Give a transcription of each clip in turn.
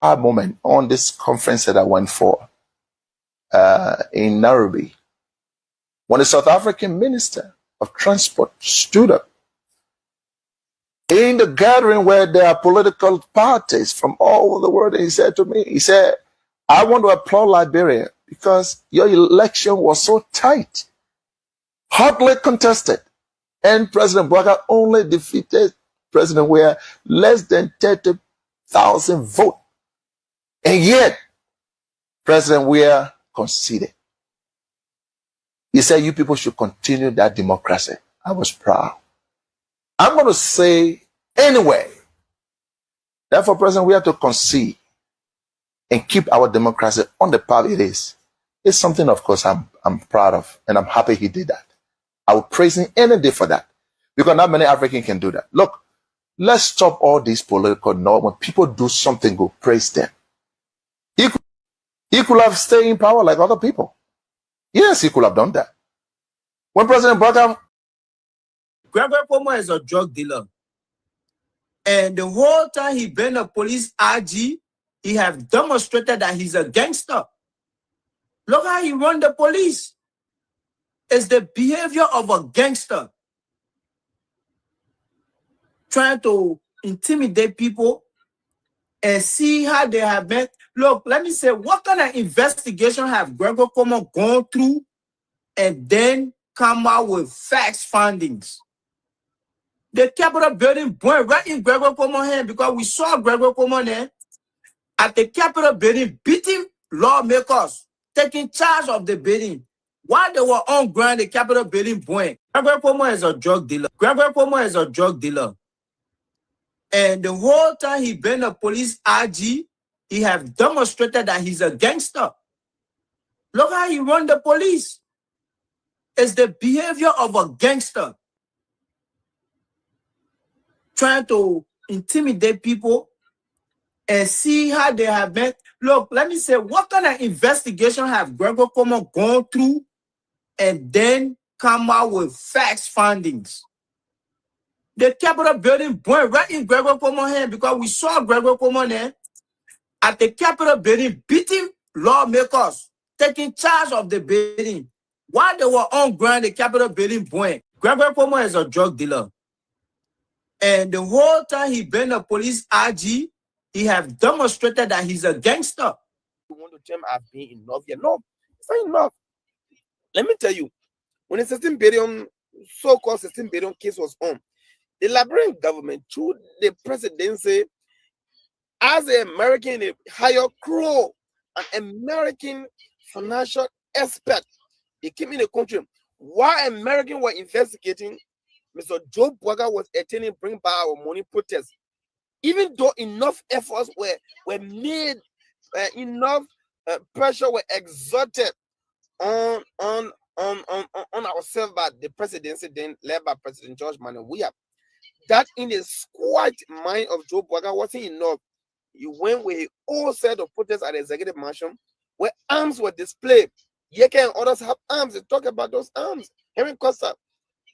moment on this conference that I went for in Nairobi, when the South African Minister of Transport stood up in the gathering where there are political parties from all over the world, and he said to me, he said, I want to applaud Liberia because your election was so tight, hotly contested, and President Boakai only defeated President Weah less than 30,000 votes. And yet, President Weah conceded. He said, you people should continue that democracy. I was proud. I'm going to say anyway, therefore, President, we have to concede and keep our democracy on the path it is. It's something, of course, I'm proud of, and I'm happy he did that. I would praise him any day for that, because not many Africans can do that. Look, let's stop all these political norms. When people do something good, praise them. He could have stayed in power like other people. Yes, he could have done that. When President Boakai... Gregory Cuomo is a drug dealer. And the whole time he been a police IG, he have demonstrated that he's a gangster. Look how he run the police. It's the behavior of a gangster. Trying to intimidate people and see how they have been. Look, let me say, what kind of investigation have Gregory Cuomo gone through and then come out with facts findings? The Capitol building burned right in Gregory Cuomo's hand, because we saw Gregory Cuomo there at the Capitol building beating lawmakers, taking charge of the building. While they were on ground, the Capitol building burned. Gregory Cuomo is a drug dealer. Gregory Cuomo is a drug dealer. And the whole time he been a police IG, he have demonstrated that he's a gangster. Look how he run the police. It's the behavior of a gangster. Trying to intimidate people and see how they have been. Look, let me say, what kind of investigation have Gregory Cuomo gone through and then come out with facts findings? The Capitol building burned right in Gregory Cuomo's hand, because we saw Gregory Cuomo there at the Capitol building beating lawmakers, taking charge of the building. While they were on ground, the Capitol building burned. Gregory Cuomo is a drug dealer. And the whole time he been a police IG, he have demonstrated that he's a gangster. You want to tell me I've been enough? Yeah, no, it's not enough. Let me tell you, when a 16 billion, so-called 16 billion case was on, the Liberian government, through the presidency, as an American, they hired Crow, an American financial expert. He came in the country. While Americans were investigating, Mr. Joe Boakai was attending bring back our money protest. Even though enough efforts were made, enough pressure were exerted on ourselves by the presidency then led by President George Manuel Weah, that in the squad mind of Joe Boakai wasn't enough. He went with a whole set of protests at the executive mansion where arms were displayed. Yeke and others have arms. They talk about those arms. Henry Costa.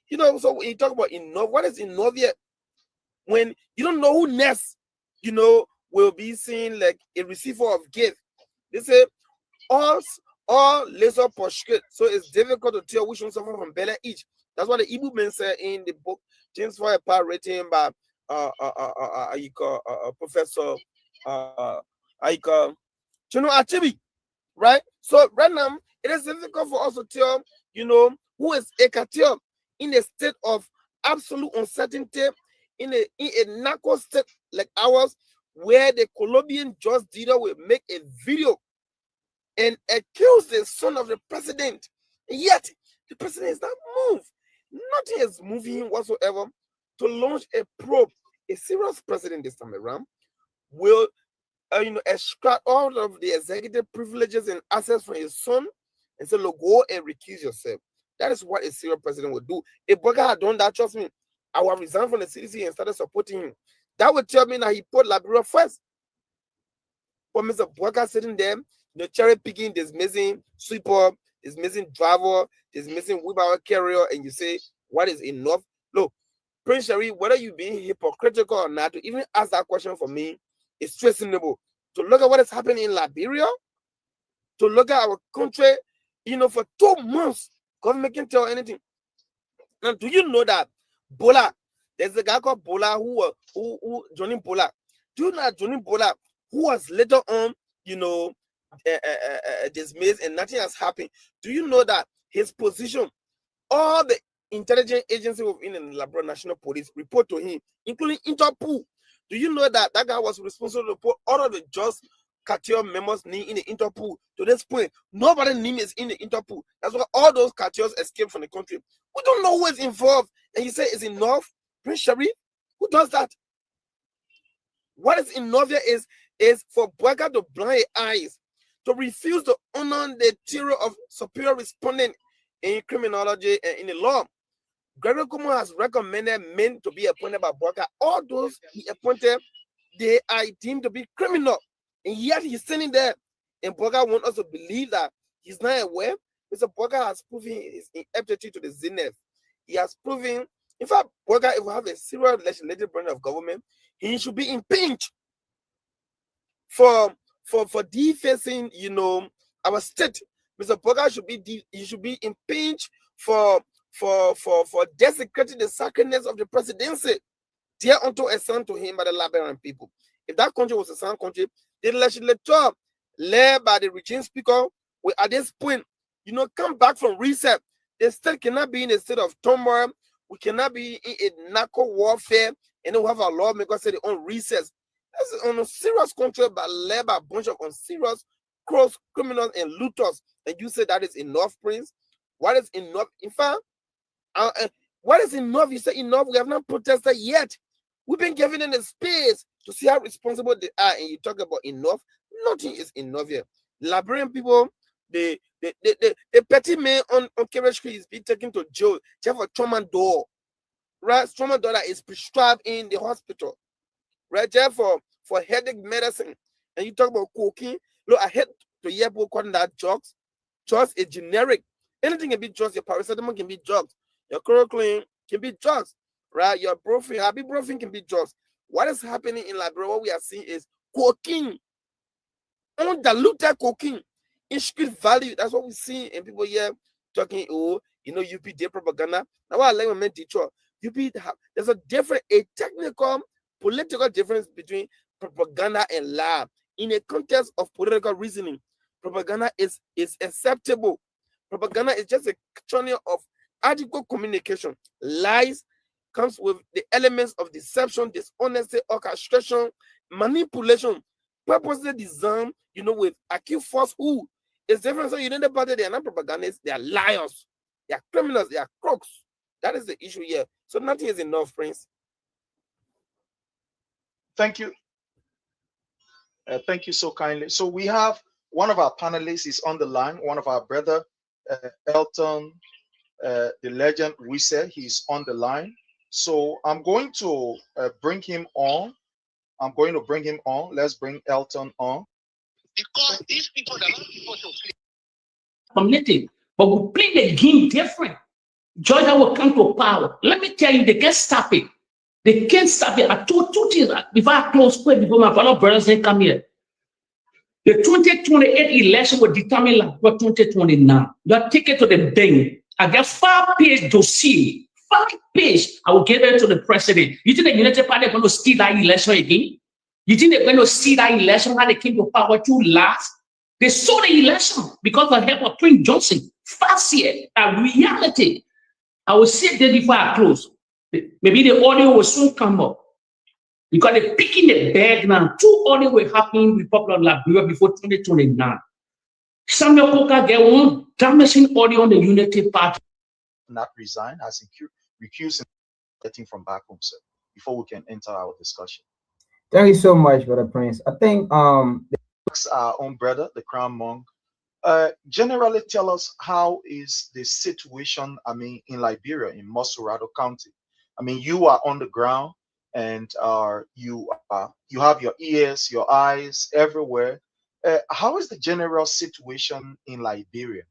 You know, so when you talk about enough, what is enough yet? When you don't know who next, you know, will be seen like a receiver of gift. They say all laser poshket. So it's difficult to tell which one suffer from Bella each. That's what the Igbo men say in the book James for a part written by Professor Chuno Achibi. Right? So right now it is difficult for us to tell, you know, who is Ekatil in a state of absolute uncertainty, in a narco state like ours, where the Colombian judge leader will make a video and accuse the son of the president. Yet the president is not moved. Nothing is moving him whatsoever to launch a probe. A serious president this time around will extract all of the executive privileges and assets from his son and say, look, go and recuse yourself. That is what a serious president would do. If Boakai had done that, trust me, I would have resigned from the CDC and started supporting him. That would tell me that he put Liberia first. But Mr. Boakai sitting there, cherry picking, there's missing sweeper, there's missing driver, there's missing wheelbarrow carrier, and you say, what is enough? Look, Prince Sherry, whether you being hypocritical or not, to even ask that question for me, it's reasonable. to look at what is happening in Liberia, to look at our country, for 2 months, government can't tell anything. Now, do you know that Bola, there's a guy called Bola who Johnny Bola. Do you know that Johnny Bola, who was later on, dismissed and nothing has happened? Do you know that his position, all the intelligence agencies within the Liberia National Police report to him, including Interpol? Do you know that that guy was responsible to put all of the just cartel members' name in the Interpol? To this point, nobody's name is in the Interpol. That's why all those cartels escaped from the country. We don't know who is involved. And you say it's enough? Prince Sharif? Who does that? What is enough here is for Boakai to blind eyes, to refuse to honor the theory of superior respondent in criminology and in the law. Gregory Kumo has recommended men to be appointed by Boakai. All those he appointed, they are deemed to be criminal. And yet he's sitting there. And Boakai wants us to believe that he's not aware. Mr. Boakai has proven his ineptitude to the zenith. He has proven, in fact, Boakai, if we have a serious legislative branch of government, he should be impeached for defacing, our state. Mr. Boakai should be impeached for desecrating the sacredness of the presidency, thereunto assigned to him by the Liberian people. If that country was a sound country, the legislature led by the regime speaker will at this point, come back from reset. The state cannot be in a state of turmoil. We cannot be in a narco warfare, and then we have our lawmakers say they're on recess. That's on a serious country, but led by a bunch of unserious cross criminals and looters. And you say that is enough, Prince? What is enough? In fact, what is enough? You say enough. We have not protested yet. We've been given in the space to see how responsible they are, and you talk about enough. Nothing is enough here. Liberian people, the petty man on Carriage Street is being taken to jail just for tramadol, right? Tramadol that is prescribed in the hospital, right? Just for headache medicine. And you talk about cocaine. Look, I hate to hear people calling that drugs. Drugs is generic. Anything can be drugs. Your paracetamol can be drugs. Your chloroquine can be drugs, right? Your ibuprofen can be drugs. What is happening in Liberia? What we are seeing is cocaine, undiluted cocaine in street value. That's what we see, and people here talking, UP did propaganda. Now, what I like when Detroit, UP, there's a technical, political difference between propaganda and lie. In a context of political reasoning, propaganda is acceptable. Propaganda is just a channel of adequate communication. Lies comes with the elements of deception, dishonesty, orchestration, manipulation, purposely designed, with acute falsehood. It's different. So the party, they are not propagandists, they are liars, they are criminals, they are crooks. That is the issue here. So nothing is enough, Prince. Thank you. Thank you so kindly. So we have one of our panelists is on the line, one of our brother, Elton, the legend, we said he's on the line. So I'm going to bring him on. Let's bring Elton on. Because these people, they're not people to play community, but we play the game different. Georgia will come to power. Let me tell you, they can't stop it. They can't stop it. I told 2 things before I close quick, before my fellow brothers didn't come here. The 2028 election will determine what 2029. You are taken to the bank. I get 5-page dossier. 5 pages. I will give it to the president. You think the United Party are going to steal that election again? You think they're going to see that election how they came to power to last? They saw the election because of the help of Prince Johnson. Fast here, a reality. I will say that before I close. Maybe the audio will soon come up. Because they're picking the bag now. 2 audio will happen with Popular Liberia before 2029. Samuel Coker get one damaging audio on the Unity Party. Not resign, as recused getting from back home, sir, before we can enter our discussion. Thank you so much, Brother Prince. I think our own brother, the Crown Monk, generally tell us how is the situation, in Liberia, in Mosurado County. You are on the ground and you have your ears, your eyes everywhere. How is the general situation in Liberia?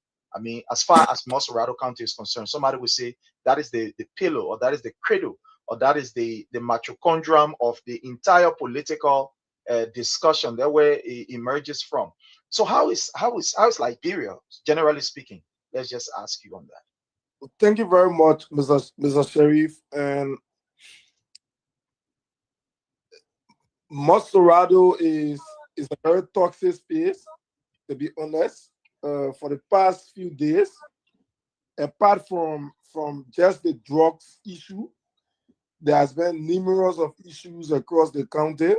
As far as Mosurado County is concerned, somebody will say that is the pillow, or that is the cradle, or that is the mitochondrium of the entire political discussion that where it emerges from. So how's Liberia, generally speaking? Let's just ask you on that. Thank you very much, Mr. Sheriff. And Montserrado is a very toxic space, to be honest. For the past few days, apart from just the drugs issue, there has been numerous of issues across the county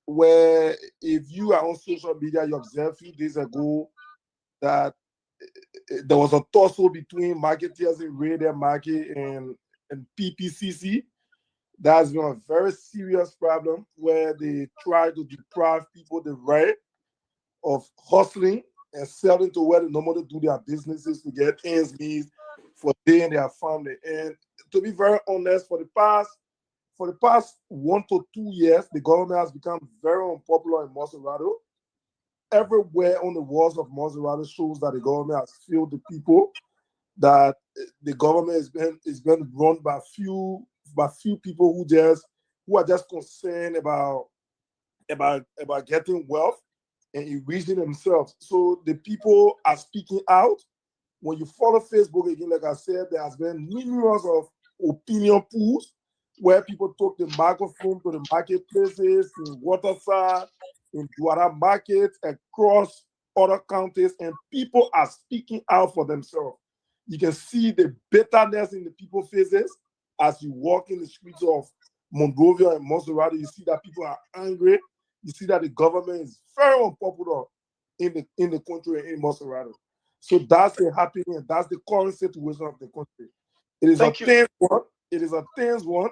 where if you are on social media, you observed a few days ago that there was a tussle between marketeers in Raider Market and PPCC. That's been a very serious problem where they try to deprive people the right of hustling and selling to where they normally do their businesses to get ends meet for they and their family. And to be very honest, for the past 1 to 2 years, the government has become very unpopular in Montserrado. Everywhere on the walls of Montserrado shows that the government has failed the people, that the government is been run by few people who are just concerned about getting wealth and enriching themselves. So the people are speaking out. When you follow Facebook again, like I said, there has been numerous of opinion polls where people took the microphone to the marketplaces in Waterside, in Duara Market, across other counties, and people are speaking out for themselves. You can see the bitterness in the people's faces as you walk in the streets of Monrovia and Montserrat. You see that people are angry. You see that the government is very unpopular in the country and in Montserrat. So that's the happening, and that's the current situation of the country. It is Thank a you. tense one. It is a tense one.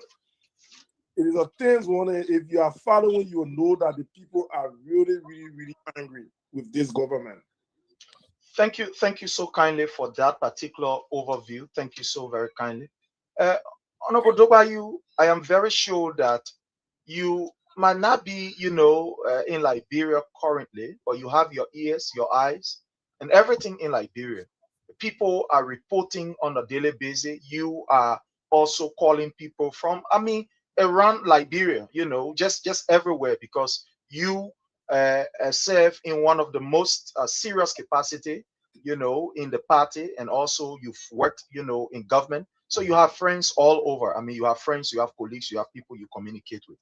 It is a tense one. And if you are following, you will know that the people are really, really, really angry with this government. Thank you so kindly for that particular overview. Thank you so very kindly. Uh, Honorable Dobayu, I am very sure that you might not be, in Liberia currently, but you have your ears, your eyes, and everything in Liberia. People are reporting on a daily basis. You are also calling people from, around Liberia, just everywhere because you serve in one of the most serious capacity, in the party, and also you've worked, in government. So you have friends all over. You have friends, you have colleagues, you have people you communicate with.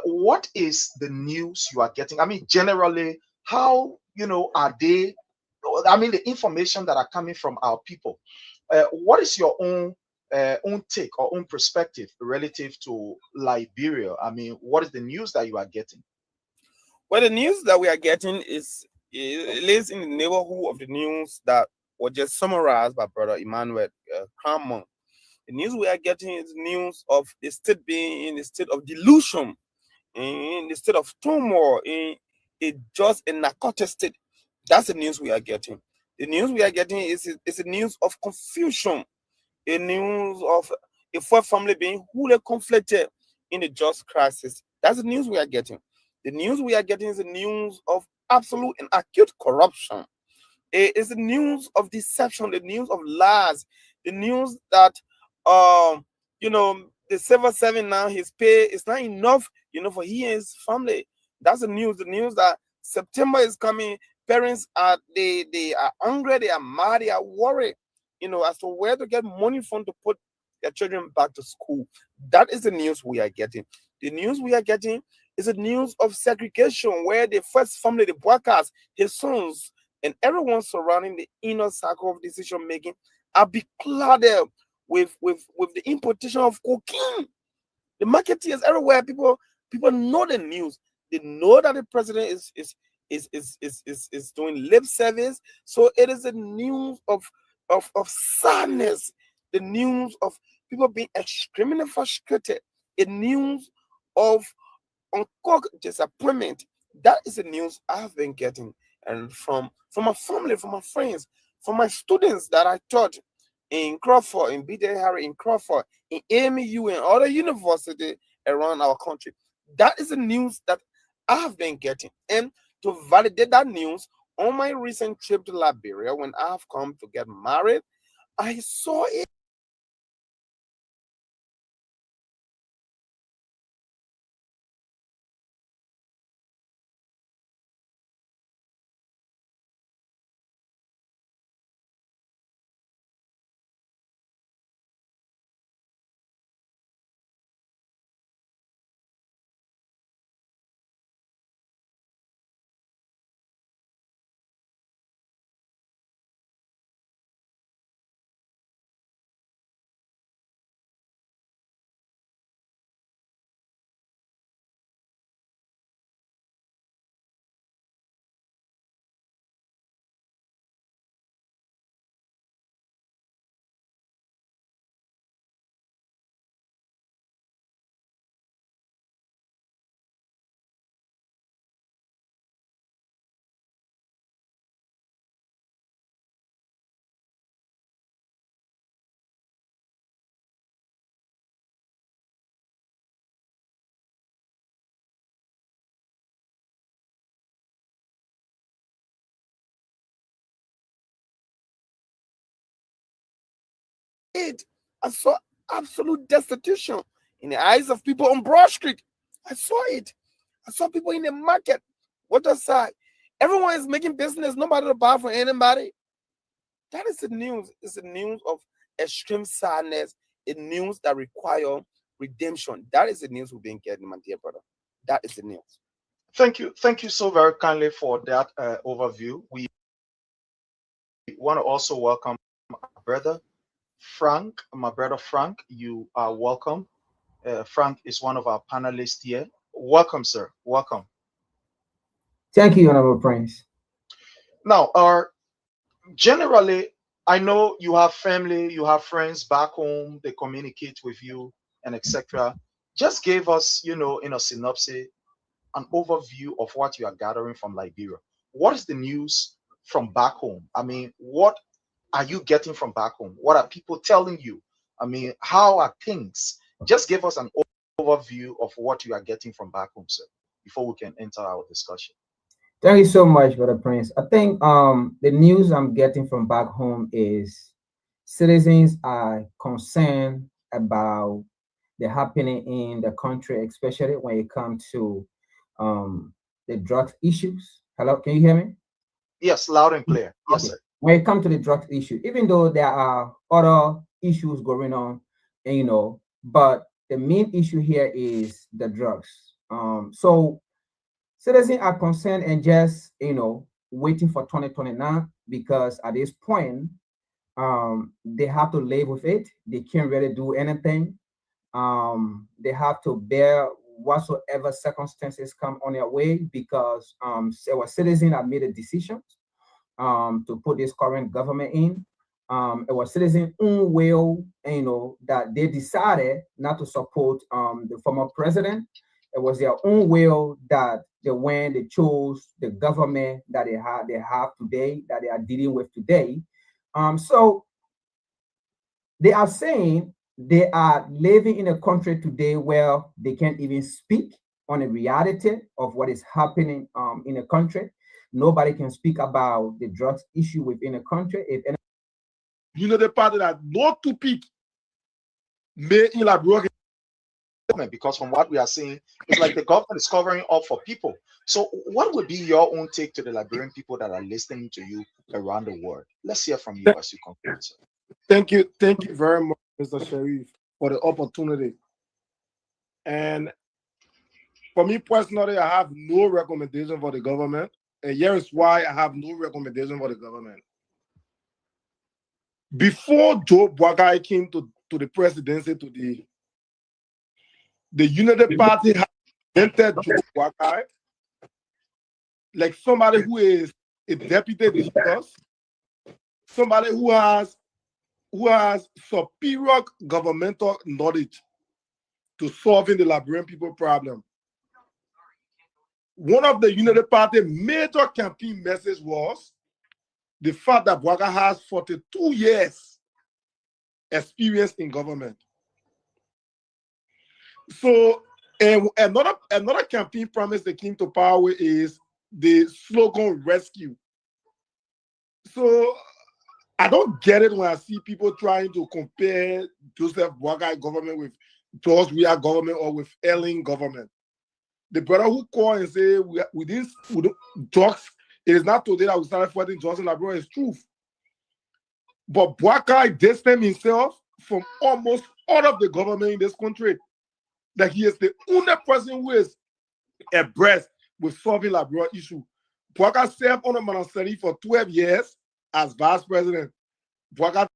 What is the news you are getting? Generally, how are they? The information that are coming from our people. What is your own take or own perspective relative to Liberia? What is the news that you are getting? Well, the news that we are getting it lives in the neighborhood of the news that was just summarized by Brother Emmanuel Cramon. The news we are getting is news of the state being in a state of delusion, in the state of turmoil, in just a narcotic state. That's the news we are getting. The news we are getting is a news of confusion, a news of a poor family being wholly conflicted in the just crisis. That's the news we are getting. The news we are getting is the news of absolute and acute corruption. It is the news of deception, the news of lies, the news that the civil servant now his pay is not enough, for he and his family. That's the news that September is coming. Parents they are hungry, they are mad, they are worried, as to where to get money from to put their children back to school. That is the news we are getting. The news we are getting is the news of segregation, where the first family, the Boakai, his sons, and everyone surrounding the inner circle of decision making are beclouded with the importation of cocaine. The marketeers everywhere, people know the news. They know that the president is doing lip service. So it is the news of sadness, the news of people being extremely frustrated, a news of uncooked disappointment. That is the news I have been getting, and from my family, from my friends, from my students that I taught in Crawford, in B.J. Harry, in Crawford, in AMU, and other universities around our country. That is the news that I have been getting. And to validate that news, on my recent trip to Liberia, when I have come to get married, I saw it. it. I saw absolute destitution in the eyes of people on Broad Street. I saw it. I saw people in the market. What aside? Everyone is making business. Nobody to buy for anybody. That is the news. It's the news of extreme sadness. A news that require redemption. That is the news we've been getting, my dear brother. That is the news. Thank you so very kindly for that overview. We want to also welcome our brother Frank. My brother Frank, you are welcome. Frank is one of our panelists here. Welcome, sir. Welcome. Thank you, Honorable Prince. Now, generally, I know you have family, you have friends back home, they communicate with you, and etc. Just give us, in a synopsis, an overview of what you are gathering from Liberia. What is the news from back home? I mean, what are you getting from back home? What are people telling you? I mean, how are things? Just give us an overview of what you are getting from back home, sir, before we can enter our discussion. Thank you so much, Brother Prince. I think the news I'm getting from back home is citizens are concerned about the happening in the country, especially when it comes to the drug issues. Hello, can you hear me? Yes, loud and clear. Yes, Okay. sir. When it comes to the drug issue, even though there are other issues going on, and, but the main issue here is the drugs. So citizens are concerned and just waiting for 2029 because at this point they have to live with it. They can't really do anything. They have to bear whatsoever circumstances come on their way because our citizens have made a decision to put this current government in. It was citizens' own will, that they decided not to support the former president. It was their own will that they chose the government that they have today, that they are dealing with today. So they are saying they are living in a country today where they can't even speak on the reality of what is happening in a country. Nobody can speak about the drugs issue within a country. The party that not to pick may in la because from what we are seeing, it's like the government is covering up for people. So what would be your own take to the Liberian people that are listening to you around the world? Let's hear from you as you conclude, sir. Thank you very much, Mr. Sharif, for the opportunity. And for me personally, I have no recommendation for the government. And here is why I have no recommendation for the government. Before Joe Boakai came to the presidency, to the United Party had entered Joe Boakai like somebody who is a deputy discuss, somebody who has superior governmental knowledge to solving the Liberian people problem. One of the United Party major campaign message was the fact that Boakai has 42 years experience in government. So another campaign promise that came to power is the slogan rescue. So I don't get it when I see people trying to compare Joseph Boakai government with George Weah government or with Ellen government. The brother who called and say with drugs, it is not today that we started fighting Johnson Labrador is truth. But Boakai distanced himself from almost all of the government in this country. That he is the only person who is abreast with solving Labrador issue. Boakai served on the Monastery for 12 years as vice president. Boakai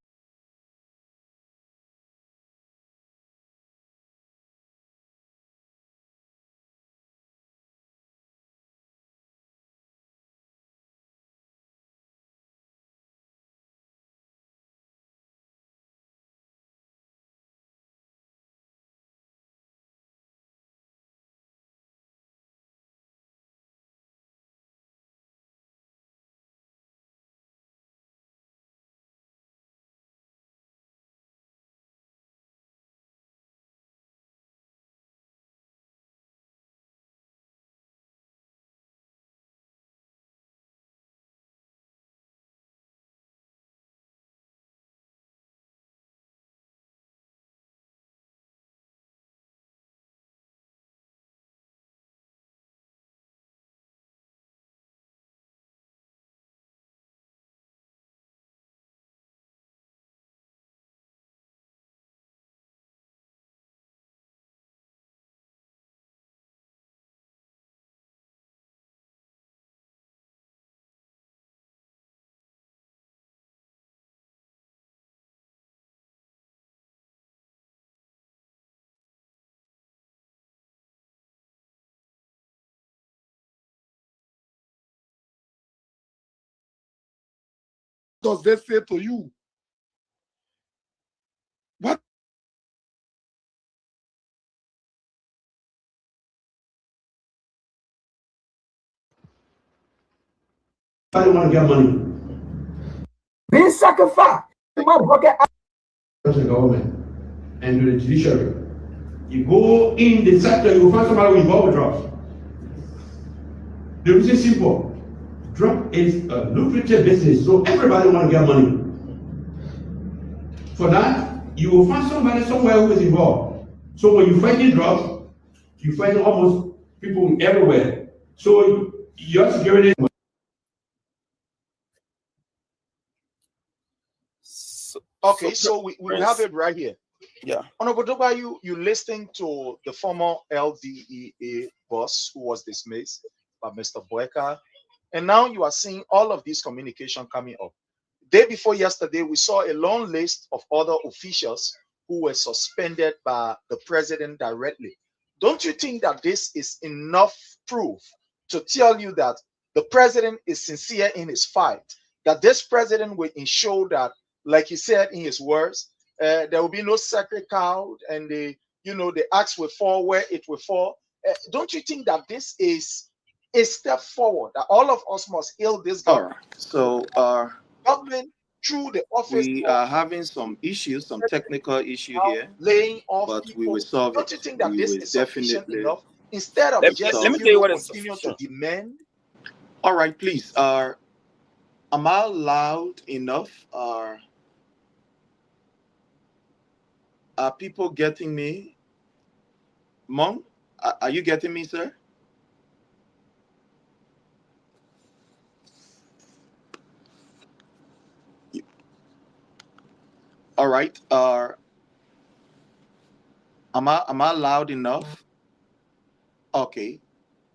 does they say to you? What? I don't want to get money. Being sacrificed. The government and to the judiciary. You go in the sector, you will find somebody who involved with drugs. The reason is simple. Drug is a lucrative business, so everybody want to get money. For that, you will find somebody somewhere who is involved. So when you fight in drugs, you find almost people everywhere. So your security. Okay, so we have it right here. Yeah. Honorable Doba, you listening to the former LDEA boss who was dismissed by Mr. Boakai, and now you are seeing all of this communication coming up. Day before yesterday, we saw a long list of other officials who were suspended by the president directly. Don't you think that this is enough proof to tell you that the president is sincere in his fight? That this president will ensure that, like he said in his words, there will be no sacred cow, and the axe will fall where it will fall. Don't you think that this is a step forward, that all of us must hail this government? So Government through the office we are having some issues, some technical issue here, laying off but people. we will solve Don't it. you think that We this will is sufficient definitely enough instead of Let just me tell you what is continue to sufficient. demand? All right, please. Am I loud enough? Are people getting me? Mom, are you getting me, sir? All right. Am I loud enough? Okay.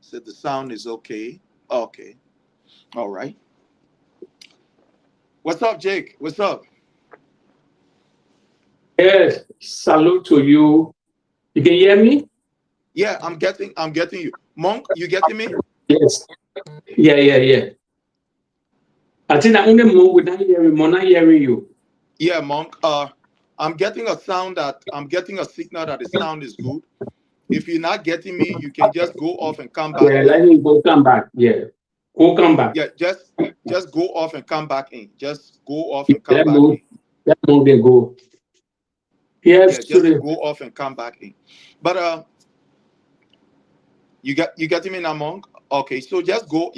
So the sound is okay. Okay. All right. What's up, Jake? What's up? Yes, salute to you. You can hear me? Yeah, I'm getting you. Monk, you getting me? Yes. Yeah. I think I only move without hearing, not hearing you. Yeah, Monk. I'm getting a signal that the sound is good. If you're not getting me, you can just go off and come back. Yeah, let me go come back. Yeah. Go come back. Yeah, just go off and come back in. Just go off and come Let back move. in. Let move they go. Yes, Yeah, just go off and come back in. But you getting me now, Monk? Okay, so just go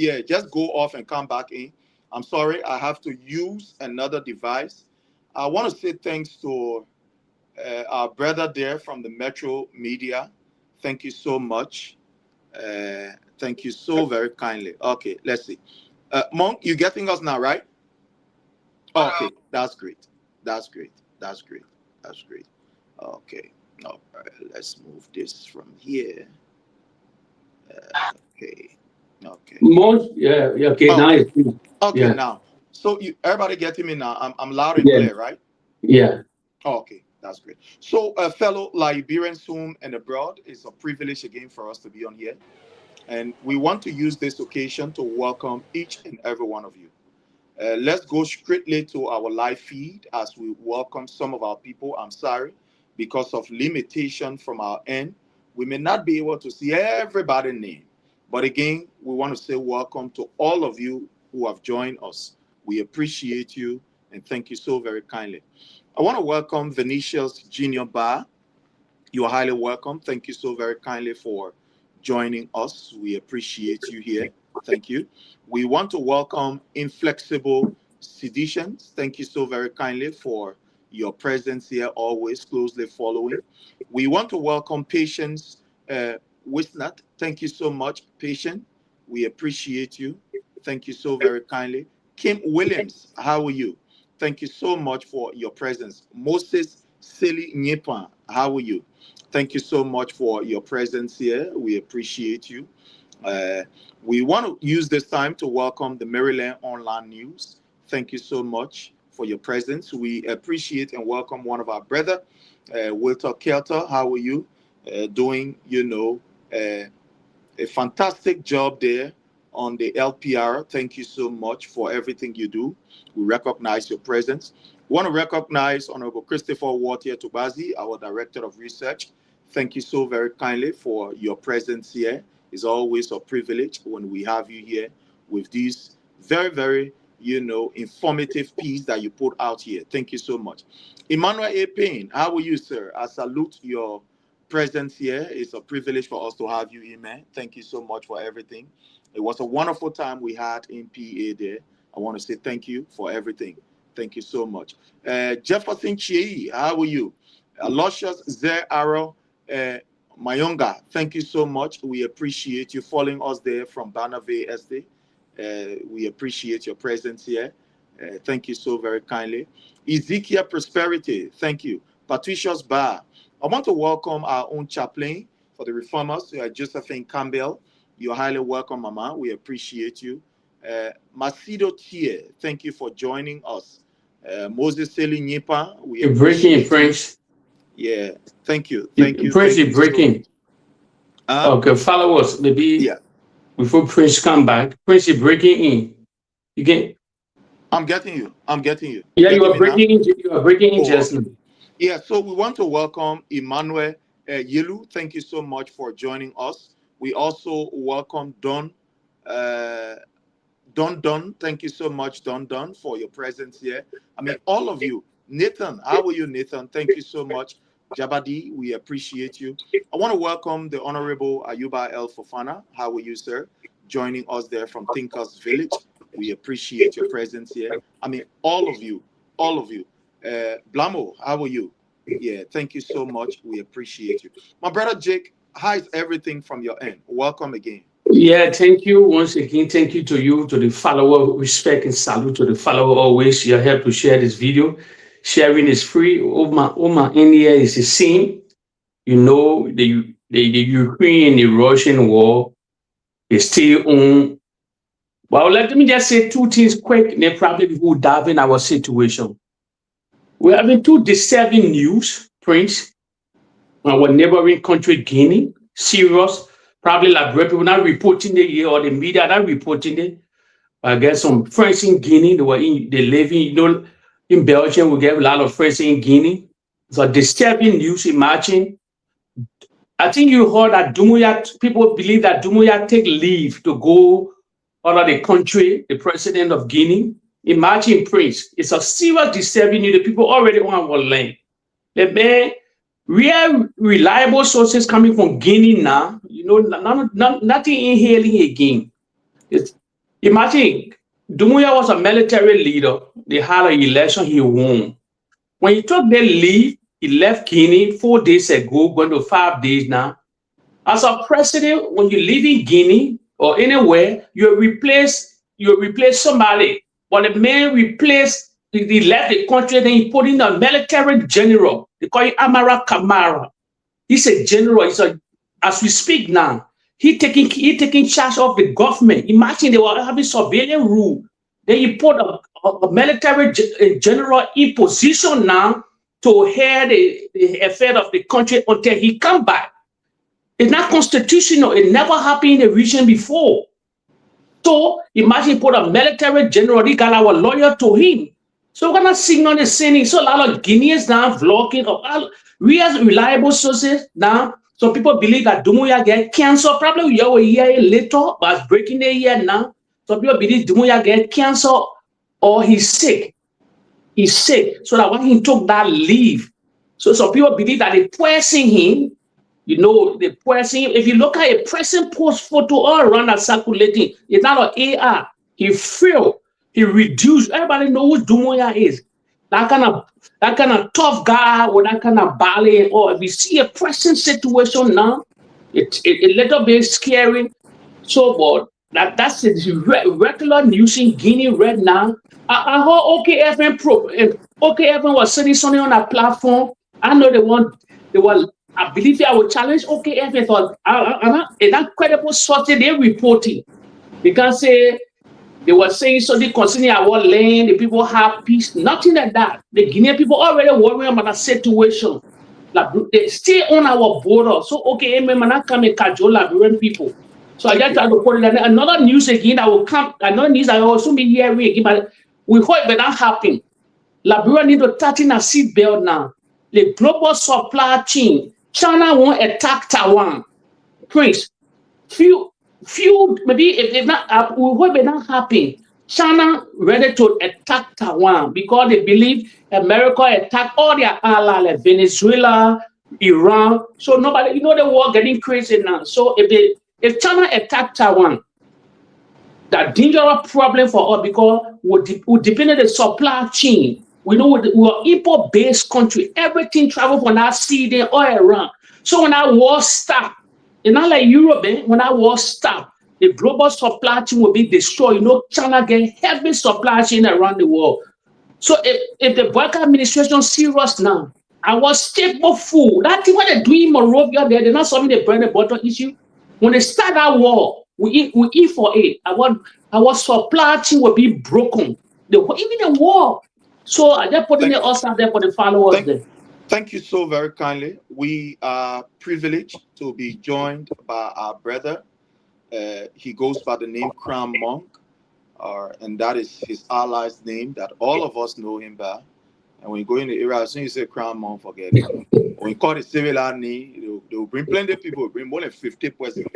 off and come back in. I'm sorry, I have to use another device. I want to say thanks to our brother there from the Metro Media. Thank you so much. Thank you so very kindly. Okay, let's see. Monk, you getting us now, right? Okay, that's great. That's great. Okay. All right, let's move this from here. Okay. Most, yeah, okay, now it's Okay, yeah. now. So everybody getting me now? I'm loud and Yeah. clear, right? Yeah. Okay, that's great. So, fellow Liberians home and abroad, it's a privilege again for us to be on here. And we want to use this occasion to welcome each and every one of you. Let's go straightly to our live feed as we welcome some of our people. I'm sorry, because of limitation from our end, we may not be able to see everybody's name. But again, we want to say welcome to all of you who have joined us. We appreciate you and thank you so very kindly. I want to welcome Venetia's Junior Bar. You are highly welcome. Thank you so very kindly for joining us. We appreciate you here. Thank you. We want to welcome Inflexible Seditions. Thank you so very kindly for your presence here, always closely following. We want to welcome Patience Wisnat. Thank you so much, Patient. We appreciate you. Thank you so very kindly. Kim Williams, how are you? Thank you so much for your presence. Moses Seli Nyepan, how are you? Thank you so much for your presence here. We appreciate you. We want to use this time to welcome the Maryland Online News. Thank you so much for your presence. We appreciate and welcome one of our brother, Wilter Kelter. How are you? Doing, a fantastic job there on the LPR. Thank you so much for everything you do. We recognize your presence. We want to recognize Honorable Christopher Wartier Tubazi, our Director of Research. Thank you so very kindly for your presence here. It's always a privilege when we have you here with these very, very, informative piece that you put out here. Thank you so much. Emmanuel A. Payne, how are you, sir? I salute your presence here. It's a privilege for us to have you in, man. Thank you so much for everything. It was a wonderful time we had in PA there. I want to say thank you for everything. Thank you so much. Jefferson Chie, how are you? Aloysius Zer Arrow Mayonga, thank you so much. We appreciate you following us there from Bannerville Estate. We appreciate your presence here. Thank you so very kindly. Ezekiel Prosperity, thank you. Patricia's Bar. I want to welcome our own chaplain for the reformers, Josephine Campbell. You're highly welcome, Mama. We appreciate you. Macedo Tier, thank you for joining us. Moses Seli Nipa, we appreciate breaking in French. Yeah, thank you. Thank you. Prince is breaking. So okay, follow us. Maybe before Prince come back. Prince is breaking in. You get? I'm getting you. Yeah, you are breaking in. You are breaking in just now. Yeah, so we want to welcome Emmanuel Yelu. Thank you so much for joining us. We also welcome Don. Don, thank you so much, Don, for your presence here. I mean, all of you. Nathan, how are you, Nathan? Thank you so much. Jabadi, we appreciate you. I want to welcome the Honorable Ayuba El Fofana. How are you, sir? Joining us there from Thinkers Village. We appreciate your presence here. I mean, all of you. Blamo, how are you? Yeah, thank you so much. We appreciate you. My brother Jake, how is everything from your end? Welcome again. Yeah, thank you once again. Thank you to you, to the follower. Respect and salute to the follower always. Your help to share this video. Sharing is free. Oma India is the same. You know, the Ukraine and the Russian war is still on. Well, let me just say two things quick, and then probably we'll dive in our situation. We're having two disturbing news, Prince. Our neighboring country, Guinea, serious. Probably like people not reporting it here or the media not reporting it. I guess some friends in Guinea, they living, in Belgium, we get a lot of friends in Guinea. So disturbing news, imagine. I think you heard that Doumbouya, people believe that Doumbouya take leave to go out of the country, the president of Guinea. Imagine, Prince, it's a serious disturbing news. The people already on our land. The man, real reliable sources coming from Guinea now, nothing inhaling again. Imagine, Doumbouya was a military leader. They had an election, he won. When he took their leave, he left Guinea 4 days ago, going to 5 days now. As a president, when you live in Guinea or anywhere, you replace somebody. But the man replaced, he left the country, then he put in a military general. They call him Amara Kamara. He's a general. As we speak now, he taking charge of the government. Imagine they were having civilian rule. Then he put a military general in position now to head the affair of the country until he come back. It's not constitutional. It never happened in the region before. So imagine put a military general, he got our lawyer to him. So we're gonna sing on the scene. So a lot of Guineans now vlogging of real reliable sources now. So people believe that Doumbouya get cancer. Probably you will hear it later, but it's breaking the year now. So people believe Doumbouya get cancer or he's sick. He's sick. So that when he took that leave, so some people believe that they're pressing him. They're pressing him. If you look at a pressing post photo all around that circulating, it's not an AR. He failed. He reduced. Everybody knows who Doumbouya is. That kind of tough guy with that kind of ballet. Or if you see a pressing situation now, it's a little bit scary. So, but that's the regular news in Guinea right now. I heard OKFM was saying something on that platform. I know they were. I believe I would challenge OKFM for an credible source they're reporting. Because they were saying something concerning our land, the people have peace, nothing like that. The Guinean people already worrying about the situation. Like, they stay on our border. So OKFM not come and cajole Liberian people. So I just try to put it in. Another news again that will come, another news I will also be hearing again, but we hope it will not happen. Liberia need to tighten a seatbelt now. The global supply chain, China won't attack Taiwan. Prince, few, maybe if not, we hope it not happen. China ready to attack Taiwan because they believe America attack all their allies like Venezuela, Iran. So nobody, the war getting crazy now. So if China attack Taiwan, that dangerous problem for us because we depend on the supply chain. We know we're import-based country. Everything travel from that sea, then all around. So when that war stop, it's not like Europe, when that war stop, the global supply chain will be destroyed. China get heavy supply chain around the world. So if the Boakai administration serious now, our staple food, that thing what they're doing in Monrovia, they're not solving the bread and butter issue. When they start that war, we eat for it. Our supply chain will be broken. Even the war. So I just putting it also there for the followers there. Thank you so very kindly. We are privileged to be joined by our brother. He goes by the name Crown Monk, and that is his ally's name that all of us know him by. And when you go in the area, as soon as you say Crown Monk, forget it. When you call it civil name, they will bring plenty of people, bring more than 50 persons.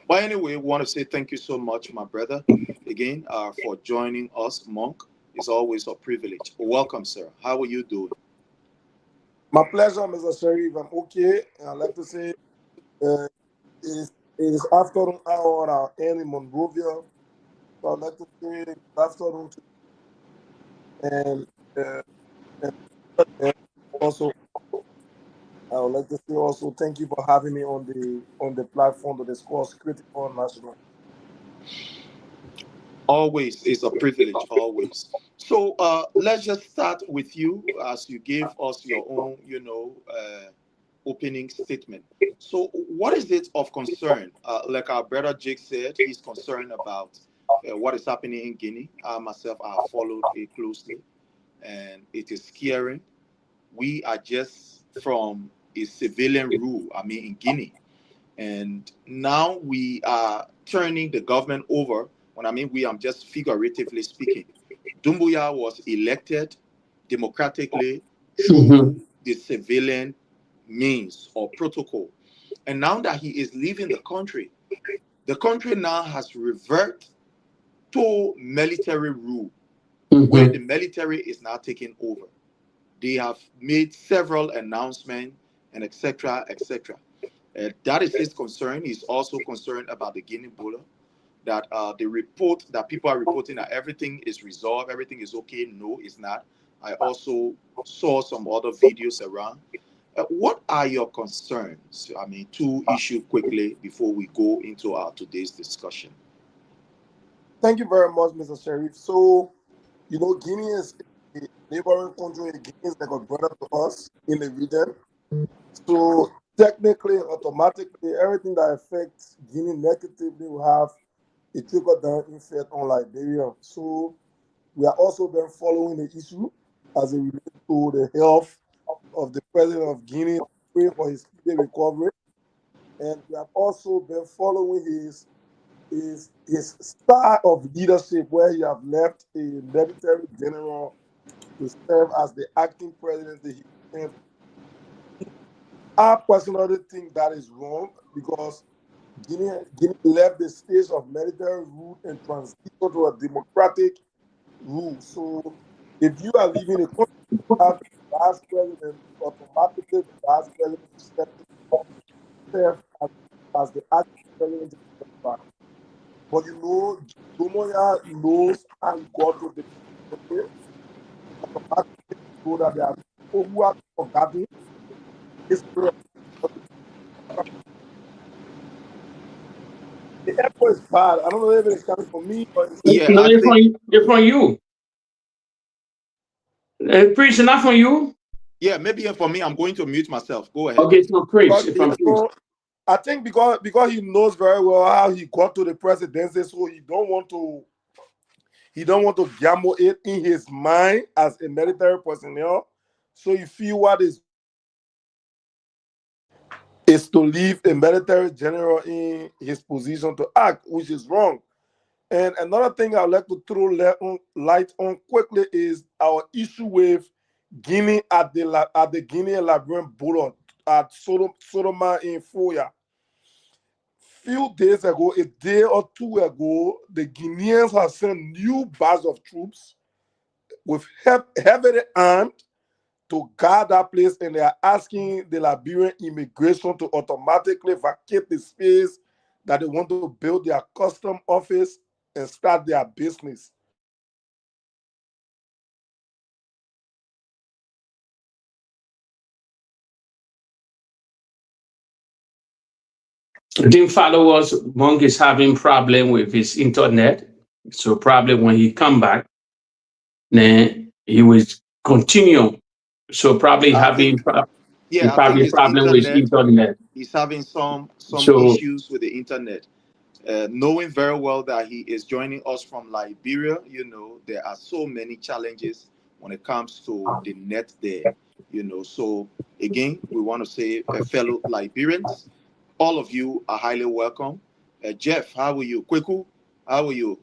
But anyway, we want to say thank you so much, my brother, again, for joining us, Monk. It's always a privilege. Welcome, sir. How are you doing? My pleasure, Mr. Sharif. I'm okay. I'd like to say it is afternoon hour in Monrovia. So I'd like to say good afternoon to and also I would like to say also thank you for having me on the platform to discuss critical national. Always is a privilege, always. So let's just start with you as you give us your own, opening statement. So what is it of concern? Like our brother Jake said, he's concerned about what is happening in Guinea. I myself, I have followed it closely, and it is scary. We are just from a civilian rule, in Guinea. And now we are turning the government over. When I'm just figuratively speaking. Doumbouya was elected democratically through the civilian means or protocol. And now that he is leaving the country now has reverted to military rule, where the military is now taking over. They have made several announcements and etc. etc. That is his concern. He's also concerned about the Guinea Ebola, that the report that people are reporting that everything is resolved, everything is okay. No, it's not. I also saw some other videos around. What are your concerns? Two issues quickly before we go into our today's discussion. Thank you very much, Mr. Sharif. So, Guinea is a neighboring country. Guinea is like a brother to us in the region. So technically, automatically, everything that affects Guinea negatively will have a trickle-down effect on Liberia. So we are also been following the issue as it relates to the health of the president of Guinea, praying for his speedy recovery. And we have also been following his style of leadership, where he have left a military general to serve as the acting president. I personally think that is wrong because Guinea left the stage of military rule and transitioned to a democratic rule. So if you are leaving a country, you have the vice president, automatically the vice president will serve as the acting president. But Doumbouya knows how he got to the country. Automatically know that there are people who have forgotten history. The echo is bad. I don't know if it's coming from me or it's It's from you. Priest, not from you. Yeah, maybe for me. I'm going to mute myself. Go ahead. Okay, so Priest, from Priest. I think because he knows very well how he got to the presidency, so he don't want to gamble it in his mind as a military personnel. So he feel what is is to leave a military general in his position to act, which is wrong. And another thing I'd like to throw light on quickly is our issue with Guinea at the Guinea and Liberian border at Sodoma in Foya. Few days ago, a day or two ago, the Guineans have sent new batch of troops with heavily armed to guard that place, and they are asking the Liberian immigration to automatically vacate the space that they want to build their custom office and start their business. Didn't follow us. Monk is having problem with his internet, so probably when he come back, then he will continue. So probably I having think, yeah, I think his problem with internet, internet. he's having some So issues with the internet. Knowing very well that he is joining us from Liberia, there are so many challenges when it comes to the net there. So again, we want to say, fellow Liberians, all of you are highly welcome. Jeff, how are you? Kweku, how are you?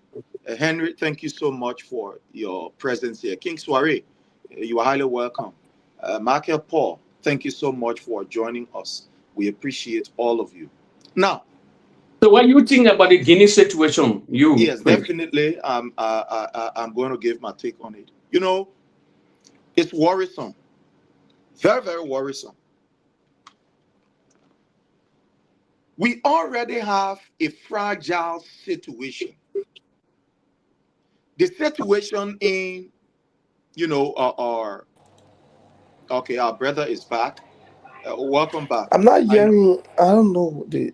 Henry, thank you so much for your presence here. King Soiree, you are highly welcome. Michael Paul, thank you so much for joining us. We appreciate all of you. Now, so what do you think about the Guinea situation? Yes, definitely. I'm going to give my take on it. It's worrisome. Very, very worrisome. We already have a fragile situation. The situation in, our brother is back. Welcome back. I'm not I know. hearing. I don't know the.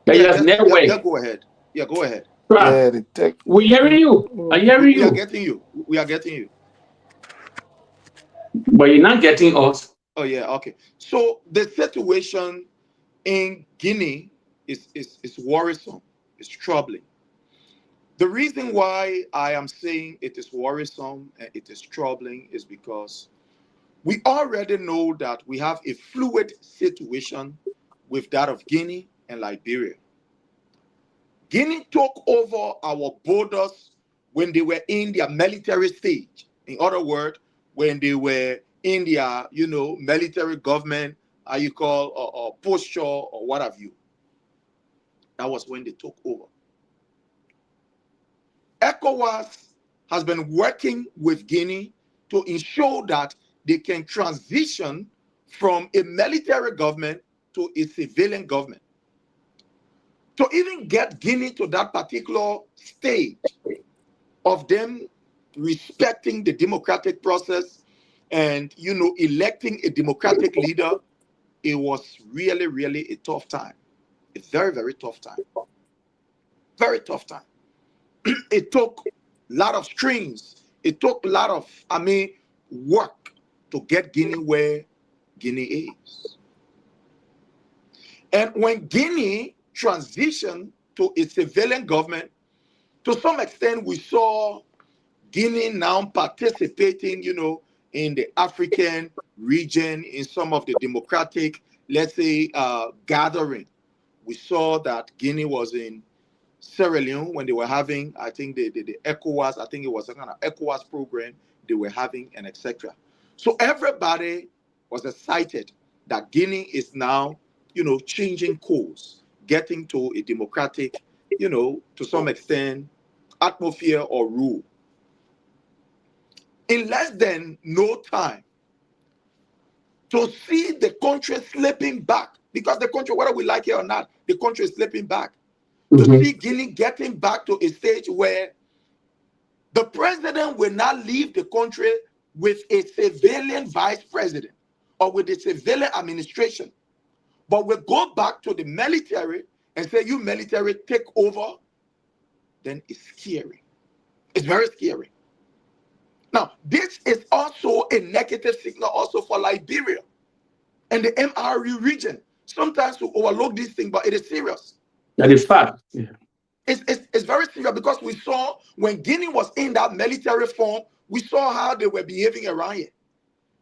Yeah, just just go ahead. Yeah, go ahead. Yeah, the tech. We hearing you. I hearing We are you. getting you. We are getting you. But you're not getting us. Oh yeah, okay. So the situation in Guinea is worrisome. It's troubling. The reason why I am saying it is worrisome and it is troubling is because we already know that we have a fluid situation with that of Guinea and Liberia. Guinea took over our borders when they were in their military stage. In other words, when they were in their, military government, how you call, or posture, or what have you. That was when they took over. ECOWAS has been working with Guinea to ensure that they can transition from a military government to a civilian government. To even get Guinea to that particular stage of them respecting the democratic process and, electing a democratic leader, it was really, really a tough time. A very, very tough time. Very tough time. It took a lot of strings. It took a lot of, work to get Guinea where Guinea is. And when Guinea transitioned to a civilian government, to some extent, we saw Guinea now participating, in the African region, in some of the democratic, let's say, gathering. We saw that Guinea was in Sierra Leone when they were having, I think, the ECOWAS, I think it was a kind of ECOWAS program they were having, and etc. So everybody was excited that Guinea is now, changing course, getting to a democratic, to some extent, atmosphere or rule. In less than no time, to see the country slipping back, because the country, whether we like it or not, the country is slipping back. To see Guinea getting back to a stage where the president will not leave the country with a civilian vice president or with a civilian administration, but will go back to the military and say, you military, take over, then it's scary. It's very scary. Now, this is also a negative signal also for Liberia and the MRE region. Sometimes we overlook this thing, but it is serious. That is fact. Yeah. It's very serious because we saw when Guinea was in that military form, we saw how they were behaving around here.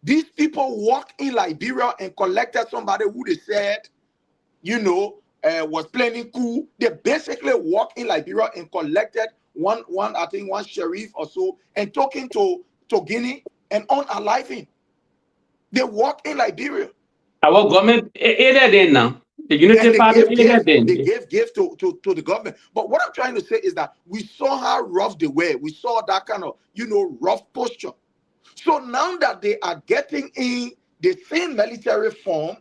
These people walked in Liberia and collected somebody who they said, you know, was playing cool. They basically walked in Liberia and collected one sheriff or so and talking to Guinea and unalive him. They walked in Liberia. Our government aided them now. The Unity Party aided them. They gave gifts to the government. But what I'm trying to say is that we saw how rough they were. We saw that kind of, you know, rough posture. So now that they are getting in the same military form,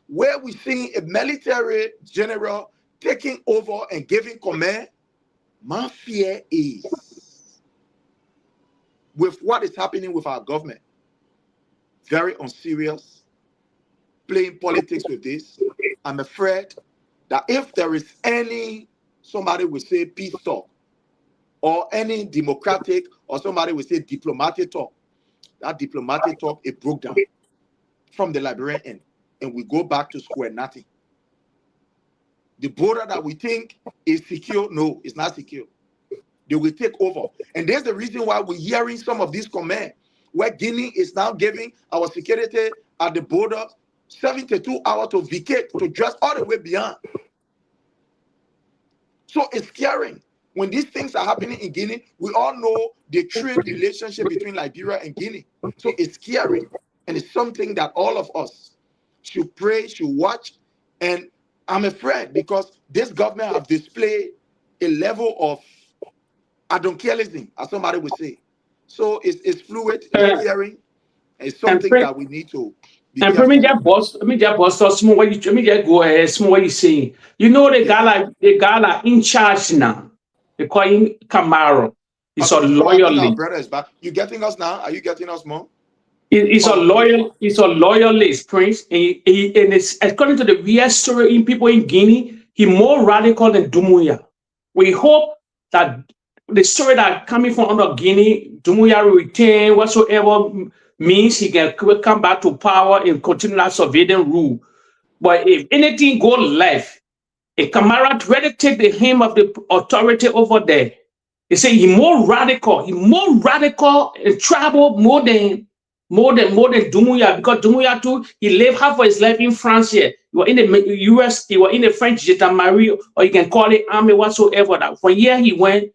where we see a military general taking over and giving command, my fear is with what is happening with our government, very unserious, playing politics with this. I'm afraid that if there is somebody will say peace talk, or any democratic, or somebody will say diplomatic talk, that diplomatic talk, it broke down from the Liberian end, and we go back to square nothing. The border that we think is secure, no, it's not secure. They will take over. And there's the reason why we're hearing some of these commands, where Guinea is now giving our security at the border 72 hours to vacate, to dress all the way beyond. So it's scary. When these things are happening in Guinea, we all know the trade relationship between Liberia and Guinea. So it's scary. And it's something that all of us should pray, should watch. And I'm afraid because this government have displayed a level of adoncarism, as somebody would say. So it's fluid, it's scary. It's something that we need to be and careful. let me just boss us small. Let me just go ahead. Small what you saying. You know the guy in charge now. They call him Camaro. He's a loyalist. Brother is back. You getting us now? Are you getting us more? He's a loyalist, Prince. And it's according to the real story in people in Guinea, he's more radical than Dumuya. We hope that the story that coming from under Guinea, Dumuya will retain whatsoever means he can come back to power and continue that surveillance rule. But if anything go left, a Camara ready to take the hem of the authority over there. They say he's more radical and travel more than Dumuya, because Dumuya too, he lived half of his life in France here. He was in the US, he was in the French gendarmerie, or you can call it army whatsoever. That from here he went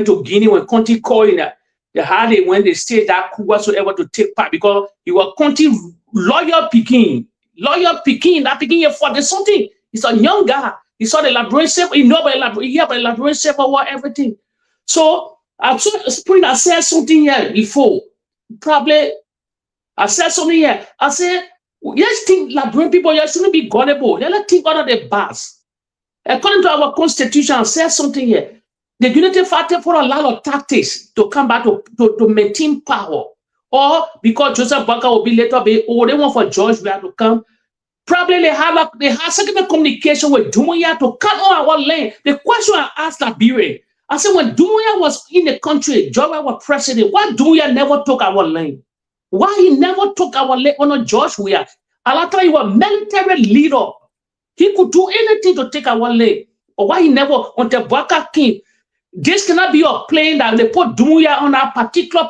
to Guinea when Conti called in that. The how they went, they stayed that coup whatsoever to take part, because he was Conti loyal Peking. That Peking here for the something. He's a young guy. He saw the Liberian safe, he know about the Liberian safe or everything. So I'm so Spring I said something here before. Probably I said something here. I said, yes, think Liberian people, you shouldn't be gullible. Let's think out of the box. According to our constitution, I said something here. The Unity Party for a lot of tactics to come back to maintain power. Or because Joseph Boakai will be later they want for George Weah to come. Probably they have second communication with Dumuya to cut on our land. The question I asked Liberia, I said, when Dumuya was in the country, George Weah was president, why Dumuya never took our land? Why he never took our land on George Weah? A lot of he was military leader. He could do anything to take our land. Or why he never, until Boakai came, this cannot be a plane that they put Dumuya on a particular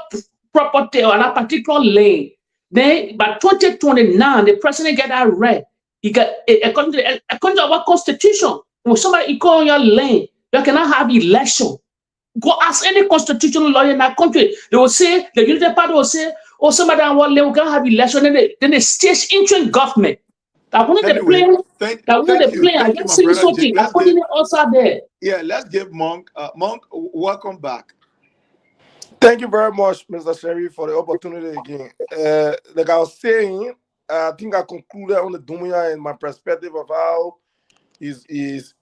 property or on a particular lane. Then by 2029, the president get that right. He got according to our constitution. When somebody go on your lane, you cannot have election. Go ask any constitutional lawyer in that country. They will say, the Unity Party will say, oh, somebody on one lane, we can have election. Then the state interim government. That one of the plane. I can say something. I put it also there. Yeah, let's give Monk. Monk, welcome back. Thank you very much, Mr. Sherry, for the opportunity again. Like I was saying, I think I concluded on the Dumuya and my perspective of how he's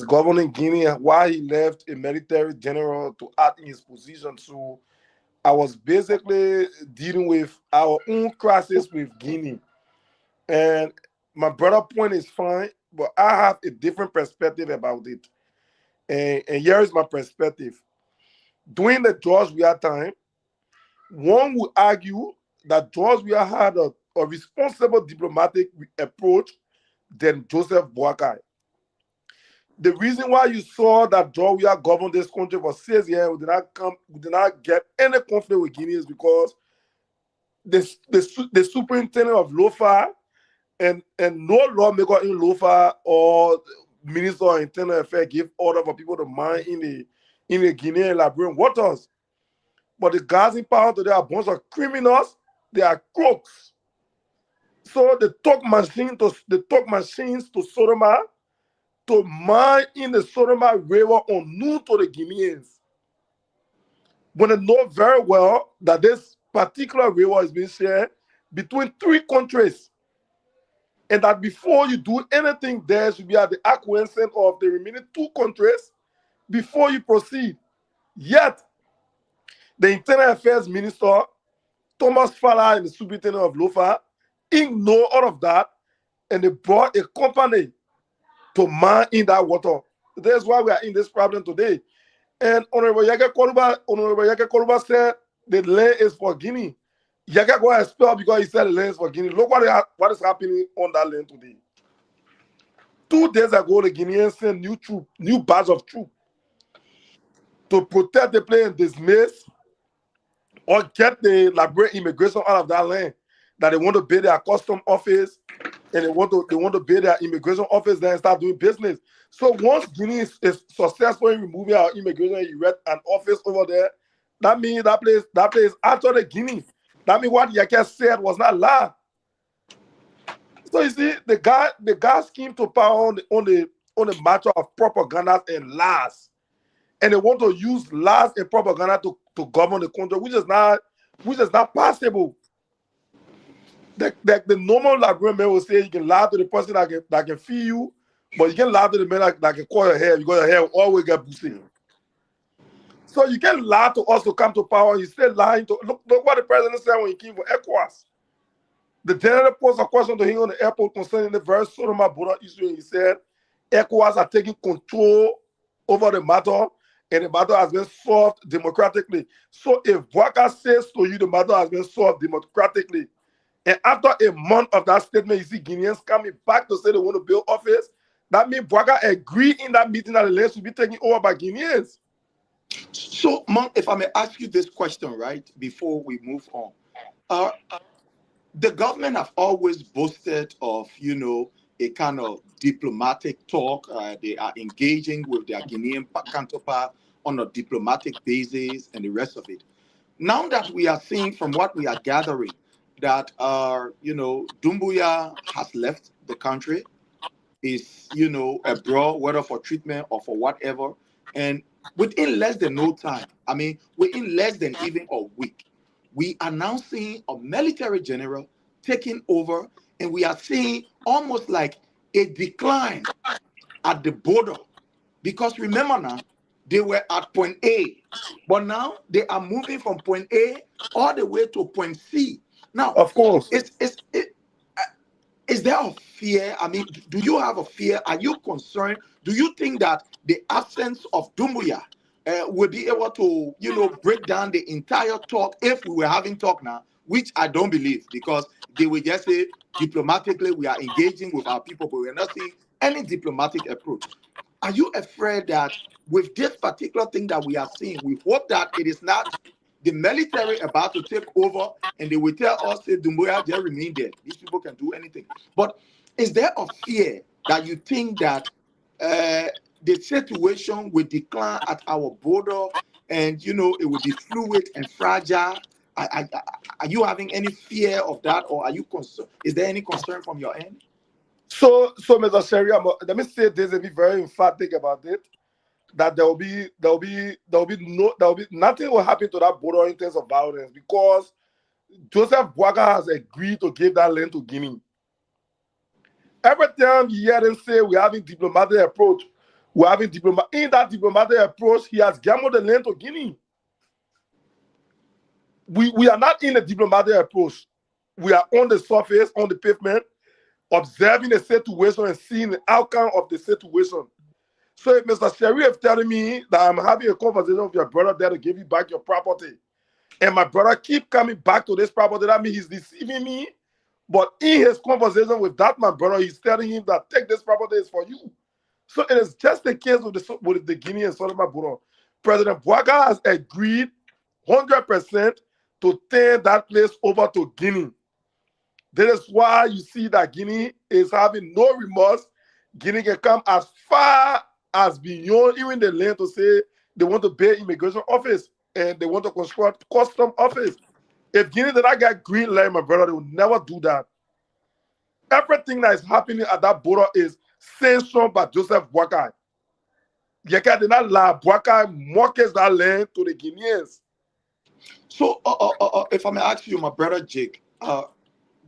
governing Guinea and why he left a military general to act in his position. So I was basically dealing with our own crisis with Guinea. And my brother point is fine, but I have a different perspective about it. And here is my perspective. During the George Weah time, one would argue that George Weah had a responsible diplomatic approach than Joseph Boakai. The reason why you saw that George Weah governed this country for 6 years, we did not get any conflict with Guinea is because the superintendent of Lofa and no lawmaker in Lofa or minister of internal affairs give order for people to mine in the Guinean and Liberian waters. But the guys in power today are a bunch of criminals. They are crooks. So they took machines to Sodoma to mine in the Sodoma River unknown to the Guineans. When they know very well that this particular river is being shared between 3 countries, and that before you do anything, there should be at the acquiescence of the remaining 2 countries before you proceed. Yet, the Internal Affairs Minister, Thomas Fala, and the Superintendent of Lofa, ignore all of that, and they brought a company to mine in that water. That's why we are in this problem today. And Honorable Yaka Koruba said the land is for Guinea. Yaka got expelled because he said the land is for Guinea. Look what is happening on that land today. 2 days ago, the Guineans sent new batch of troops to protect the place and dismiss or get the Liberian immigration out of that land. That they want to build their custom office and they want to build their immigration office there and start doing business. So once Guinea is successful in removing our immigration and erect an office over there, that means that place actually Guinea. That means what Yaka said was not lie. So you see, the guy scheme to power on the matter of propaganda and lies, and they want to use lies and propaganda to govern the country, which is not possible. The normal Liberian man will say you can lie to the person that can feed you, but you can lie to the man that can call your hair because your hair will always get boosted. So you can lie to us to come to power. You still lying to look what the president said when he came for ECOWAS. The general posed a question to him on the airport concerning the very Sodoma border issue. He said ECOWAS are taking control over the matter, and the matter has been solved democratically. So if Boakai says to you the matter has been solved democratically, and after a month of that statement, you see Guineans coming back to say they want to build office, that means Boakai agreed in that meeting that the land should be taken over by Guineans. So, Monk, if I may ask you this question, right, before we move on. The government have always boasted of, a kind of diplomatic talk. They are engaging with their Guinean counterpart on a diplomatic basis and the rest of it. Now that we are seeing from what we are gathering that, Doumbouya has left the country, is, abroad, whether for treatment or for whatever, and within less than no time, within less than even a week, we are now seeing a military general taking over, and we are seeing almost like a decline at the border. Because remember now, they were at point A, but now they are moving from point A all the way to point C. Now, of course, is there a fear? Do you have a fear? Are you concerned? Do you think that the absence of Doumbouya will be able to, break down the entire talk if we were having talk now, which I don't believe, because they will just say diplomatically we are engaging with our people, but we're not seeing any diplomatic approach. Are you afraid that with this particular thing that we are seeing, we hope that it is not the military about to take over and they will tell us, say, Doumbouya, just remain there. These people can do anything. But is there a fear that you think that the situation will decline at our border and, it will be fluid and fragile? Are you having any fear of that, or are you concerned? Is there any concern from your end? So Mr. Sherry, let me say this and be very emphatic about it. That there will be nothing will happen to that border in terms of violence, because Joseph Boakai has agreed to give that land to Guinea. Every time you hear them say we're having diplomatic approach, in that diplomatic approach, he has gambled the land to Guinea. We are not in a diplomatic approach. We are on the surface, on the pavement, observing the situation and seeing the outcome of the situation. So if Mr. Sherry is telling me that I'm having a conversation with your brother there to give you back your property, and my brother keep coming back to this property, that means he's deceiving me. But in his conversation with that my brother, he's telling him that take this property is for you. So it is just the case with the Guinea and Solomon Buro. President Boakai has agreed 100% to turn that place over to Guinea. That is why you see that Guinea is having no remorse. Guinea can come as far as beyond even the land to say they want to build immigration office and they want to construct custom office. If Guinea did not get green light, my brother, they would never do that. Everything that is happening at that border is sanctioned by Joseph Boakai. Yeka did not lie. Boakai mortgaged that land to the Guineans. So, if I may ask you, my brother Jake,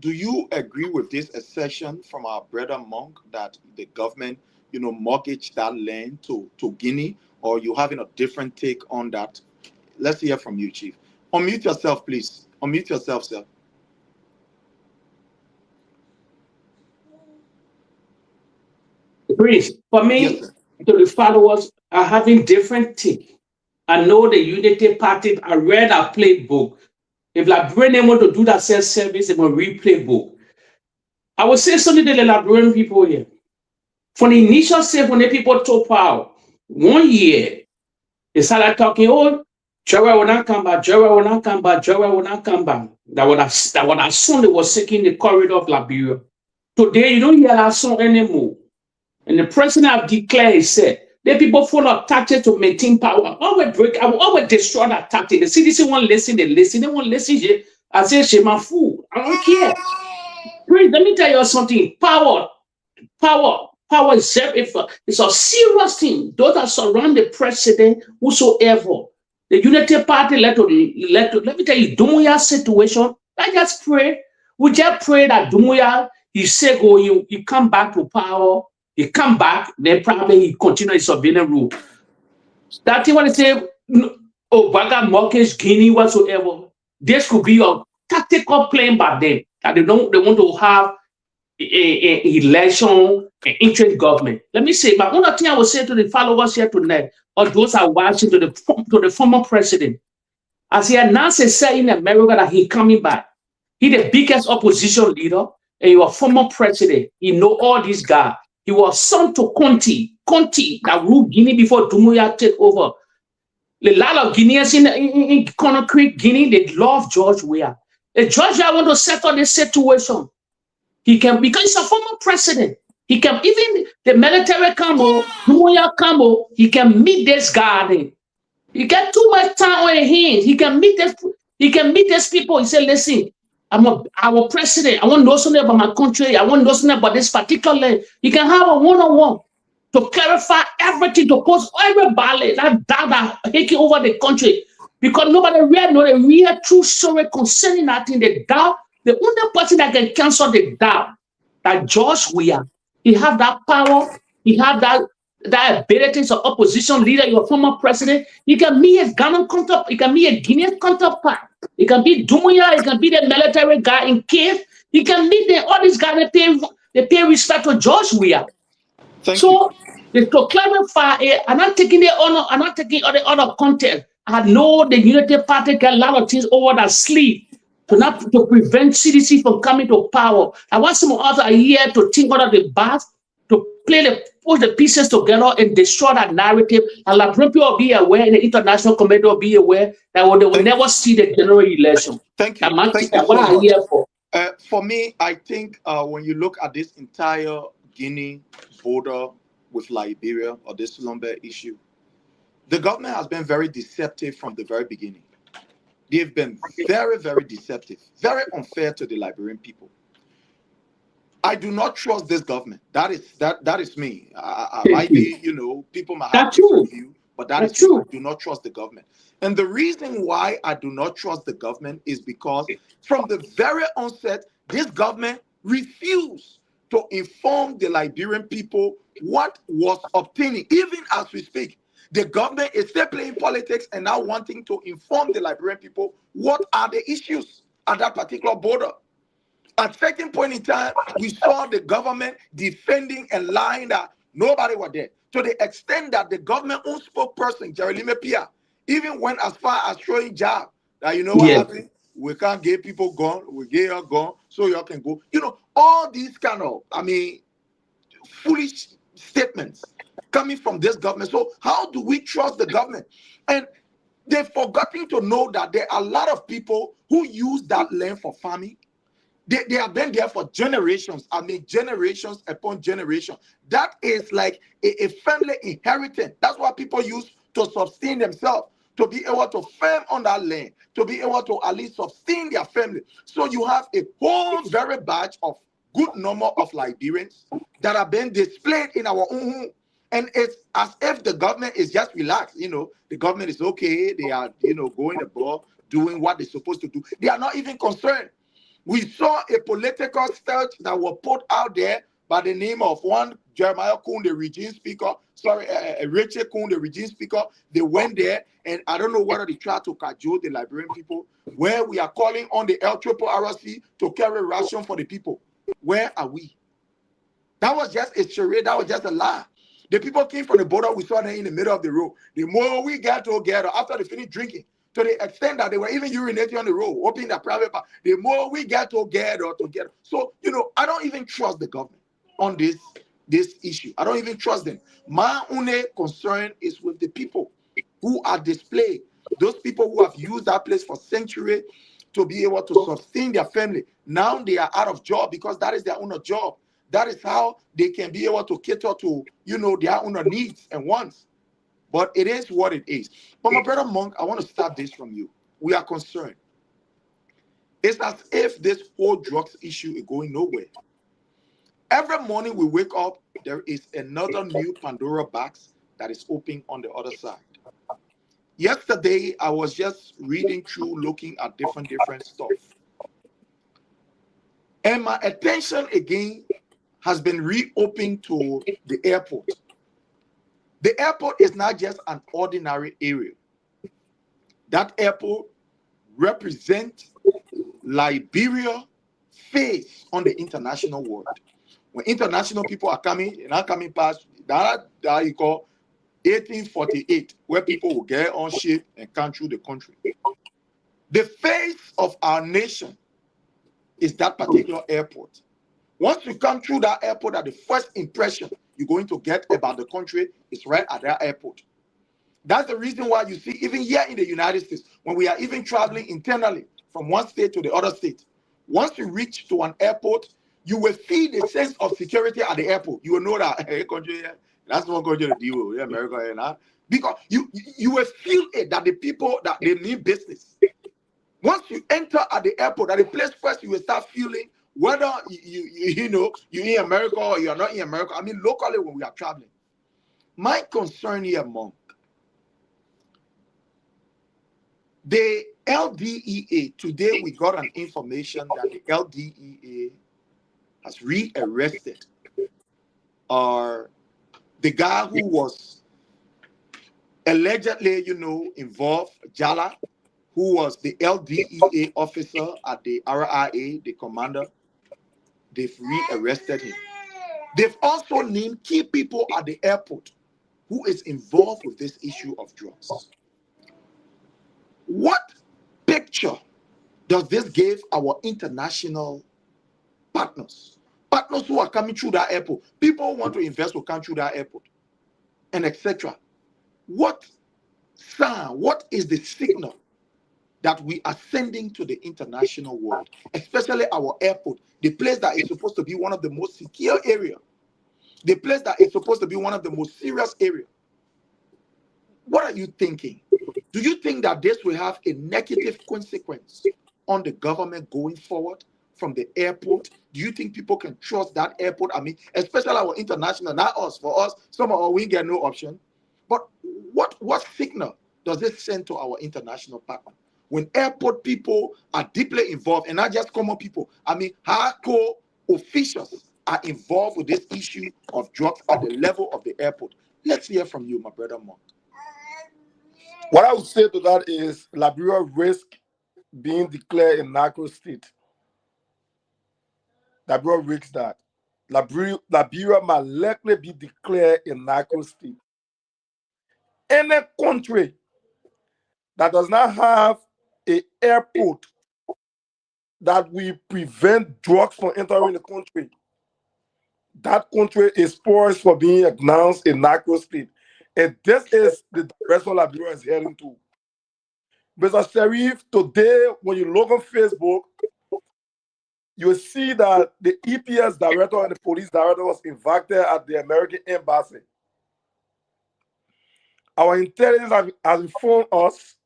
do you agree with this assertion from our brother Monk that the government, mortgaged that land to Guinea, or you having a different take on that? Let's hear from you, Chief. Unmute yourself, please. Unmute yourself, sir. Prince, for me, Yes, to the followers are having different take. I know the Unity Party, I read our playbook. If Liberian want to do that self-service, they will replay book. I will say something to the Liberian people here. From the initial step, when the people took power, 1 year, they started talking, oh, Jerry will not come back, Jerry will not come back, Jerry will not come back. That was as soon they was seeking the corridor of Liberia. Today, you don't hear that song anymore. And the president have declared, he said, the people follow tactics to maintain power. I will always destroy that tactic. The CDC won't listen, they listen, they won't listen. I say, she my fool. I don't care. Please, let me tell you something. Power is it's a serious thing. Those that surround the president, whosoever. The Unity Party let me tell you, Dumuya situation. I just pray. We just pray that Dumuya, he say go, he come back to power. He come back, then probably he continue his surveillance rule. That's what I say. Oh, Baga, Mortgage, Guinea, whatsoever. This could be a tactical plan by them that they want to have a election, an interest government. Let me say, but one thing I will say to the followers here tonight, or those are watching to the former president, as he announced say in America that he coming back, he the biggest opposition leader, and you are former president. He know all these guys. He was son to Conti that ruled Guinea before Dumuya take over. A lot of Guineans in Conakry, Guinea, they love George Weah. If George Weah want to settle this situation, he can, because he's a former president. He can, even the military combo, Dumuya combo, he can meet this guy. He got too much time on his hands. He can meet these people. He said, listen, I'm our president. I want to know something about my country. I want to know something about this particular land. You can have a one-on-one to clarify everything, to post everybody that taking over the country. Because nobody really know the real true story concerning that thing. The doubt, the only person that can cancel the doubt, that George Weah, he have that power, he have that ability as an opposition leader, your former president. He can be a Ghana counterpart, he can be a Guinean counterpart. He can be Dumuya, he can be the military guy in Kiev. He can be all these guys they pay respect to George Weah. So to clarify, I'm not taking the honor, I'm not taking all the other content. I know the Unity Party get a lot of things over their sleeve to prevent CDC from coming to power. I want some others here to think out of the box, to put the pieces together and destroy that narrative. And Liberian people will be aware, and the international community will be aware that they will never see the general election. Thank you. Thank you. What I'm here for. For me, I think when you look at this entire Guinea border with Liberia or this lumber issue, the government has been very deceptive from the very beginning. They've been very, very deceptive, very unfair to the Liberian people. I do not trust this government. That is me. I might be, people might have different view, but that is true. I do not trust the government. And the reason why I do not trust the government is because from the very onset, this government refused to inform the Liberian people what was obtaining. Even as we speak, the government is still playing politics and now wanting to inform the Liberian people what are the issues at that particular border. At a certain point in time, we saw the government defending and lying that nobody was there. To the extent that the government own spokesperson, Jerry Pia, even went as far as showing job that what happened? We can't get people gone, we get you gone, so y'all can go. All these kind of, foolish statements coming from this government. So how do we trust the government? And They've forgotten to know that there are a lot of people who use that land for farming. They have been there for generations. I mean, generations upon generation. That is like a family inheritance. That's what people use to sustain themselves, to be able to farm on that land, to be able to at least sustain their family. So you have a whole very batch of good number of Liberians that are being displayed in our own home. And it's as if the government is just relaxed. The government is okay. They are, going above, doing what they're supposed to do. They are not even concerned. We saw a political search that was put out there by the name of one Jeremiah Kuhn, the regime speaker. Sorry, Rachel Kuhn, the regime speaker. They went there, and I don't know whether they tried to cajole the Liberian people, where we are calling on the LRRC to carry ration for the people. Where are we? That was just a charade. That was just a lie. The people came from the border. We saw them in the middle of the road. The more we got together, after they finished drinking, to the extent that they were even urinating on the road, opening their private part, the more we get together. So, I don't even trust the government on this issue. I don't even trust them. My only concern is with the people who are displayed. Those people who have used that place for centuries to be able to sustain their family. Now they are out of job because that is their own job. That is how they can be able to cater to, their own needs and wants. But it is what it is. But my brother Monk, I want to start this from you. We are concerned. It's as if this whole drugs issue is going nowhere. Every morning we wake up, there is another new Pandora box that is open on the other side. Yesterday, I was just reading through, looking at different stuff. And my attention again has been reopened to the airport. The airport is not just an ordinary area. That airport represents Liberia's face on the international world. When international people are coming, they're not coming past that you call 1848, where people will get on ship and come through the country. The face of our nation is that particular airport. Once you come through that airport, the first impression you're going to get about the country is right at that airport. That's the reason why you see, even here in the United States, when we are even traveling internally from one state to the other state, once you reach to an airport, you will feel the sense of security at the airport. You will know that, hey, country, that's one country to deal with, America, because you will feel it, that the people, that they mean business. Once you enter at the airport, at the place first, you will start feeling whether you're in America or you're not in America. I mean, locally when we are traveling. My concern here, Monk, the LDEA, today we got an information that the LDEA has rearrested the guy who was allegedly, involved, Jala, who was the LDEA officer at the RIA, the commander. They've rearrested him. They've also named key people at the airport who is involved with this issue of drugs. What picture does this give our international partners? Partners who are coming through that airport. People who want to invest will come through that airport, and etc. What is the signal that we are sending to the international world, especially our airport, the place that is supposed to be one of the most secure areas, the place that is supposed to be one of the most serious areas? What are you thinking? Do you think that this will have a negative consequence on the government going forward from the airport? Do you think people can trust that airport? I mean, especially our international, not us. For us, some of us, we get no option. But what signal does it send to our international partner? When airport people are deeply involved, and not just common people, I mean, hardcore officials are involved with this issue of drugs at the level of the airport. Let's hear from you, my brother Monk. What I would say to that is Liberia risk being declared a narco state. Liberia risks that. Liberia might likely be declared a narco state. Any country that does not have an airport that will prevent drugs from entering the country, that country is poised for being announced a narco state. And this is the direction Liberia is heading to. Mr. Sheriff, today, when you look on Facebook, you will see that the EPS director and the police director was invited at the American embassy. Our intelligence has informed us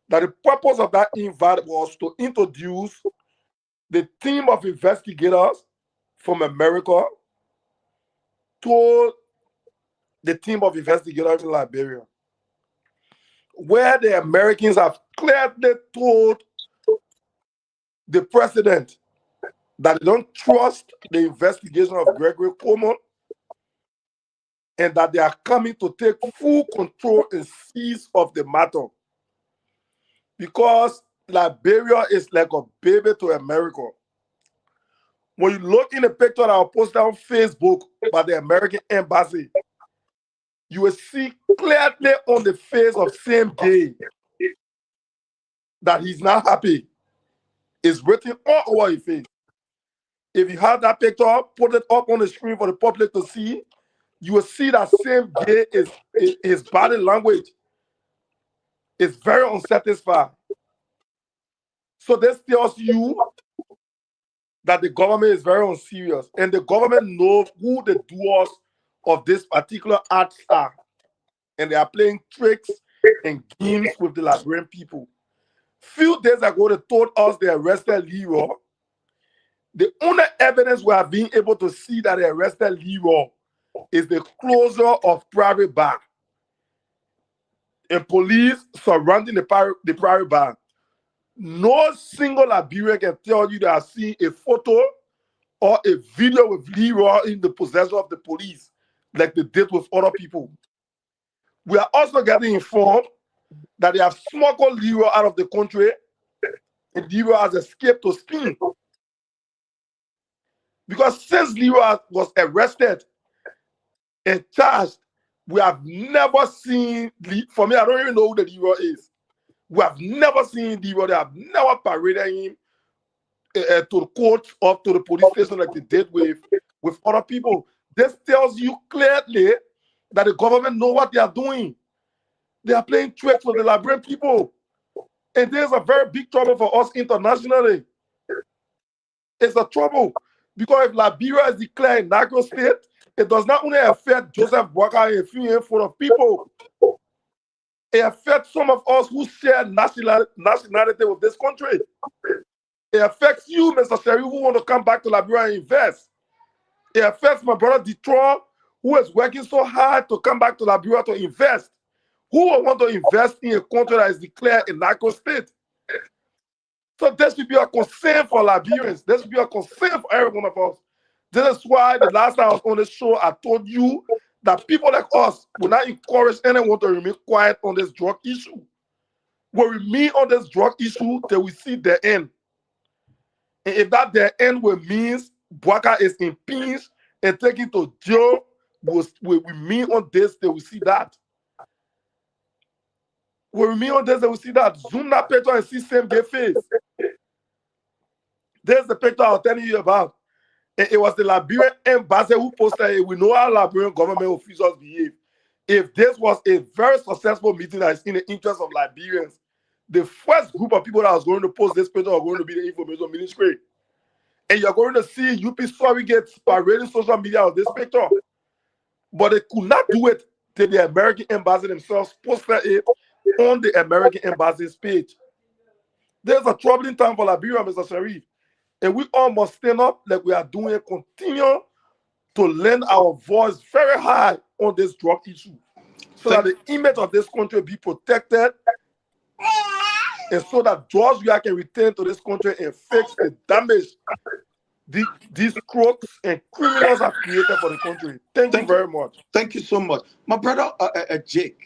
that the purpose of that invite was to introduce the team of investigators from America to the team of investigators in Liberia, where the Americans have clearly told the president that they don't trust the investigation of Gregory Coleman and that they are coming to take full control and seize of the matter. Because Liberia is like a baby to America. When you look in the picture that I posted on Facebook by the American embassy, you will see clearly on the face of Sam Gay that he's not happy. It's written all over his face. If you have that picture, put it up on the screen for the public to see. You will see that Sam Gay is his body language is very unsatisfied. So this tells you that the government is very unserious, and the government knows who the doers of this particular act are, and they are playing tricks and games with the Liberian people. Few days ago, they told us they arrested Leroy. The only evidence we have been able to see that they arrested Leroy is the closure of private bar and police surrounding the private bar. No single Liberian can tell you that I've seen a photo or a video with Leroy in the possession of the police like they did with other people. We are also getting informed that they have smuggled Leroy out of the country and Leroy has escaped to Spain. Because since Leroy was arrested and charged, we have never seen, for me, I don't even know who the Leroy is. We have never seen Leroy. They have never paraded him to the court or to the police station like they did with other people. This tells you clearly that the government know what they are doing. They are playing tricks with the Liberian people. And there's a very big trouble for us internationally. It's a trouble. Because if Liberia is declared a narco state, it does not only affect Joseph Boakai and a few handful of people, it affects some of us who share nationality with this country. It affects you, Mr. Sherry, who want to come back to Liberia and invest. It affects my brother Detroit, who is working so hard to come back to Liberia to invest. Who will want to invest in a country that is declared a narco state? So this should be a concern for Liberians. This should be a concern for every one of us. This is why the last time I was on this show, I told you that people like us will not encourage anyone to remain quiet on this drug issue. We'll remain on this drug issue till we see the end. And if that the end will means Boakai is impeached and taken to jail, we remain on this till we see that. We remain on this till we see that. Zoom that picture and see Sam Gay face. There's the picture I was telling you about. And it was the Liberian embassy who posted it. We know how Liberian government officials behave. If this was a very successful meeting that is in the interest of Liberians, the first group of people that was going to post this picture are going to be the information ministry. And you're going to see UP surrogates parading social media of this picture. But they could not do it till the American embassy themselves posted it on the American embassy's page. There's a troubling time for Liberia, Mr. Sharif. And we all must stand up like we are doing, continue to lend our voice very high on this drug issue so that the image of this country be protected and so that George Weah can return to this country and fix the damage these crooks and criminals have created for the country. Thank you very much. Thank you so much. My brother Jake,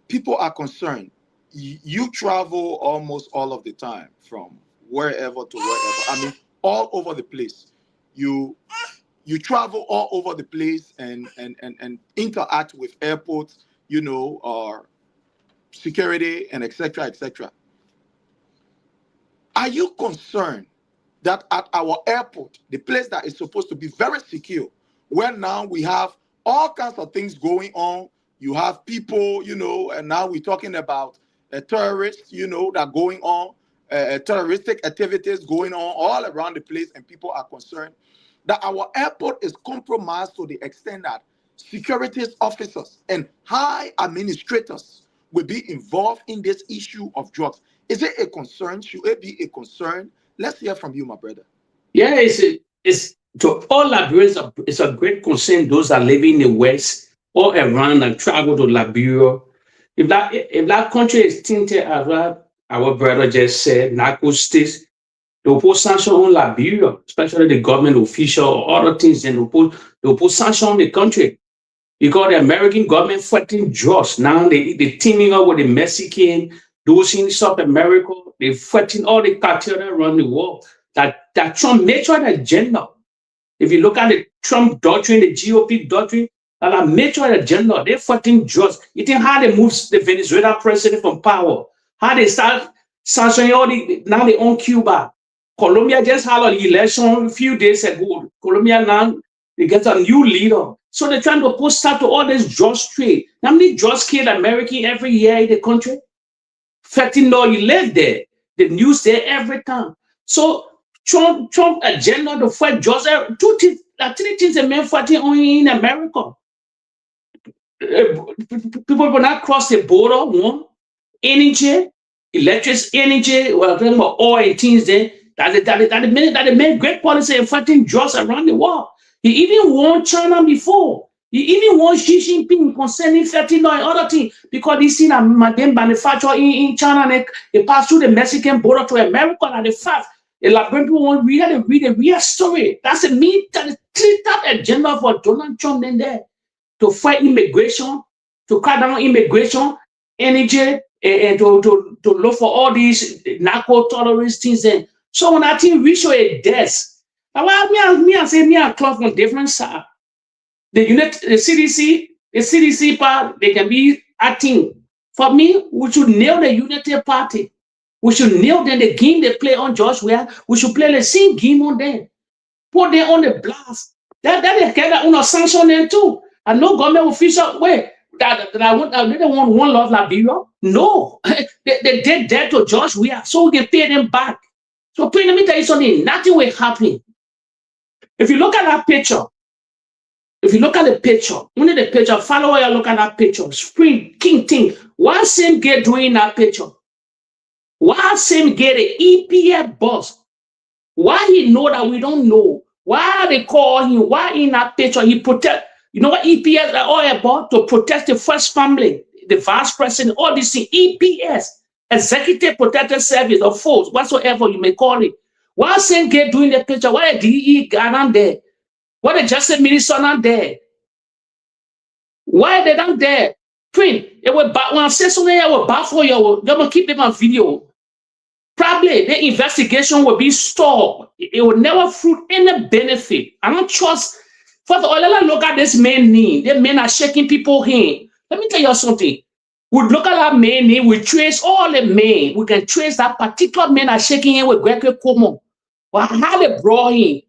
people are concerned. You travel almost all of the time from wherever to wherever. I mean, all over the place. You travel all over the place and interact with airports, you know, or security and etc. etc. Are you concerned that at our airport, the place that is supposed to be very secure, where now we have all kinds of things going on You have people, you know, and now we're talking about terrorists, you know, that going on, terroristic activities going on all around the place, and people are concerned that our airport is compromised to the extent that security officers and high administrators will be involved in this issue of drugs. Is it a concern? Should it be a concern? Let's hear from you, my brother. Yeah, it's to all Liberians, it's a great concern. Those that live in the West or around and travel to Liberia. If that country is tinted as well, our brother just said, narco states, they will put sanction on Liberia, especially the government official or other things, and they will put sanction on the country. Because the American government fighting drugs. Now they teaming up with the Mexican, those in South America, they fighting all the cartels around the world. That Trump made sure the agenda. If you look at the Trump doctrine, the GOP doctrine, that made sure the agenda, they're fighting drugs. You think how they move the Venezuela president from power? How they start sanctioning all now they own Cuba. Colombia just had an election a few days ago. Colombia now, they get a new leader. So they're trying to put stop to all this drugs trade. How many drugs kill American every year in the country? Fentanyl, you live there. The news there every time. So Trump agenda to fight drugs. Three things a man fighting only in America. People will not cross the border. One, energy, electric energy, oil and things there. That made great policy in fighting drugs around the world. He even warned China before. He even warned Xi Jinping concerning fentanyl and other things because they see that they manufacture in China and they pass through the Mexican border to America and the fact. The Liberian people want to read a real story. That's the mean three-top agenda for Donald Trump in there to fight immigration, to cut down immigration, energy, and to look for all these narco terrorist things. And so when I think we show a death. Now, me and Clark on different side. The CDC part, they can be acting. For me, we should nail the Unity Party. We should nail them the game they play on George Weah. We should play the same game on them. Put them on the blast. That they can sanction them too. And no government official way that they don't want one love Liberia. No, they did that to George Weah, so we can pay them back. So let me tell you something. Nothing will happen. If you look at that picture, only the picture, follow you look at that picture. Spring King thing. Why same get doing that picture? Why same get an EPF boss? Why he know that we don't know? Why they call him? Why in that picture he protect? You know what EPS are all about? To protect the first family, the vice president, all these things. EPS, Executive Protective Service or force, whatsoever you may call it. Why same get doing the picture? Why the DE guy not there? Why the Justice Minister not there? Why they not there? Print. It will when I say something, I will baffle you. They're gonna keep them on video. Probably the investigation will be stalled. It will never fruit any benefit. I don't trust. First of all, let us look at this man name. The men are shaking people's hand. Let me tell you something. We look at that man name. We trace all the men. We can trace that particular man are shaking hand with Gregory Como. Well, how they brought him?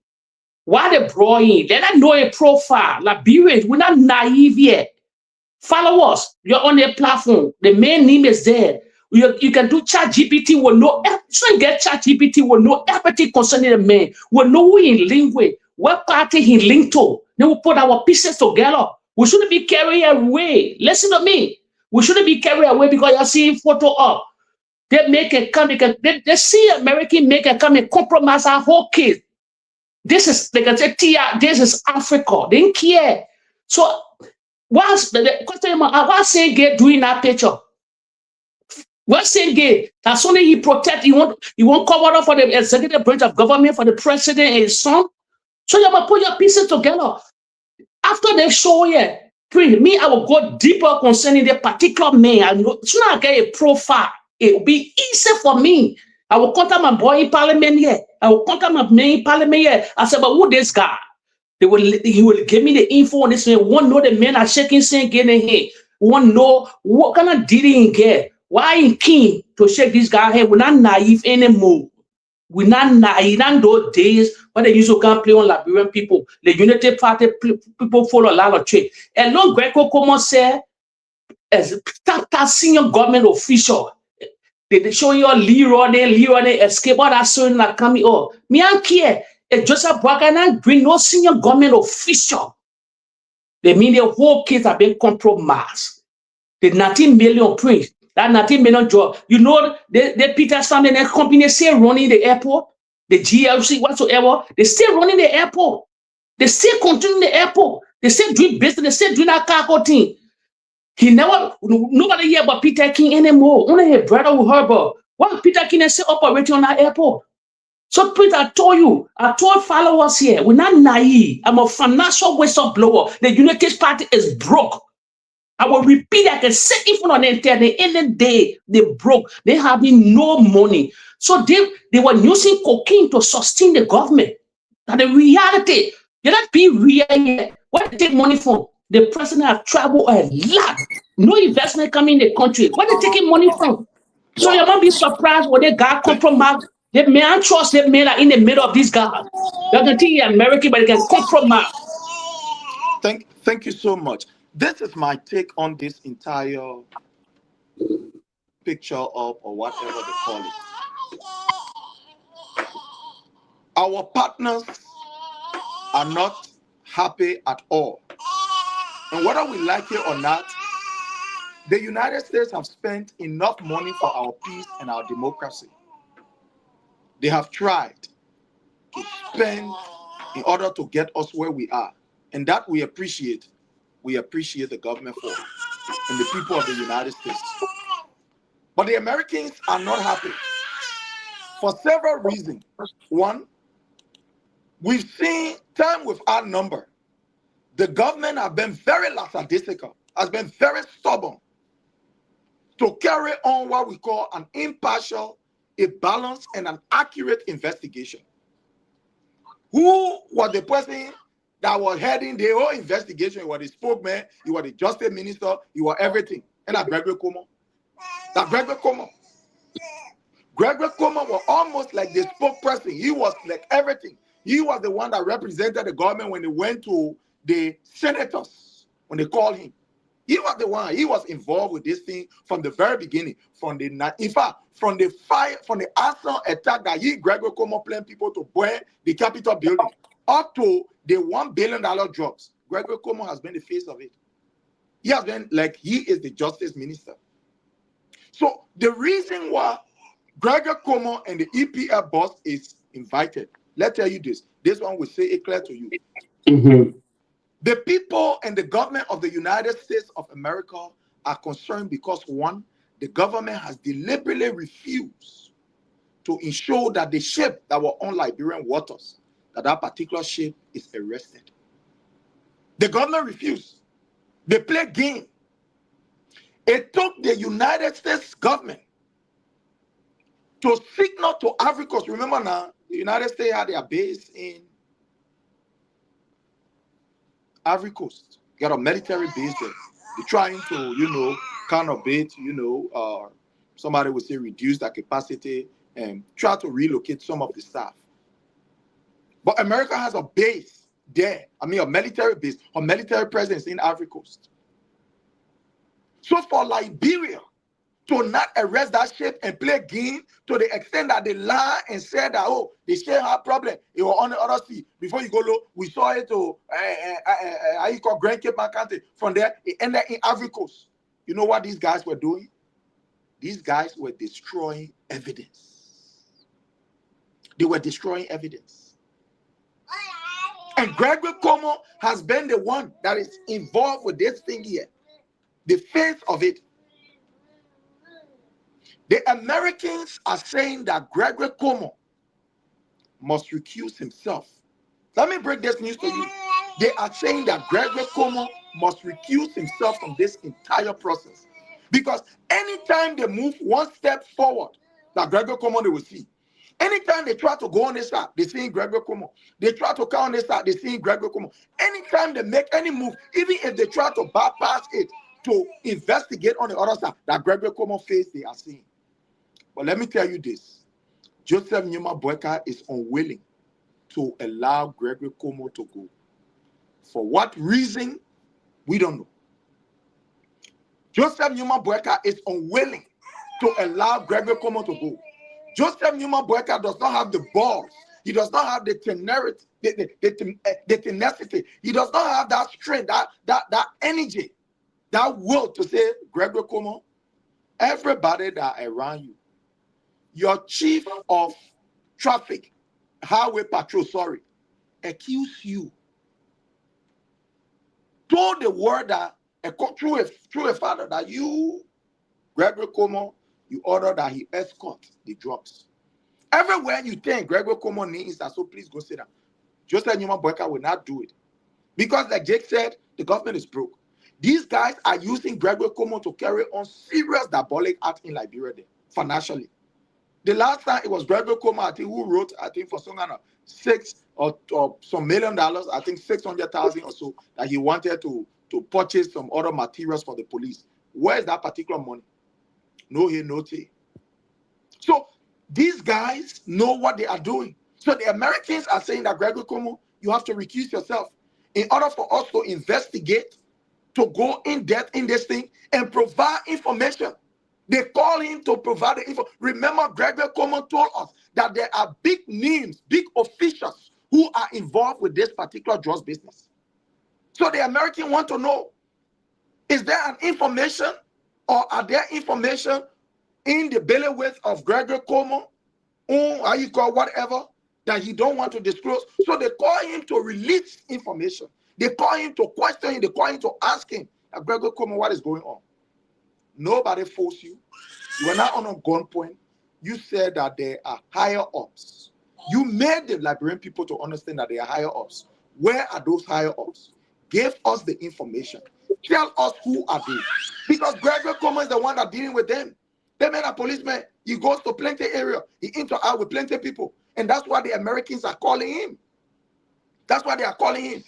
Why they brought him? Let us know a profile. Liberians, we're not naive yet. Follow us. You're on the platform. The main name is there. You can do chat GPT will know. So you get chat GPT will know everything concerning the man. Will know who he linked with, what party he linked to. Then we put our pieces together. We shouldn't be carried away. Listen to me. We shouldn't be carried away because you're seeing photo up. They make it come. They see American make it come and compromise our whole case. This is they can say, this is Africa. They didn't care. So what's the question? What's saying get doing that picture? What's saying gay? That's only he protect. You won't cover up for the executive branch of government, for the president and his son. So you must put your pieces together. After they show you, me, I will go deeper concerning the particular man. I know soon I get a profile. It will be easy for me. I will contact my boy in parliament here. I will contact my man in parliament here. I said, but who this guy? He will give me the info on this man. One know the men are shaking, saying, getting here. One know what kind of deal he get. Why in keen to shake this guy head? We're not naive anymore. We're not naive. In those days when they used to come play on Liberian people, the Unity Party people follow a lot of trade. And long Greco Como said, as that senior government official. They show you Leroy, they escape all that son that coming. Oh, me and care. Joseph Boakai not bring no senior government official. They mean the whole case have been compromised. The 19 million print, that 19 million job. You know, the Peter Simon and company still running the airport, the GLC, whatsoever, they still running the airport. They still continue the airport. They still doing business, they still doing that cargo thing. Nobody hear about Peter King anymore. Only his brother who heard about what Peter King is still operating on that airport. So, Peter, I told followers here, we're not naive. I'm a financial whistleblower. The United Party is broke. I will repeat, I can say even on the internet, any day they broke, they having no money. So they were using cocaine to sustain the government. And the reality, you not be real yet. Where they take money from? The president have traveled a lot. No investment coming in the country. Where they taking money from? So you might be surprised when they got compromised. They may not trust they made in the middle of these guys. They're going to think you're American, but they can compromise. Thank you so much. This is my take on this entire picture of, or whatever they call it. Our partners are not happy at all. And whether we like it or not, the United States have spent enough money for our peace and our democracy. They have tried to spend in order to get us where we are. And that we appreciate. We appreciate the government for and the people of the United States. But the Americans are not happy for several reasons. One, we've seen time without number. The government has been very lackadaisical, has been very stubborn to carry on what we call an impartial, a balanced, and an accurate investigation. Who was the person that was heading the whole investigation? He was the spokesman, he was the justice minister, he was everything. And that Gregory Cuomo. Gregory Cuomo was almost like the spokesperson. He was like everything. He was the one that represented the government when they went to the senators, when they called him. He was the one. He was involved with this thing from the very beginning. From the arson attack that Gregory Cuomo planned people to burn the Capitol building, up to the $1 billion drugs. Gregory Cuomo has been the face of it. He has been like, he is the justice minister. So the reason why Gregory Cuomo and the EPL boss is invited, let's tell you this. This one will say it clear to you. Mm-hmm. The people and the government of the United States of America are concerned because, one, the government has deliberately refused to ensure that the ship that were on Liberian waters, that particular ship is arrested. The government refused. They played game. It took the United States government to signal to Ivory Coast. Remember now, the United States had their base in Ivory Coast. Got a military base there. They're trying to, counterbeat, somebody would say reduce that capacity and try to relocate some of the staff. But America has a base there. I mean, a military base, a military presence in Ivory Coast. So for Liberia to not arrest that ship and play game to the extent that they lie and said that, oh, the ship had problem. It was on the other sea. Before you go low, we saw it to how you call Grand Cape County. From there, it ended in Ivory Coast. You know what these guys were doing? These guys were destroying evidence. They were destroying evidence. And Gregory Cuomo has been the one that is involved with this thing here. The face of it. The Americans are saying that Gregory Cuomo must recuse himself. Let me break this news to you. They are saying that Gregory Cuomo must recuse himself from this entire process. Because anytime they move one step forward, that Gregory Cuomo they will see. Anytime they try to go on this side, they see Gregory Cuomo. They try to come on this side, they see Gregory Cuomo. Anytime they make any move, even if they try to bypass it to investigate on the other side, that Gregory Cuomo face they are seeing. But let me tell you this. Joseph Nyuma Boakai is unwilling to allow Gregory Cuomo to go. For what reason? We don't know. Joseph Newman Boakai is unwilling to allow Gregory Como to go. Joseph Newman Boakai does not have the balls. He does not have the temerity, the tenacity. He does not have that strength, that energy, that will to say, Gregory Como, everybody that around you, your chief of traffic, highway patrol, accuse you. Told the word that through a father that you, Gregory Como, you order that he escort the drugs. Everywhere you think Gregory Como needs that, so please go sit down. Joseph Newman Boakai will not do it. Because like Jake said, the government is broke. These guys are using Gregory Como to carry on serious diabolic act in Liberia there, financially. The last time it was Gregory Como, I think, who wrote, I think for some kind of $6 or some $1 million, I think 600,000 or so, that he wanted to purchase some other materials for the police. Where is that particular money? No here, no there. So these guys know what they are doing. So the Americans are saying that Gregory Como, you have to recuse yourself in order for us to investigate, to go in depth in this thing and provide information. They call him to provide the info. Remember, Gregory Como told us that there are big names, big officials who are involved with this particular drugs business. So the Americans want to know, is there an information or are there information in the bailiwick of Gregory Como, or how you call whatever, that he don't want to disclose? So they call him to release information. They call him to question him. They call him to ask him, Gregory Como, what is going on? Nobody forced you. You were not on a gunpoint. You said that there are higher ups. You made the Liberian people to understand that there are higher ups. Where are those higher ups? Give us the information. Tell us who are they. Because Gregory Como is the one that dealing with them. They man a policeman. He goes to plenty area. He interact with plenty people. And that's why the Americans are calling him. That's why they are calling him.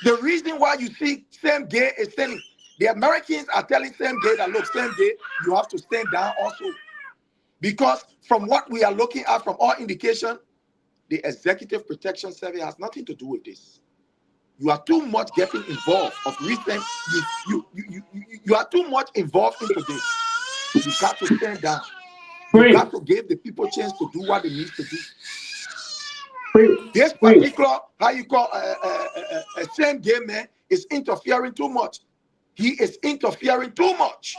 The reason why you see Sam Gay is telling, the Americans are telling Sam Gay that, look, Sam Gay, you have to stand down also. Because from what we are looking at, from all indication, the Executive Protection Service has nothing to do with this. You are too much getting involved. Of recent, you are too much involved into this. You got to stand down. You got to give the people a chance to do what they need to do. This particular, how you call a Sam Gay man, is interfering too much. He is interfering too much.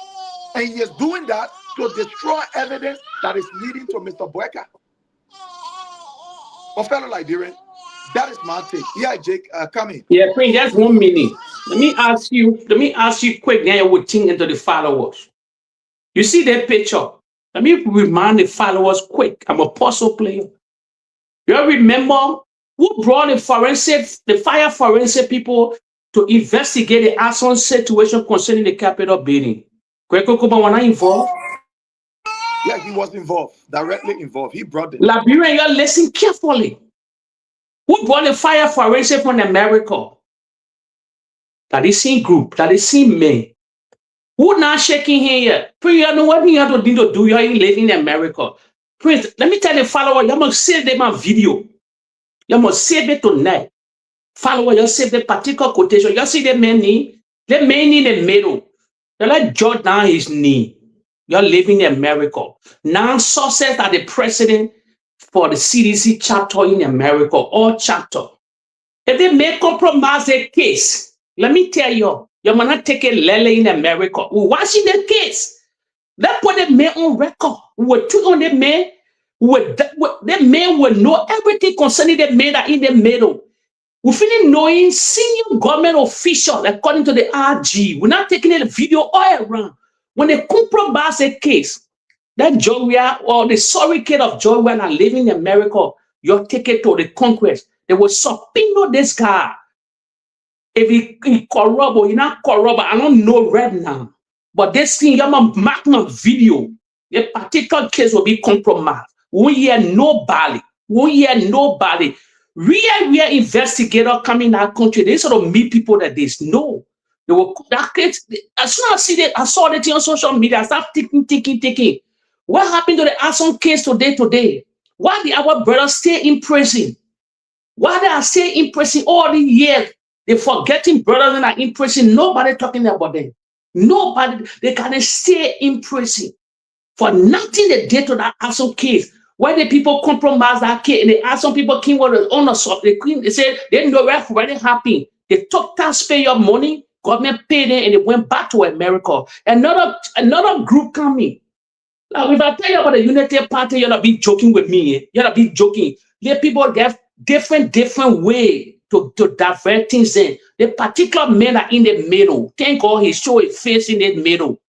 And he is doing that to destroy evidence that is leading to Mr. Boakai. But fellow Liberian, that is my take. Yeah, Jake, come in. Yeah, Prince, just 1 minute. Let me ask you quick, then you would think into the followers. You see that picture? Let me remind the followers quick. I'm a puzzle player. You remember who brought the fire forensic people to investigate the arson situation concerning the Capitol building? Gregory Como was not involved? Yeah, he was involved, directly involved. He brought it. Liberian, you listen carefully. Who brought the fire forensic from America? That is same group, that is same men. Who not shaking here? Prince, you know what you have to do? You are living in America. Prince, let me tell the follower, you must save them a video. You must save it tonight. Follower, you save the particular quotation. You see the man in the middle. You let jot down his knee. You're living in America. Now, success are the president for the CDC chapter in America, all chapter. If they may compromise a case, let me tell you, you might not take a lele in America. We're watching the case. That's what they made on record. We're two on the man. The man will know everything concerning the men that in the middle. We finish knowing senior government officials according to the RG. We're not taking a video all around. When they compromise a case, that Georgia or the surrogate of Georgia are living in America, you take it to the Congress. They will subpoena this guy. If he corrupt or he not corrupt, I don't know right now. But this thing, you have a mark video. The particular case will be compromised. We hear nobody. Real investigator coming in our country, they sort of meet people that they know. They will that case. As soon as I saw the thing on social media, I start thinking. What happened to the arson case today? Why did our brothers stay in prison? Why they are staying in prison all the years? They forgetting brothers that are in prison. Nobody talking about them. Nobody, they can stay in prison for nothing they did to that Action case. Why the people compromise that case and the Action people came with the owners of the queen, they said they know where already happened. They took taxpayer money, government paid it, and they went back to America. Another group coming. Now, if I tell you about the Unity Party, you're not be joking with me. You're not be joking. The people get different way to divert things in. The particular men are in the middle. Thank God he showed his face in the middle.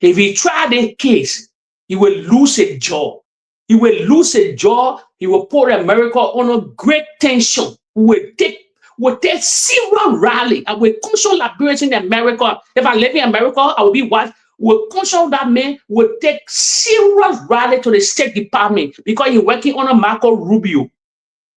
If he try the case, he will lose a job. He will lose a job. He will put America on a great tension. We will take serious rally. I will control liberation in America. If I live in America, I will be what? Will control that man will take serious rally to the State Department because he's working on a Marco Rubio.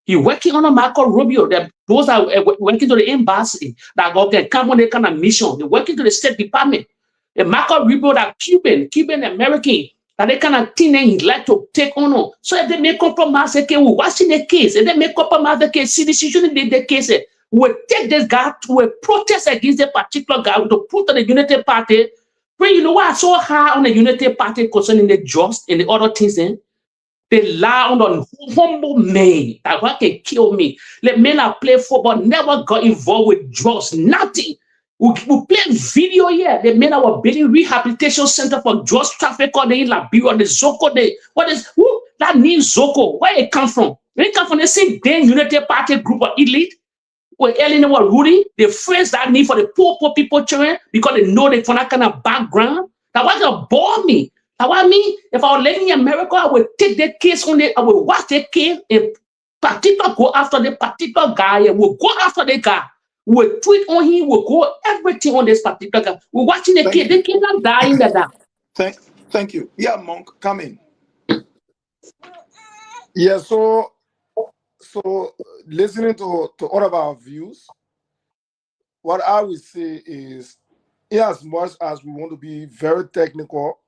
He's working on a Marco Rubio. Those are working to the embassy that can come on that kind of mission. They're working to the State Department. The Marco Rubio that Cuban American, that they kind of thing he like to take on. So if they make compromise, okay, we're watching the case. If they make compromise, the case, see, this shouldn't be the case. We'll take this guy to a protest against the particular guy to put to the Unity Party. But you know what I saw high on the Unity Party concerning the just and the other things then? They lie on the humble man that what can kill me. The men that play football never got involved with drugs, nothing. We play video here. The men that were building rehabilitation center for drugs traffickers in Liberia, the Zoko. That means Zoko. Where it come from? Where it come from? The same damn Unity Party group of elite. Where Ellen were rooting, the friends that need for the poor people children because they know they from that kind of background. That was gonna bore me. That what I mean, if I was living in America, I would take that case on it, I would watch that case and particular go after the particular guy, and we'll go after the guy. We'll tweet on him, we'll go everything on this particular guy. We're watching the kid, the kid not dying that down. Thank you. Yeah, Monk, come in. Yeah, so listening to all of our views, what I would say is, in as much as we want to be very technical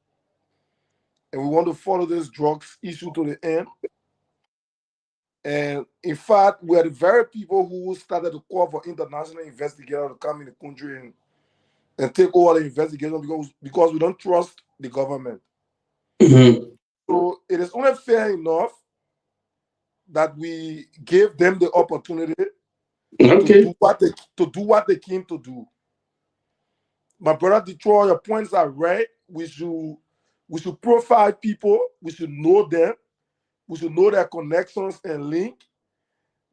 and we want to follow this drugs issue to the end, and in fact, we are the very people who started to call for international investigators to come in the country and take over the investigation because we don't trust the government. Mm-hmm. So it is only fair enough that we gave them the opportunity to do what they came to do. My brother Detroit, your points are right. We should profile people. We should know them. We should know their connections and link.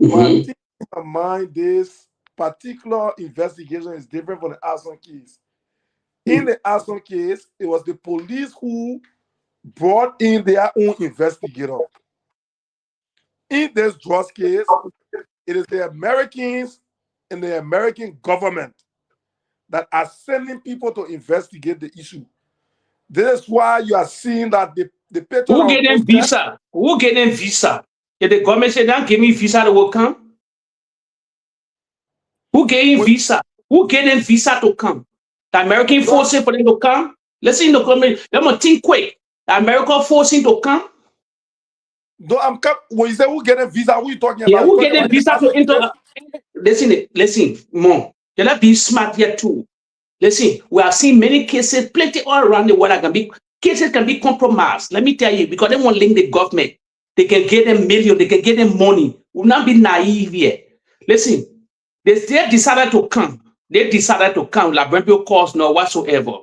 But I think in my mind, this particular investigation is different from the Arson case. In the Arson case, it was the police who brought in their own investigator. In this drugs case, it is the Americans and the American government that are sending people to investigate the issue. This is why you are seeing that the patrons... Who get them visa? Who get them visa? If the government said, don't give me visa, they will come. Who get them visa? Who get them visa to come? The American forcing for them to come? Listen to the government. Let me think quick. The American forcing to come? No, when you say who get a visa, who are you talking about? Yeah, who get a visa to enter? Listen, Mom. You're not being smart here too. Listen, we have seen many cases, plenty all around the world. Cases can be compromised. Let me tell you, because they won't link the government. They can get them millions, they can get them money. We'll not be naive here. Listen, they decided to come. They decided to come, Liberian cause no whatsoever.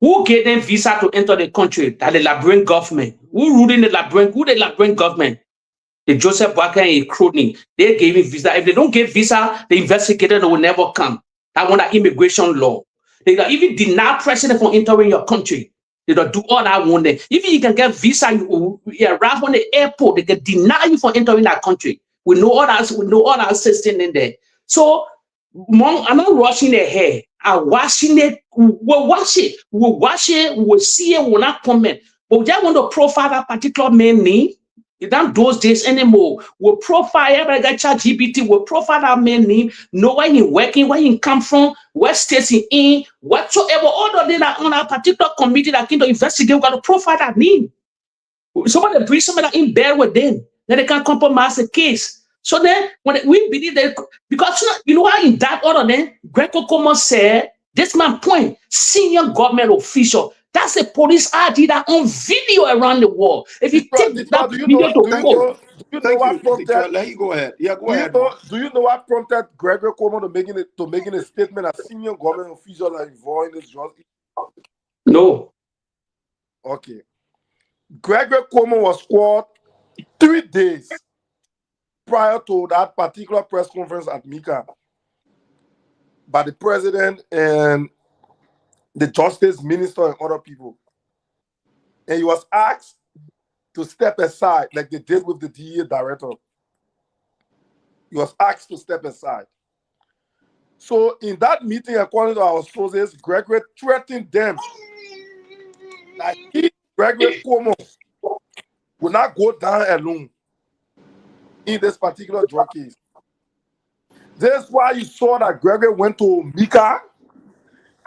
Who gave them visa to enter the country? That the Liberian government. Who ruled in the Liberian? Who the Liberian government? The Joseph Boakai and Crony. They gave him visa. If they don't give visa, the investigator will never come. That one, that immigration law. They don't even deny president from entering your country. They don't do all that one. Even you can get visa, you arrive on the airport, they can deny you from entering that country. We know all that system in there. So, Mom, I'm not rushing the hair. I'm washing it. We'll wash it. We'll see it. We'll not comment. But we just want to profile that particular man name. You don't do those days anymore. We'll profile everybody got ChatGPT. We'll profile that man name, know where he's working, where he come from, what states he in, whatsoever. All the data on a particular committee that came to investigate, we got to profile that name. Somebody bring somebody in bed with them, then they can compromise the case. So then, when we believe that, because you know how in that order, then Greco Como said This my point. Senior government official. That's a police ID that on video around the world. If you take that do you video know? to Do you court, know? Do you know what prompted? Let you go ahead. Yeah, go Do you ahead, know? Mo. Do you know what prompted Gregory Cuomo to making a statement that senior government officials are involved in this justice? no. Okay. Gregory Cuomo was called 3 days prior to that particular press conference at Mika by the president and the justice minister and other people. And he was asked to step aside like they did with the DEA director. He was asked to step aside. So in that meeting, according to our sources, Gregory threatened them that Gregory Cuomo will not go down alone in this particular drug case. This is why you saw that Gregory went to Mika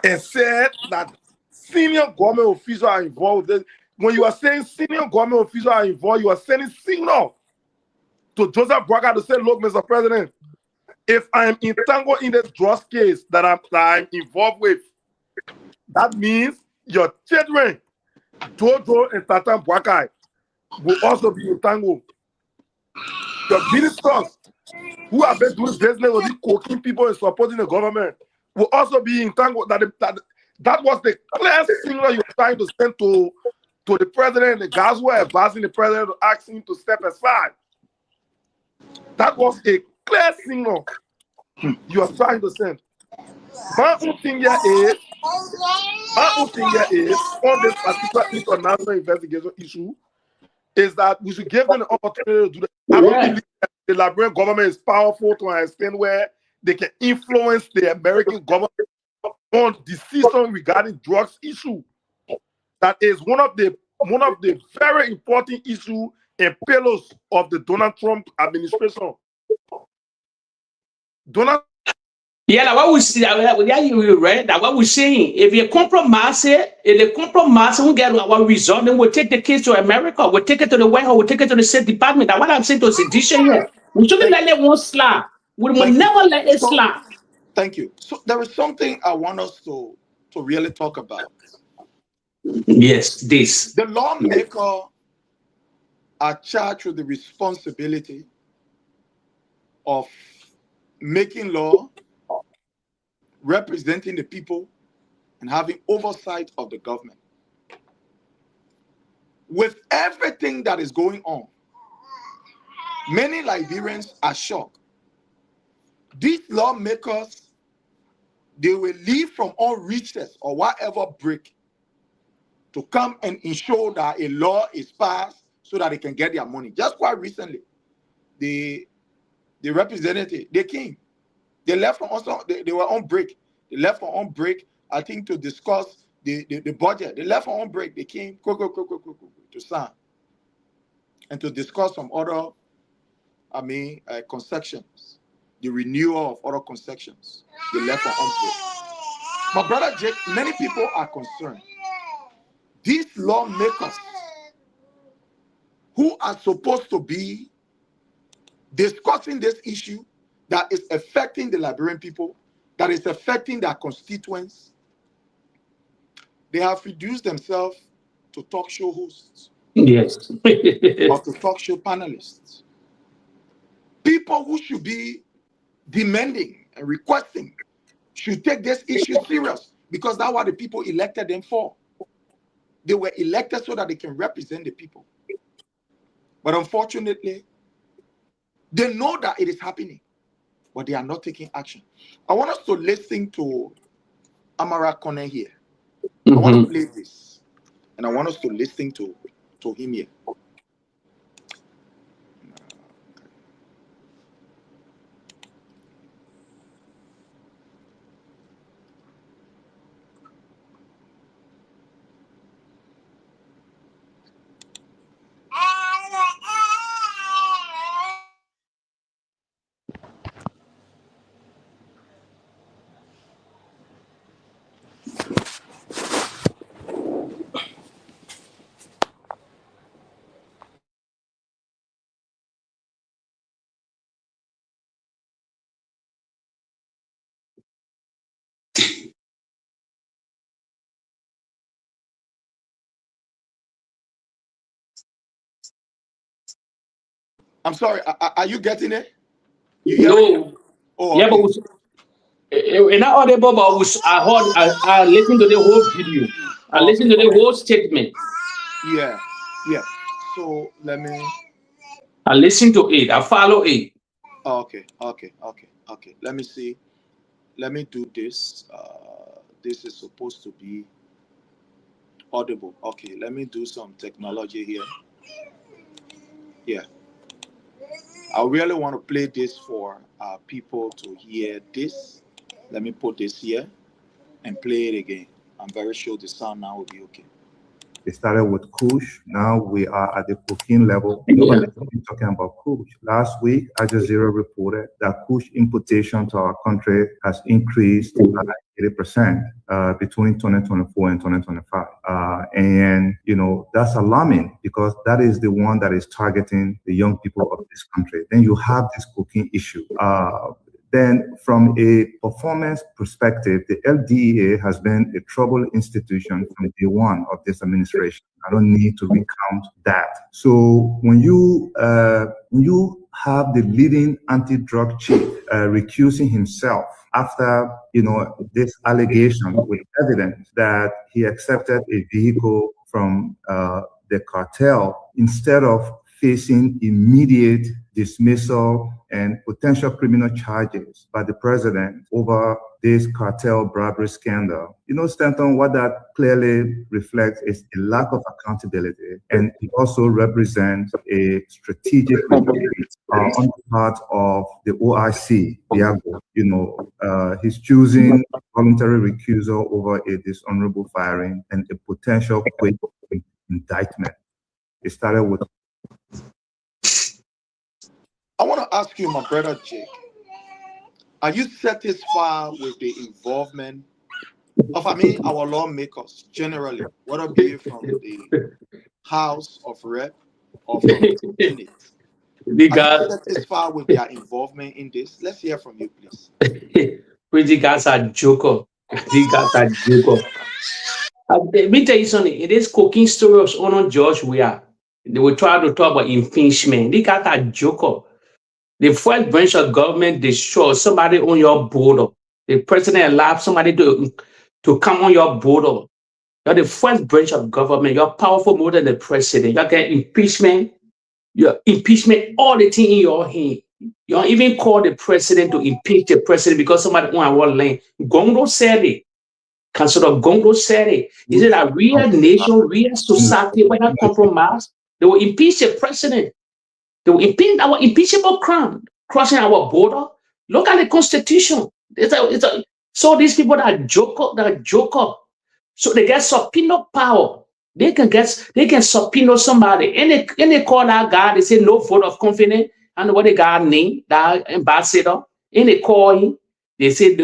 and said that senior government officials are involved with this. When you are saying senior government officials are involved, you are sending signal to Joseph Boakai to say, look, Mr. President, if I'm entangled in this drug case that I'm involved with, that means your children, Jojo and Tata Boakai, will also be entangled. Your ministers who have been doing business with these cocaine people and supporting the government will also be entangled. That was the clear signal you were trying to send to the president. The guys who were advising the president to ask him to step aside. That was a clear signal you are trying to send. My own thing here is on this particular international investigation issue is that we should give them the opportunity to do that. I don't believe that the Liberian government is powerful to an extent where they can influence the American government on decisions regarding drugs issue. That is one of the very important issues and pillars of the Donald Trump administration. Yeah, like what we see, yeah, you right. That what we're saying. If you compromise it, we get our result, then we'll take the case to America. We'll take it to the White House. We'll take it to the State Department. That's what I'm saying to sedition here. We shouldn't let it one slap. We will never let it slap. Thank you. So there is something I want us to really talk about. Yes, this. The lawmaker are charged with the responsibility of making law, representing the people, and having oversight of the government. With everything that is going on, many Liberians are shocked. These lawmakers, they will leave from all recess or whatever break to come and ensure that a law is passed so that they can get their money. Just quite recently, the representative, they came. They left from also, they were on break. They left on break, I think, to discuss the budget. They left on break. They came to sign and to discuss some other, concessions, the renewal of other concessions. They left on break. My brother Jake, many people are concerned. These lawmakers who are supposed to be discussing this issue that is affecting the Liberian people, that is affecting their constituents, they have reduced themselves to talk show hosts. Yes. Or to talk show panelists. People who should be demanding and requesting should take this issue serious because that's what the people elected them for. They were elected so that they can represent the people. But unfortunately, they know that it is happening, but they are not taking action. I want us to listen to Amara Kone here. I want to play this, and I want us to listen to him here. I'm sorry. Are you getting it? You hear No. it? Oh, Yeah, okay. but in that audible, but I listened to the whole video. I listened to the whole statement. Yeah. So let me. I listened to it. I follow it. Okay. Let me see. Let me do this. This is supposed to be audible. Okay, let me do some technology here. Yeah. I really want to play this for people to hear this. Let me put this here and play it again. I'm very sure the sound now will be okay. It started with Kush. Now we are at the cocaine level. Nobody's talking about Kush. Last week, Al Jazeera reported that Kush importation to our country has increased by 80% between 2024 and 2025. And, that's alarming because that is the one that is targeting the young people of this country. Then you have this cocaine issue. Then from a performance perspective, the LDEA has been a troubled institution from day one of this administration. I don't need to recount that. So when you have the leading anti-drug chief recusing himself after, this allegation with evidence that he accepted a vehicle from the cartel instead of facing immediate dismissal and potential criminal charges by the president over this cartel bribery scandal. Stanton, what that clearly reflects is a lack of accountability, and it also represents a strategic retreat on the part of the OIC, Diago. He's choosing voluntary recusal over a dishonorable firing and a potential quick indictment. It started with. I want to ask you, my brother Jake, are you satisfied with the involvement of, our lawmakers generally, whether it be from the House of Rep or from the Senate? Are you satisfied with their involvement in this? Let's hear from you, please. These guys are joker. These guys are joker. Let me tell you something. It is cooking story of Honor George they will try to talk about impeachment. These guys are joker. The first branch of government destroy somebody on your border. The president allows somebody to come on your border. You're the first branch of government. You're powerful more than the president. You get impeachment. Your impeachment, all the thing in your hand. You don't even call the president to impeach the president because somebody on our land. Gongo said it. Councilor Gongo said it. Is it a real nation, real society where that compromise? They will impeach the president. They will impede our impeachable crime crossing our border. Look at the Constitution. So these people that joke up. So they get subpoena power. They can subpoena somebody. And they call that guy, they say no vote of confidence. And what the guy name, that ambassador. And they call him. They say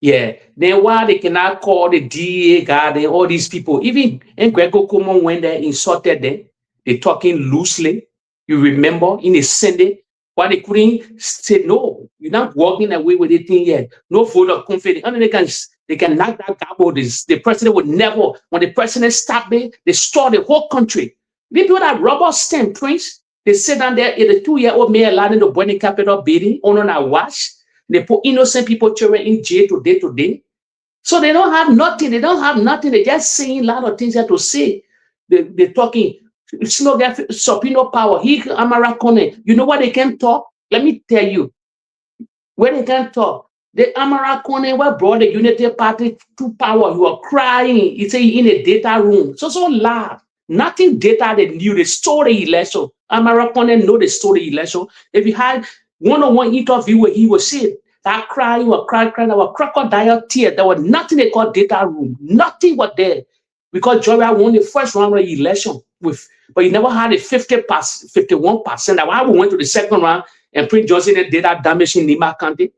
yeah. Then why they cannot call the DA guy and all these people? Even Grego Como when they insulted them, they talking loosely. You remember in the Senate, why they couldn't say no, you're not walking away with the thing yet. No vote of confidence. And they can knock that gobble. The president would never, when the president stopped it, they stole the whole country. People that rubber stamp prince, they sit down there in the 2-year-old mayor allowing the Bonnie Capital building on a watch. They put innocent people, children in jail today. So they don't have nothing. They don't have nothing. They're just saying a lot of things they have to say. They're talking. It's not that subpoena power. Amara Kone. You know what they can talk? Let me tell you. When they can talk, the Amara Kone brought the Unity Party to power. You are crying. It's in a data room. So loud. Nothing data they knew. They stole the election. Amara Kone know they stole the election. If you had one-on-one interview where he was saying that crying or crying, there were crocodile tears. There was nothing they called data room. Nothing was there. Because Georgia won the first round of the election but he never had a 51%. That's why we went to the second round and Prince Johnson data damage in Nima County.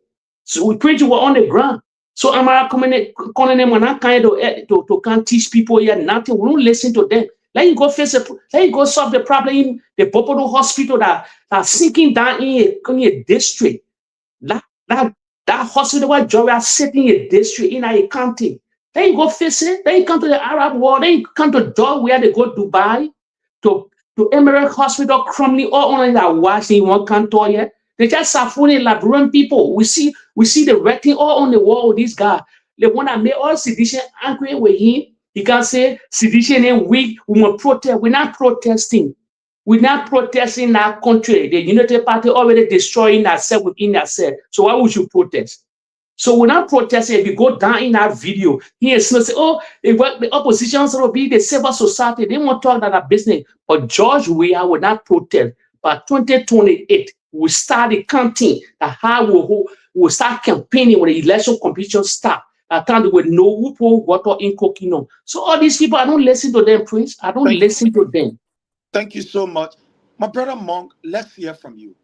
So we Prince were on the ground. So Amara calling them when I kind to can't teach people here nothing. We don't listen to them. Let you go face it. Let you go solve the problem in the Popodo hospital that sinking down in a district. That hospital where Georgia sitting in a district in a county. Then you go face it. Then you come to the Arab world. Then you come to Dog where they go Dubai. to Emirate Hospital, Crumley, all on that watching one cantor here. They just are fooling Liberian people. We see the writing all on the wall with this guy. The one that made all sedition angry with him. He can say sedition ain't weak. We want protest. We're not protesting. We're not protesting our country. The United Party already destroying ourselves within ourselves. So why would you protest? So we're not protesting. If you go down in that video, he is say, oh, the opposition will be the civil society. They won't talk about business. But George Weah will not protest. By 2028, we start the counting that how we'll start campaigning when the election competition start. I can't with no whoop water in Kokino. So all these people, I don't listen to them, Prince. I don't listen to them. Thank you so much. My brother Monk, let's hear from you.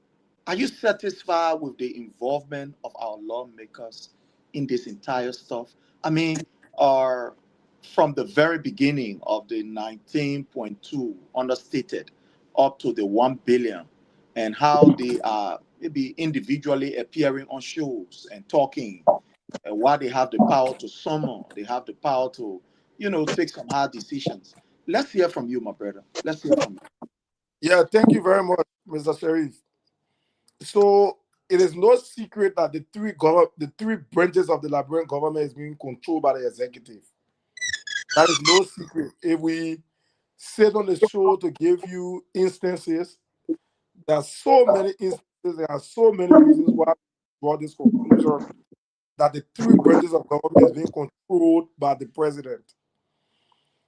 Are you satisfied with the involvement of our lawmakers in this entire stuff? I mean, from the very beginning of the 19.2 understated up to the 1 billion, and how they are maybe individually appearing on shows and talking, why they have the power to summon, they have the power to, take some hard decisions. Let's hear from you, my brother. Let's hear from you. Yeah, thank you very much, Mr. Sheriff. So it is no secret that the three branches of the Liberian government is being controlled by the executive. That is no secret. If we sit on the show to give you instances, there are so many instances, there are so many reasons why we draw this conclusion that the three branches of government is being controlled by the president.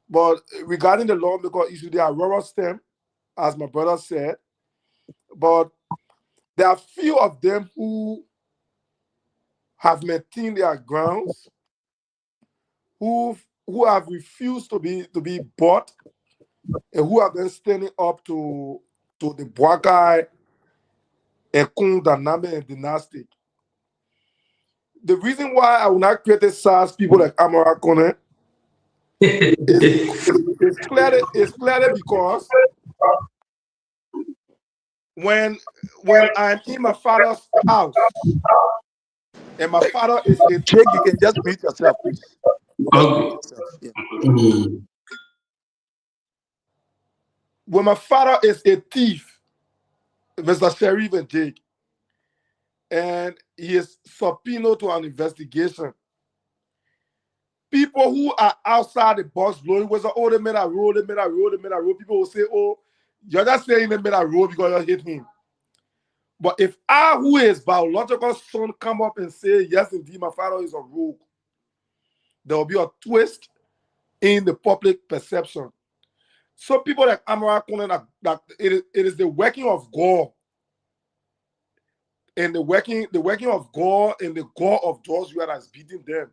But regarding the lawmaker issue, they are rubber stamp, as my brother said. But there are few of them who have maintained their grounds, who have refused to be bought, and who have been standing up to the Boakai, Ekun, Daname, and Dynastic. The reason why I will not criticize people like Amara Kone is clearly because when I'm in my father's house, and my father is a Jake, you can just mute yourself, please. Just mute yourself. Yeah. When my father is a thief, Mr. Sheriff and Jake, and he is subpoenaed to an investigation, people who are outside the box blowing whistle, oh, they made a road, they made a road, they made a road. People will say, oh, you're just saying they made a road because you hit him. But if I, who is biological son, come up and say, yes, indeed, my father is a rogue, there will be a twist in the public perception. So people like Amara Konen, that it is the working of God, and the working of God and the God of George Weah that is beating them.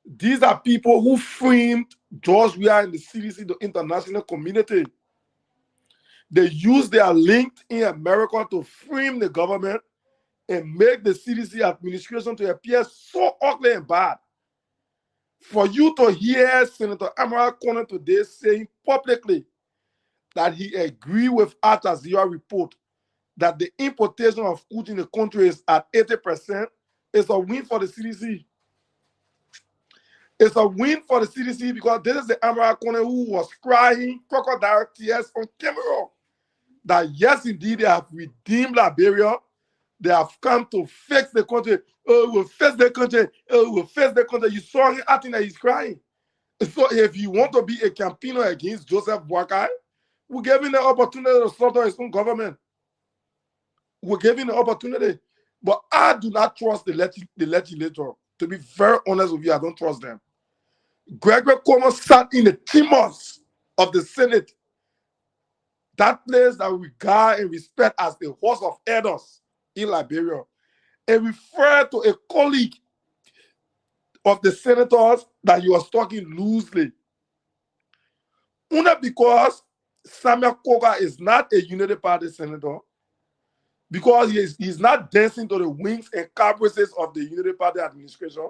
These are people who framed George Weah in the CDC, the international community. They use their link in America to frame the government and make the CDC administration to appear so ugly and bad. For you to hear Senator Amara Konen today saying publicly that he agreed with Al Jazeera report that the importation of food in the country is at 80%, is a win for the CDC. It's a win for the CDC because this is the Amara Konen who was crying crocodile tears on camera that yes, indeed, they have redeemed Liberia. They have come to fix the country. Oh, we'll fix the country. Oh, we'll fix the country. You saw him acting that he's crying. So if you want to be a campaigner against Joseph Boakai, we're giving the opportunity to slaughter his own government. We're giving the opportunity. But I do not trust the legislature. To be very honest with you, I don't trust them. Gregory Cuomo sat in the chambers of the Senate, that place that we regard and respect as the horse of elders in Liberia, and referred to a colleague of the senators that he was talking loosely. Only because Samuel Koga is not a Unity Party senator, because he's not dancing to the wings and caprices of the Unity Party administration,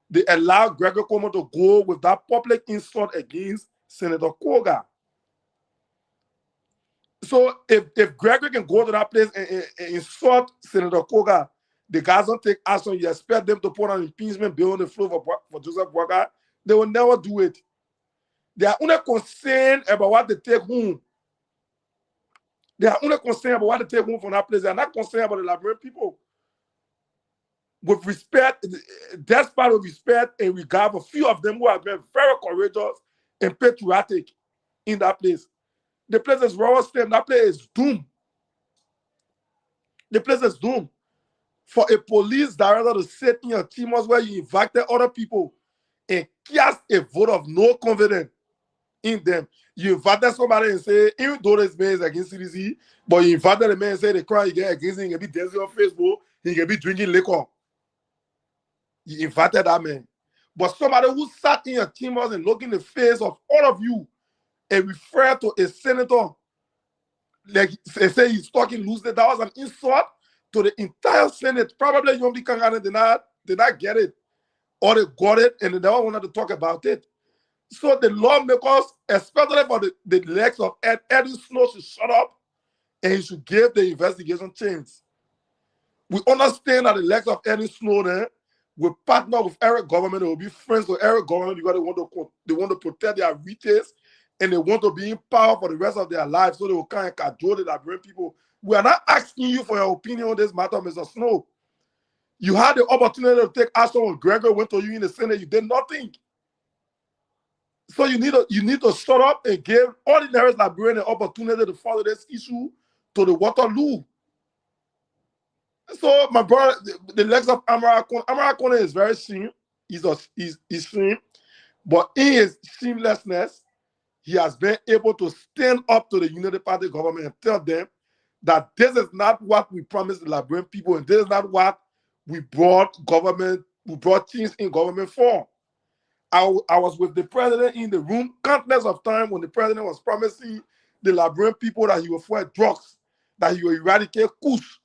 they allowed Gregory Cuomo to go with that public insult against Senator Koga. So if Gregory can go to that place and insult Senator Koga, the guys don't take action, you expect them to put an impeachment bill on the floor for Joseph Boakai, they will never do it. They are only concerned about what they take home. They are only concerned about what they take home from that place. They are not concerned about the Liberian people. With respect, despite of respect and regard, a few of them who have been very courageous and patriotic in that place. The place is raw stem. That place is doomed. The place is doomed. For a police director to sit in your team where you invited other people and cast a vote of no confidence in them. You invited somebody and say, even though this man is against CDC, but you invited the man and say the crime against him, he can be dancing on Facebook, he can be drinking liquor. You invited that man. But somebody who sat in your team and looked in the face of all of you and referred to a senator, like they say he's talking loosely, that was an insult to the entire Senate. Probably Young Kangana did not get it, or they got it and they never wanted to talk about it. So the lawmakers, especially for the legs of Eddie Snow, should shut up and he should give the investigation chance. We understand that the legs of Eddie Snow then will partner with Eric government, they will be friends with Eric government because they want to protect their riches and they want to be in power for the rest of their lives, so they will kind of cajole the Liberian people. We are not asking you for your opinion on this matter, Mr. Snow. You had the opportunity to take action when Gregor went to you in the Senate. You did nothing. So you need to shut up and give ordinary Liberians an opportunity to follow this issue to the Waterloo. So my brother, the legs of Amarakona is very shame. He's shame, but in his shamelessness, he has been able to stand up to the Unity Party government and tell them that this is not what we promised the Liberian people, and this is not what we brought change in government for. I was with the president in the room countless of times when the president was promising the Liberian people that he will fight drugs, that he will eradicate kush,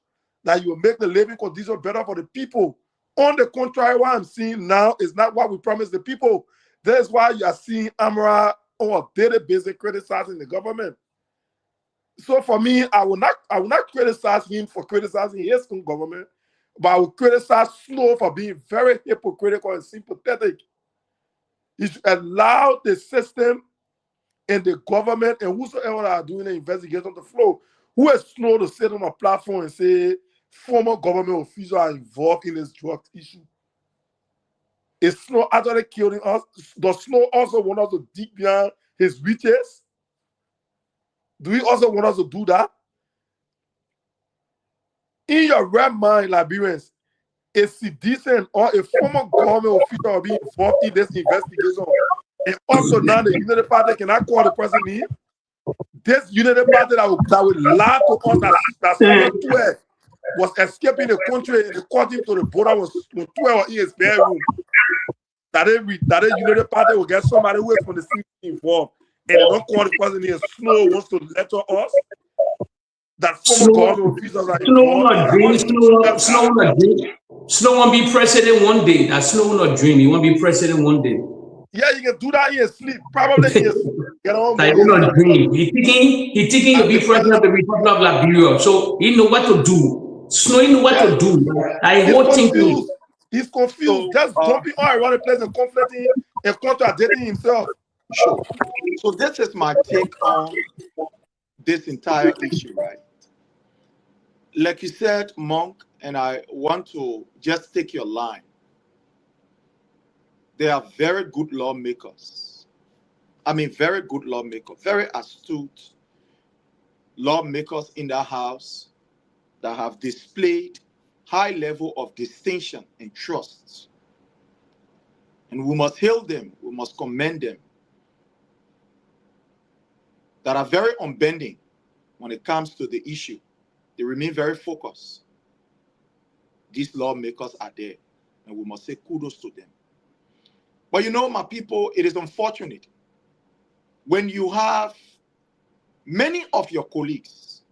that he will make the living conditions better for the people. On the contrary, what I'm seeing now is not what we promised the people. That's why you are seeing Amara on a daily basis criticizing the government. So for me, I will not criticize him for criticizing his own government, but I will criticize Snow for being very hypocritical and sympathetic. He should allow the system and the government and whosoever are doing the investigation to flow. Who is Snow to sit on a platform and say former government officials are involved in this drug issue? Is Snow actually killing us? Does Snow also want us to dig behind his riches? Do we also want us to do that? In your right mind, Liberians, a citizen or a former government official will be involved in this investigation. And also now the Unity Party cannot call the person in. This Unity Party that will lie to us that Snow was escaping the country and according to the border when 12 in his bedroom. That Unity Party will get somebody who is from the city involved. And they don't call the person in. Snow wants to lecture us that former government officials are involved. Snow won't be president one day. That Snow will not dream. He won't be president one day. Yeah, you can do that in your sleep. Probably in your sleep. Get on. He will not dream. He thinking to be president of the Republic of Liberia. So he know what to do. Snow he know what to do. He's confused. Just jumping all around the place and conflicting and contradicting himself. Sure. So this is my take on this entire issue, right? Like you said, Monk, and I want to just take your line. They are very good lawmakers. I mean, very good lawmakers, very astute lawmakers in the House that have displayed high level of distinction and trust. And we must hail them, we must commend them, that are very unbending when it comes to the issue. They remain very focused. These lawmakers are there, and we must say kudos to them. But you know, my people, it is unfortunate when you have many of your colleagues,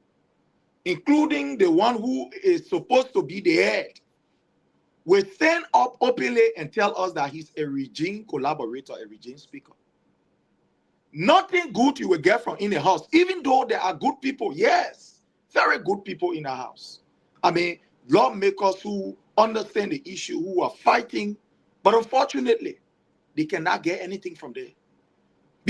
including the one who is supposed to be the head, will stand up openly and tell us that he's a regime collaborator, a regime speaker. Nothing good you will get from in the house, even though there are good people, yes, very good people in the house. I mean, lawmakers who understand the issue, who are fighting, but unfortunately, they cannot get anything from there.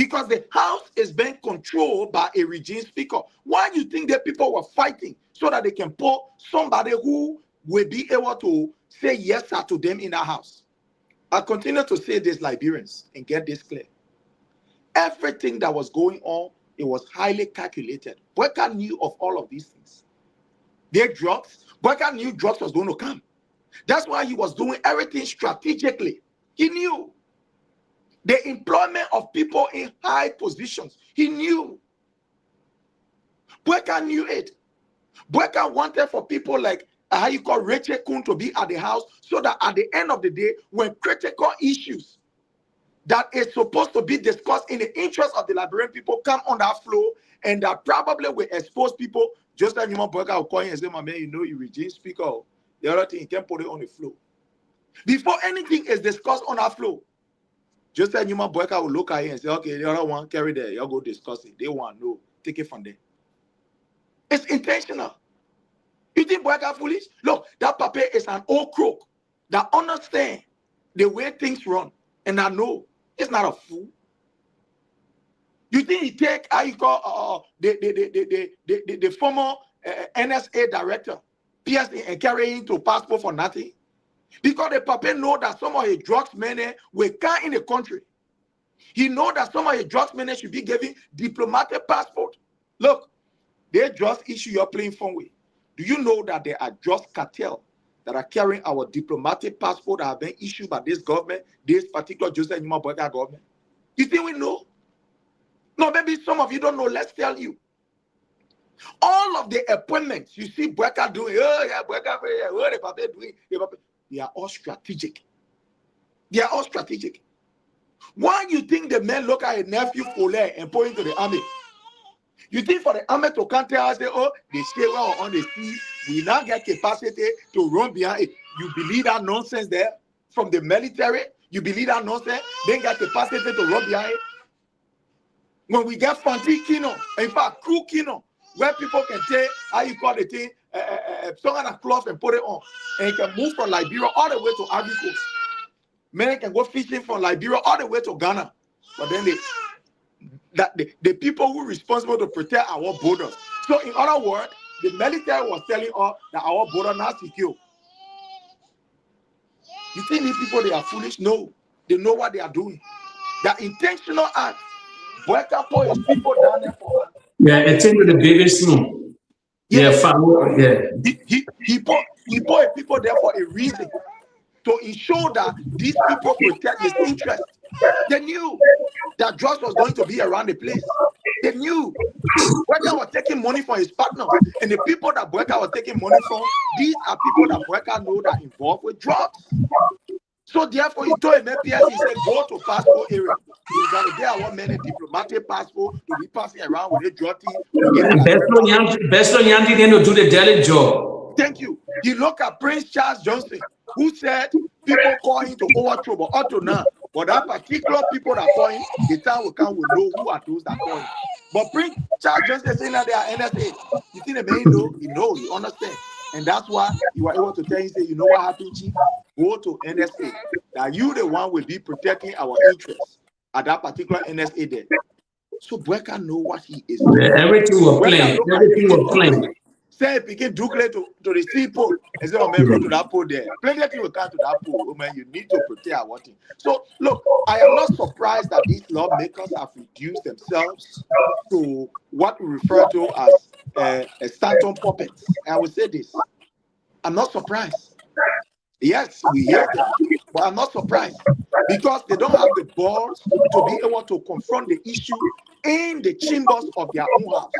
because the house is being controlled by a regime speaker. Why do you think that people were fighting so that they can put somebody who will be able to say yes sir to them in that house? I continue to say this, Liberians, and get this clear. Everything that was going on, it was highly calculated. Boakai knew of all of these things. Their drugs, Boakai knew drugs was going to come. That's why he was doing everything strategically. He knew the employment of people in high positions. He knew. Boakai knew it. Boakai wanted for people like how you call Rachel Kun to be at the house so that at the end of the day, when critical issues that is supposed to be discussed in the interest of the Liberian people come on that floor, and that probably will expose people, just like Boakai will call you and say, my man, you know, you regime speaker. The other thing, you can put it on the floor. Before anything is discussed on our floor, just like Boakai will look at you and say, okay, the other one, carry there, y'all go discuss it. They want no, take it from there. It's intentional. You think Boakai foolish? Look, that papa is an old crook that understands the way things run. And I know it's not a fool. You think he take how you call the former NSA director, PSA, and carry him to passport for nothing? Because the papa know that some of his drugs men will come in the country. He know that some of his drugs men should be given diplomatic passport. Look, they just issue your playing phone with. Do you know that there are just cartels that are carrying our diplomatic passport that have been issued by this government, this particular Joseph Boakai government? You think we know? No, maybe some of you don't know. Let's tell you. All of the appointments you see Boakai doing, what the papa doing, they are all strategic. They are all strategic. Why do you think the men look at a nephew Fole and point to the army? You think for the army to come tell us, oh, they stay well on the sea, we now get capacity to run behind it. You believe that nonsense there from the military? You believe that nonsense? They get capacity to run behind it. When we get Fanti Kino, in fact, Crew Kino, where people can take, how you call the thing, some kind of cloth and put it on, and you can move from Liberia all the way to Ivory Coast. Men can go fishing from Liberia all the way to Ghana. But then the people who are responsible to protect our borders. So in other words, the military was telling us that our border not secure. You think these people, they are foolish? No. They know what they are doing. They're intentional acts. Boakai put his people down there for us. Yeah, it's into the biggest room. Yeah, He put people there for a reason. To ensure that these people protect his interest. They knew that drugs was going to be around the place. They knew Boakai was taking money from his partners. And the people that Boakai was taking money from, these are people that Boakai know that involved with drugs. So therefore, he told him, he said, go to passport area. He's going to get our men a diplomatic passport to be passing around with a drug team. Best Yanti then to do the daily job. Thank you. He looked at Prince Charles Johnson, who said people call him to overthrow, but up to now. But that particular people that call him, the time will come, will know who are those that call him. But Prince Charles Johnson saying that they are NSA. You think the man know? He knows, he understands. And that's why you were able to tell him, say, you know what happened, Chief? Go to NSA. That you the one will be protecting our interests at that particular NSA there. So Boakai know what he is doing. Yeah, everything was playing. Everything was playing. Say if he can Duke to the seaport and say, oh man, go to that port there. Plenty of people will come to that port. Oh man, you need to protect our thing. So look, I am not surprised that these lawmakers have reduced themselves to what we refer to as Stanton puppets. And I will say this. I'm not surprised. Yes, we hear them, but I'm not surprised because they don't have the balls to be able to confront the issue in the chambers of their own house.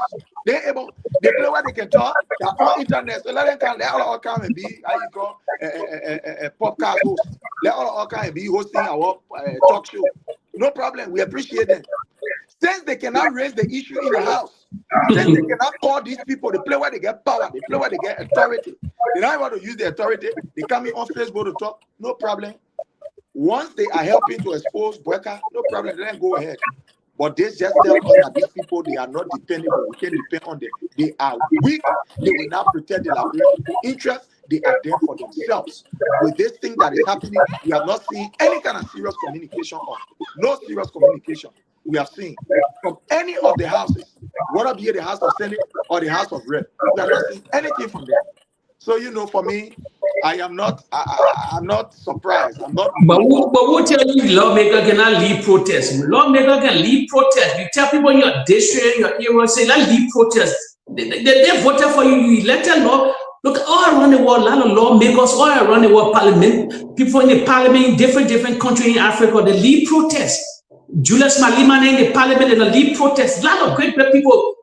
They play where they can talk. They're on internet, so let them all come and be how you call a podcast host. Let all come and be hosting our talk show. No problem. We appreciate them. Since they cannot raise the issue in the house, since they cannot call these people, they play where they get power, they play where they get authority. They don't want to use the authority. They come in on Facebook to talk. No problem. Once they are helping to expose Boakai, no problem. Then go ahead. But this just tells us that these people, they are not dependable. We can depend on them. They are weak. They will not protect the Liberian people's interests. They are there for themselves. With this thing that is happening, we have not seen any kind of serious communication or no serious communication. we have seen from any of the houses, whether be it the House of Senate or the House of Rep. We have not seen anything from them. So, you know, for me, I'm not surprised. I'm not. But who tell you lawmaker cannot lead protest? Lawmaker can lead protest. You tell people in your district, your area, say, let's lead protest. They voted for you. You elected law. Look, all around the world, a lot of lawmakers, all around the world, parliament, people in the parliament in different countries in Africa, they lead protests. Julius Malema in the parliament, they lead protests. A lot of great people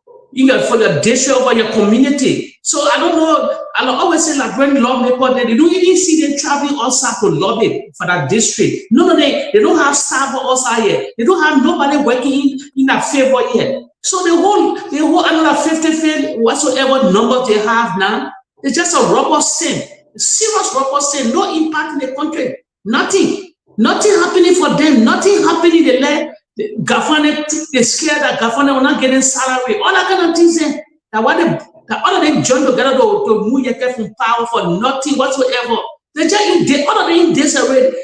for your district or your community. So I don't know. I always say like when lawmakers, they don't even see them traveling outside to lobby for that district. No, they don't have staff outside here. They don't have nobody working in that favor here. So the whole another 50 whatsoever numbers they have now, it's just a rubber stamp, serious rubber stamp, no impact in the country. Nothing happening for them, nothing happening. They let the government, they scared that government will not getting salary, all that kind of things. That all of them join together to move your from power for nothing whatsoever. They just all of them in this already.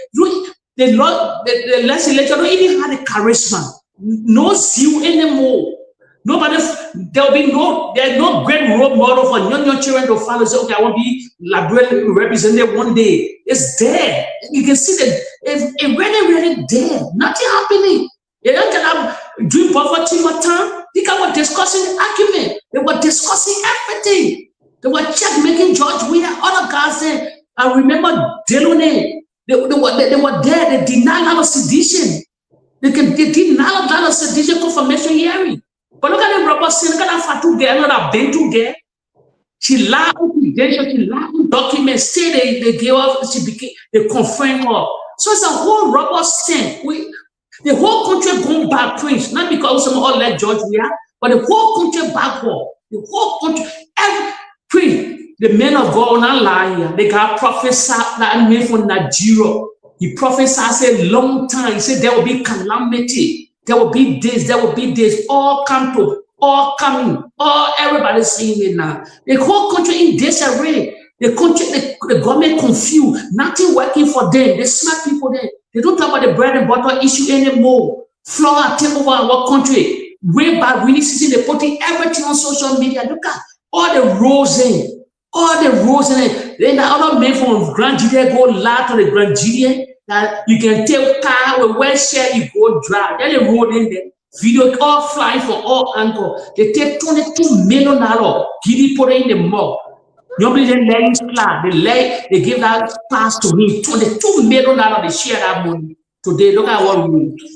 The legislature don't even have the charisma, no zeal anymore. Nobody, there's no great role model for young children to follow. Say, okay, I want to be Liberia represented one day. It's dead. You can see that it's really dead. Nothing happening. They don't get doing poverty for time. They were discussing argument. They were discussing everything. They were making George Weah, other guys there. I remember Delone. They were there. They denied a lot of sedition. They denied a lot of sedition confirmation hearing. But look at the rubber scene. Look at that Fatu girl, that Bentu girl. She lied with she lied with documents. Say they gave up. They confirmed her. So it's a whole rubber scene. The whole country going back, Prince. Not because some all like George Weah, but the whole country backward. The whole country, Prince. The men of God not lie here. They got prophesied that man from Nigeria. He prophesied a long time. He said there will be calamity. There will be this, all coming, all everybody's seeing it now. The whole country in disarray. The country, the government confused, nothing working for them. They smart people there. They don't talk about the bread and butter issue anymore. Flora take over our country. Way back, we see they putting everything on social media. Look at all the roads in. Then the other men from Grand Gideon go lie to the Grand Gideon. That you can take car with where share you go drive. Then they roll in there. Video all flying for all angles. They take $22 million. Giddy put it in the mug. Nobody then let him fly. They give that pass to him. $22 million. They share that money. Today, look at what we do.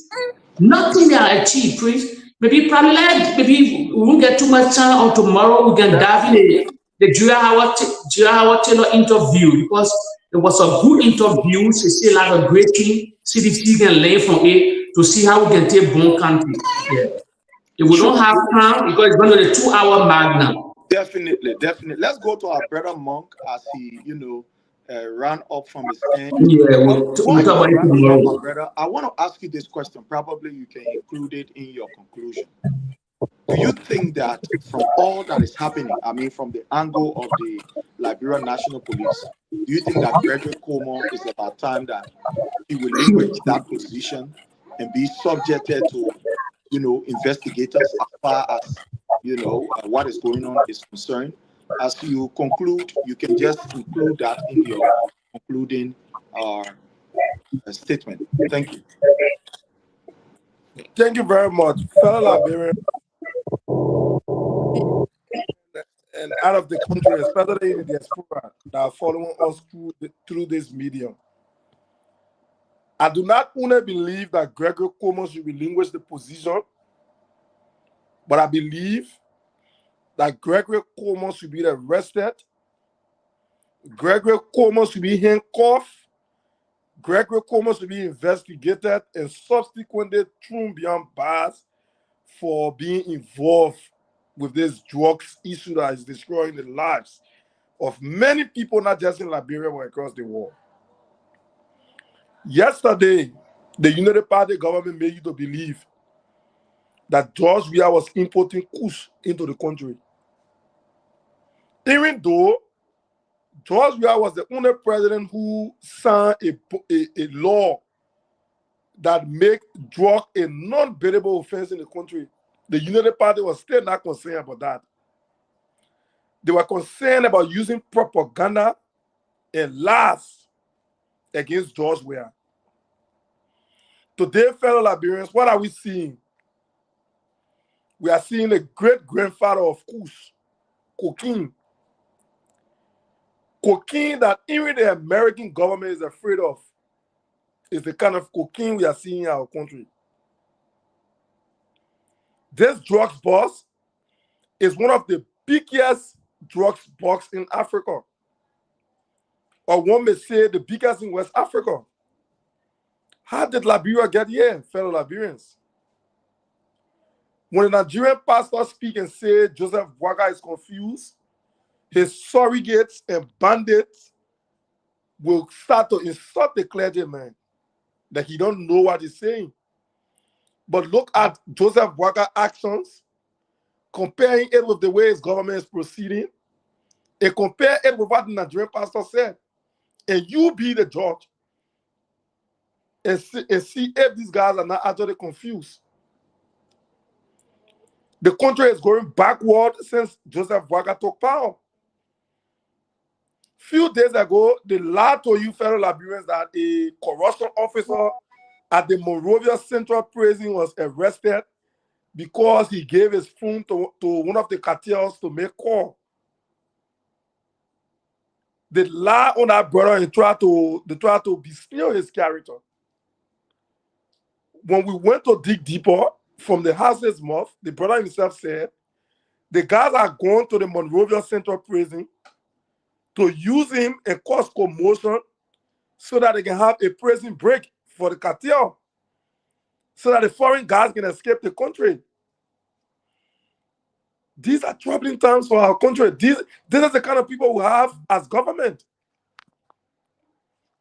Nothing they are achieved, please. Maybe we won't get too much time, or tomorrow we can dive in the Julia Howard Taylor interview, because it was a good interview. She said a lot of great things. See if she can learn from it to see how we can take Bon Country. Yeah. If we don't have time, because it's going to be a 2-hour mark now. Definitely. Let's go to our brother Monk as he, ran up from his end. Yeah, we'll talk about it tomorrow. Brother, I want to ask you this question. Probably you can include it in your conclusion. Do you think that from all that is happening, I mean, from the angle of the Liberia National Police, do you think that Gregory Como is about time that he will relinquish that position and be subjected to, investigators as far as, what is going on is concerned? As you conclude, you can just include that in your concluding statement. Thank you. Thank you very much, fellow Liberians and out of the country, especially in the diaspora, that are following us through this medium. I do not only believe that Gregory Como should relinquish the position, but I believe that Gregory Como should be arrested. Gregory Como should be handcuffed. Gregory Como should be investigated and subsequently thrown behind bars for being involved with this drugs issue that is destroying the lives of many people, not just in Liberia, but across the world. Yesterday, the United Party government made you to believe that George Weah was importing kush into the country. Even though George Weah was the only president who signed a law that make drug a non-bailable offense in the country, the United Party was still not concerned about that. They were concerned about using propaganda and lies against George Weah. Today, fellow Liberians, what are we seeing? We are seeing a great-grandfather of Kush, cocaine. Cocaine that even the American government is afraid of is the kind of cocaine we are seeing in our country. This drugs boss is one of the biggest drugs boss in Africa. Or one may say the biggest in West Africa. How did Liberia get here, fellow Liberians? When a Nigerian pastor speaks and says Joseph Boakai is confused, his surrogates and bandits will start to insult the clergyman that he don't know what he's saying. But look at Joseph Boakai's actions, comparing it with the way his government is proceeding, and compare it with what the Nigerian pastor said. And you be the judge and see if these guys are not actually confused. The country is going backward since Joseph Boakai took power. Few days ago, they lied to you, fellow Liberians, that a corruption officer at the Monrovia Central Prison was arrested because he gave his phone to one of the cartels to make call. They lie on that brother and try to besmear his character. When we went to dig deeper from the house's mouth, the brother himself said, the guys are going to the Monrovia Central Prison to use him and cause commotion so that they can have a prison break for the cartel, so that the foreign guys can escape the country. These are troubling times for our country. This is the kind of people we have as government.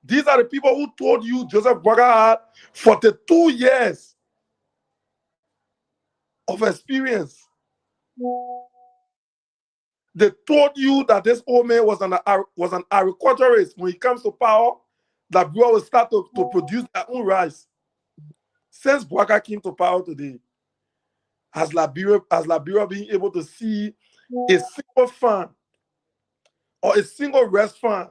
These are the people who told you Joseph Boakai had 42 years of experience. They told you that this old man was an agriculturist. When he comes to power, that Boakai will start to produce their own rice. Since Boakai came to power today, has Liberia being able to see a single farm or a single rice farm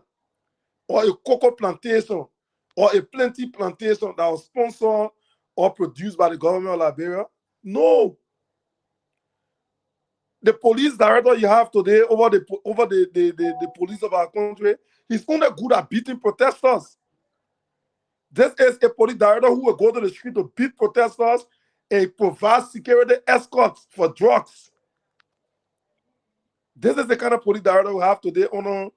or a cocoa plantation or a plenty plantation that was sponsored or produced by the government of Liberia? No. The police director you have today over the police of our country, he's only good at beating protesters. This is a police director who will go to the street to beat protesters and provide security escorts for drugs. This is the kind of police director we have today on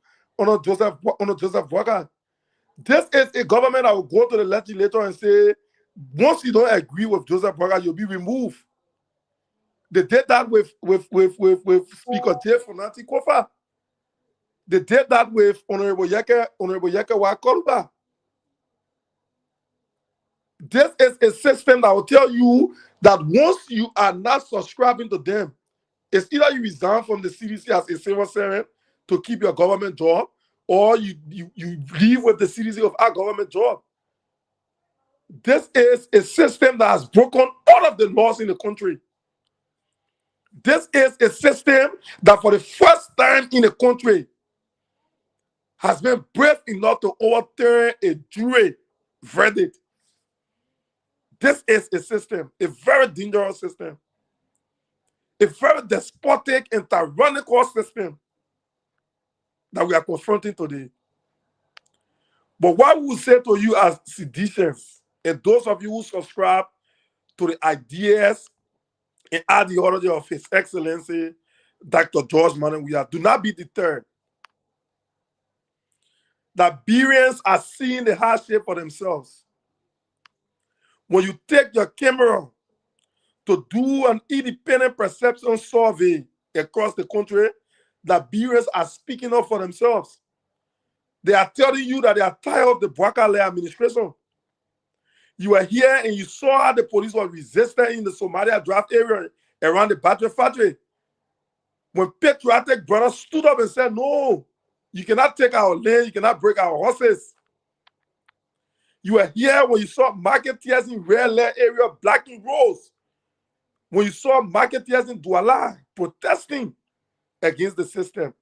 Joseph Boakai. This is a government that will go to the legislature and say, once you don't agree with Joseph Boakai, you'll be removed. They did that with Speaker J. Fonati Kofa. They did that with Honorable Yeke Wakoluba. This is a system that will tell you that once you are not subscribing to them, it's either you resign from the CDC as a civil servant to keep your government job, or you leave with the CDC of our government job. This is a system that has broken all of the laws in the country. This is a system that for the first time in the country has been brave enough to overturn a jury verdict. This is a system, a very dangerous system, a very despotic and tyrannical system that we are confronting today. But what we will say to you as seditionists, and those of you who subscribe to the ideas and ideology of His Excellency, Dr. George Manawia, do not be deterred. Liberians are seeing the hardship for themselves. When you take your camera to do an independent perception survey across the country, Liberians are speaking up for themselves. They are telling you that they are tired of the Boakai administration. You were here and you saw how the police were resisting in the Somalia draft area around the battery factory. When patriotic brothers stood up and said, no, you cannot take our land, you cannot break our horses. You were here when you saw marketeers in Red Lair area blocking roads. When you saw marketeers in Douala protesting against the system.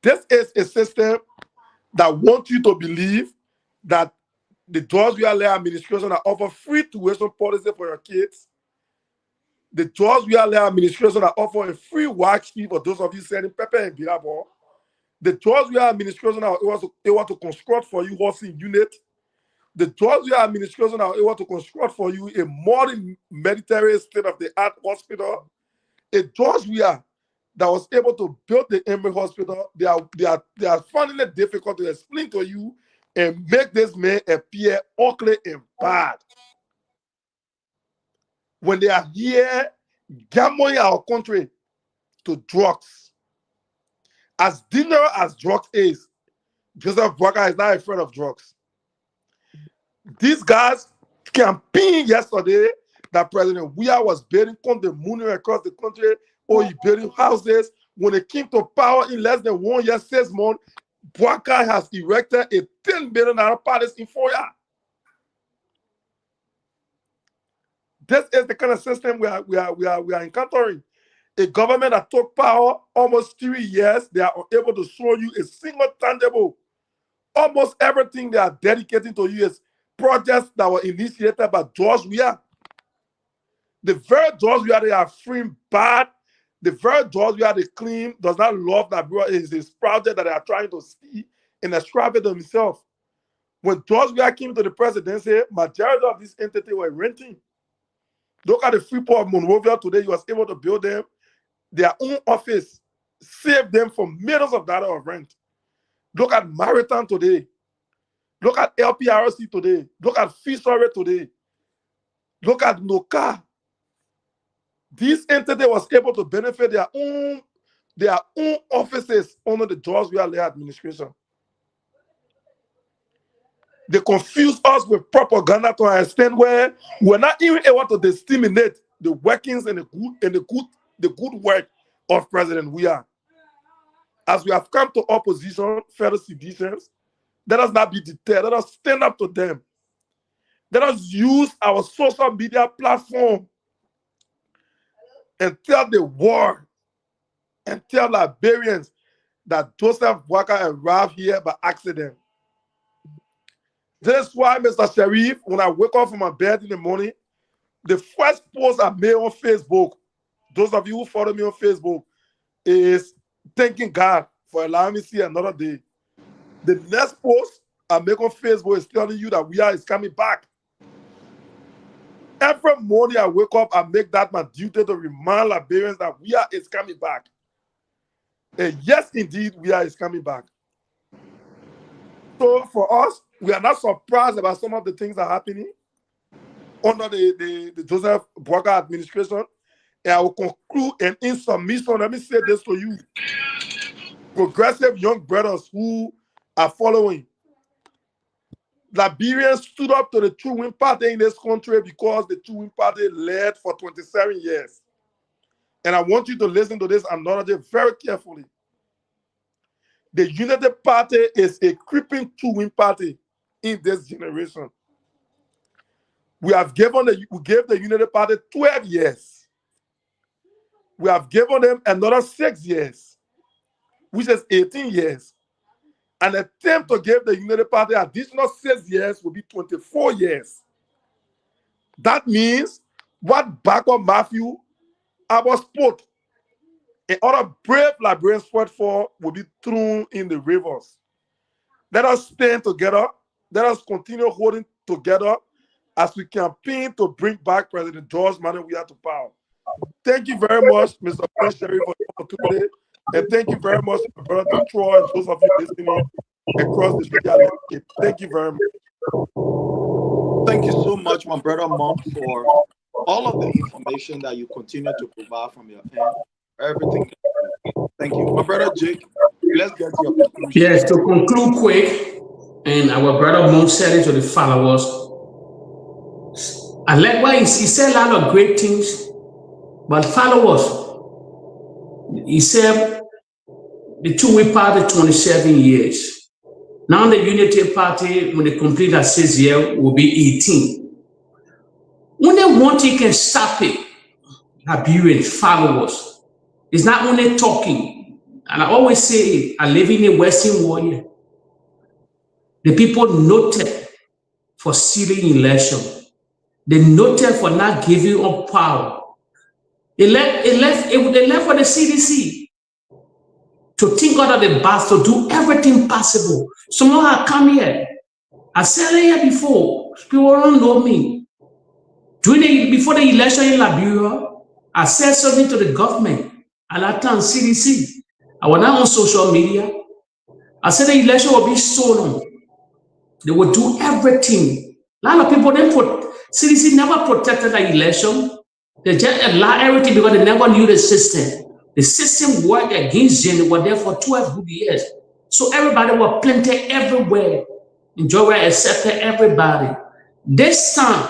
This is a system that wants you to believe that the George Weah administration that offer free tuition policy for your kids. The George Weah administration that offer a free wax fee for those of you selling pepper and birabo. The George Weah administration that able to construct for you housing unit. The George Weah administration that able to construct for you a modern military state-of-the-art hospital. A George Weah that was able to build the Emory Hospital. They are finding it difficult to explain to you and make this man appear ugly and bad. When they are here gambling our country to drugs. As dangerous as drugs is, Joseph Boakai is not afraid of drugs. These guys campaigned yesterday that President Weah was building condominiums across the country, or he building houses. When it came to power in less than 1 year, 6 months, Boakai has erected a $10 billion palace in 4 years. This is the kind of system we are encountering. A government that took power almost 3 years, they are unable to show you a single tangible. Almost everything they are dedicating to you is projects that were initiated by George Weah. The very George Weah they are freeing bad. The very George Weah they claim does not love that is this project that they are trying to see and ascribe it to himself. When George Weah came to the presidency, majority of this entity were renting. Look at the Freeport of Monrovia today. He was able to build them their own office, save them from millions of dollars of rent. Look at Maritime today. Look at LPRC today. Look at Fishery today. Look at NOCA. This entity was able to benefit their own offices under the George Weah administration. They confuse us with propaganda to an extent where we're not even able to disseminate the workings and the good work of President Weah. As we have come to opposition, fellow citizens, let us not be deterred. Let us stand up to them. Let us use our social media platform and tell the world and tell Liberians that Joseph Boakai arrived here by accident. This is why, Mr. Sheriff, when I wake up from my bed in the morning, the first post I made on Facebook, those of you who follow me on Facebook, is thanking God for allowing me to see another day. The next post I make on Facebook is telling you that Weah is coming back. Every morning I wake up, I make that my duty to remind Liberians that Weah is coming back. And yes, indeed, Weah is coming back. So for us, we are not surprised about some of the things that are happening under the Joseph Boakai administration. And I will conclude, and in submission, let me say this to you. Progressive young brothers who are following. Liberians stood up to the True Win Party in this country because the True Win Party led for 27 years. And I want you to listen to this analogy very carefully. The Unity Party is a creeping True Win Party in this generation. We gave the Unity Party 12 years. We have given them another 6 years, which is 18 years. An attempt to give the Unity Party additional 6 years will be 24 years. That means what Backward Matthew, Abbas Port, and other brave Liberians fought for will be thrown in the rivers. Let us stand together. Let us continue holding together as we campaign to bring back President George Manuel Weah to power. Thank you very much, Mr. Prince Sherry, for the opportunity. And thank you very much, my brother Detroit, and those of you listening across the media landscape. Thank you very much. Thank you so much, my brother Monk, for all of the information that you continue to provide from your end. Everything. Thank you. My brother Jake, let's get to your conclusion. Yes, to conclude quick, and our brother Monk said it to the followers. And likewise, he said a lot of great things, but followers, he said the True Win Party 27 years. Now the Unity Party, when they complete their 6 year, will be 18. When they want, you can stop it. Abuse followers. It's not only talking. And I always say, I live in a Western world. The people noted for stealing election. They noted for not giving up power. They left for the CDC to think out of the box, to do everything possible. Someone had come here. I said it here before. People don't know me. Before the election in Liberia, I said something to the government. At that time, CDC. I was not on social media. I said the election will be stolen. They will do everything. A lot of people, CDC never protected the election. They just allowed everything because they never knew the system. The system worked against them. They were there for 12 good years. So everybody was planted everywhere. And Joy accepted everybody. This time,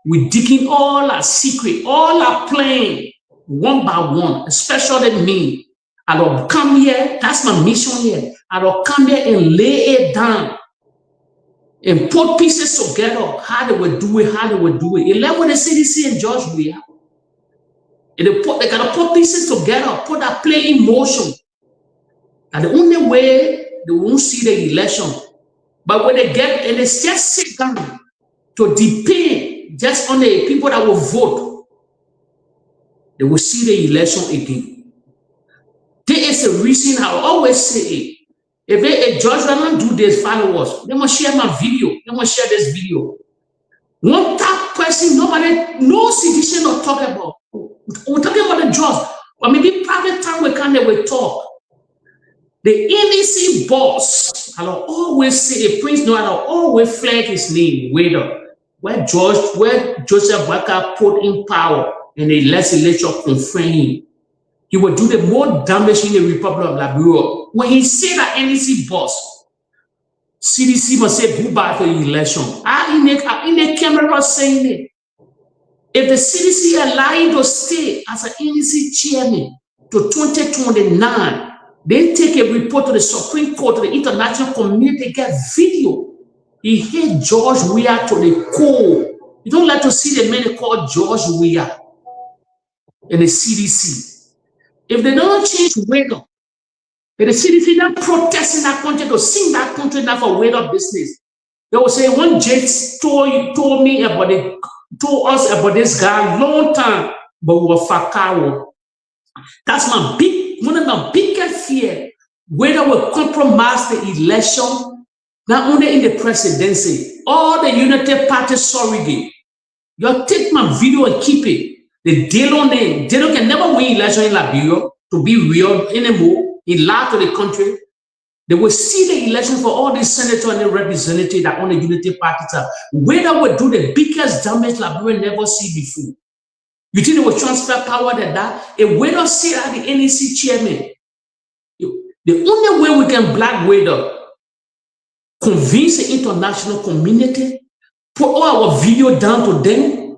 we're digging all our secret, all our plan, one by one, especially me. I will come here, that's my mission here. I will come here and lay it down and put pieces together, how they will do it, how they will do it. It left with the CDC and George Weah. They gotta put pieces together, put that play in motion. And the only way they won't see the election. But when they get, and they just sit down to depend just on the people that will vote, they will see the election again. There is a reason I always say it. If a judge doesn't do this, followers, they must share my video. They must share this video. One top person, nobody, no sedition or talk about. We're talking about the judge. Or maybe private time we can, they will talk. The NEC boss, I'll always say, a prince, no, I'll always flag his name, where Joseph Boakai put in power and the legislature confirmed him. He will do the more damage in the Republic of Liberia. When he said that NEC boss, CDC must say goodbye to the election. In the camera saying it. If the CDC allow you to stay as an NEC chairman to 2029, then take a report to the Supreme Court, to the international community, get video. He hate George Weah to the core. You don't like to see the man called George Weah in the CDC. If they don't change wake up, if the CDC don't protest in that country to sing that country now for wake up business, they will say one Jake told us about this guy long time, but we were fakao. That's one of my biggest fear. Whether we compromise the election, not only in the presidency, all the United Party surrogate. You take my video and keep it. The Delo name, Delo can never win election in Liberia to be real anymore. He lied to the country. They will see the election for all these senators and the representatives that own the Unity Party. Whether we do the biggest damage Liberia never see before. You think they will transfer power than that? If we don't see at the NEC chairman, the only way we can black weather, convince the international community, put all our video down to them,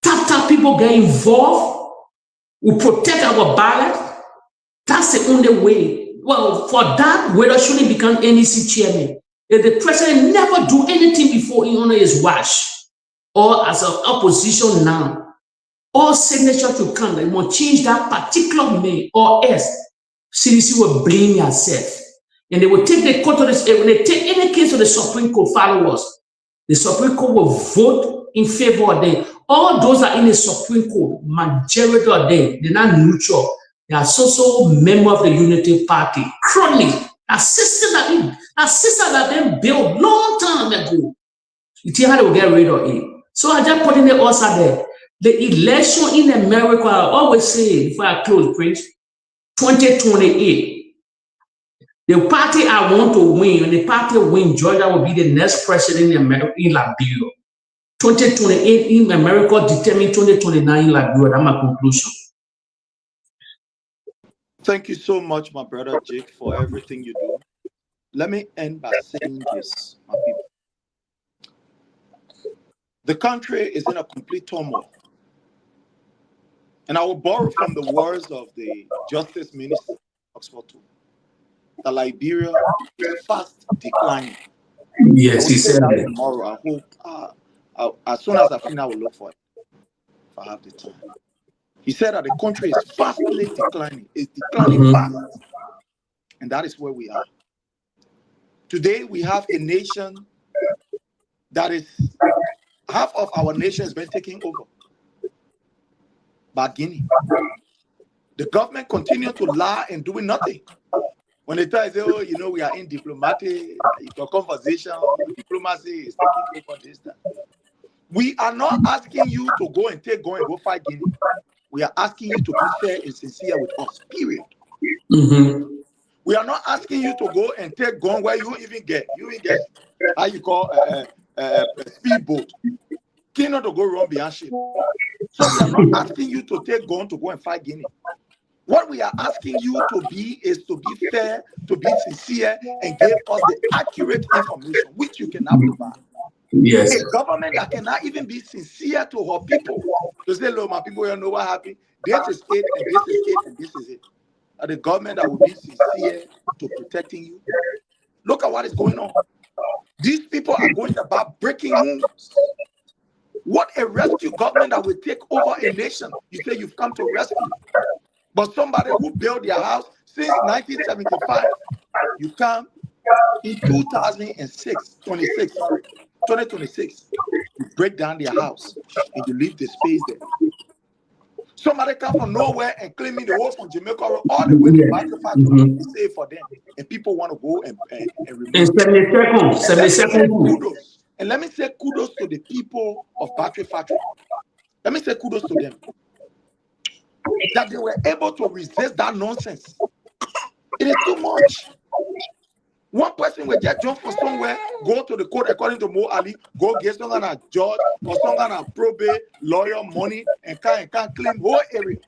tap people get involved, we protect our ballot. That's the only way. Well, for that, weather shouldn't become NEC chairman. If the president never do anything before he honor his watch, or as an opposition now, all signature to come, they want to change that particular name, or else CDC will blame yourself. And they will take the court to this, when they take any case to the Supreme Court followers, the Supreme Court will vote in favor of them. All those are in the Supreme Court, majority of them, they're not neutral. They are also member of the Unity Party. Chronic, a system that they built long time ago. You see how they will get rid of it. So I just put in the also there. The election in America, I always say before I close, Prince, 2028. The party I want to win, and the party win, Georgia will be the next president in America, in Liberia. 2028 in America determine 2029 in Liberia. That's my conclusion. Thank you so much, my brother Jake, for everything you do. Let me end by saying this, my people. The country is in a complete turmoil. And I will borrow from the words of the Justice Minister, Oxford 2. that Liberia is fast declining. Yes, I he will say said that that. tomorrow. I hope as soon as I finish, I will look for it if I have the time. He said that the country is fastly declining. It's declining fast. And that is where we are. Today, we have a nation that is, half of our nation has been taken over by Guinea. The government continue to lie and doing nothing. When they tell you, oh, you know, we are in diplomatic conversation, diplomacy is taking over this, that. We are not asking you to go and go fight Guinea. We are asking you to be fair and sincere with us, period. We are not asking you to go and take gun where you even get how you call a speedboat. Cannot to go run behind ship. So we are not asking you to take gun to go and fight Guinea. What we are asking you to be is to be fair, to be sincere, and give us the accurate information which you cannot provide. Yes. A government that cannot even be sincere to her people. To say, look, my people, you know what happened. This is it, and this is it, and this is it. The government that will be sincere to protecting you. Look at what is going on. These people are going about breaking homes. What a rescue government that will take over a nation. You say you've come to rescue. But somebody who built their house since 1975, you come in 2026, you break down their house and you leave the space there. Somebody come from nowhere and claiming the whole from Jamaica all the way to Battle Factory to save for them. And people want to go and remove it. And let me say kudos to the people of Battery Factory. Let me say kudos to them. That they were able to resist that nonsense. It is too much. One person will just jump from somewhere, go to the court according to Mo Ali, go get some kind of judge or some kind of probate lawyer money and can't claim whole area.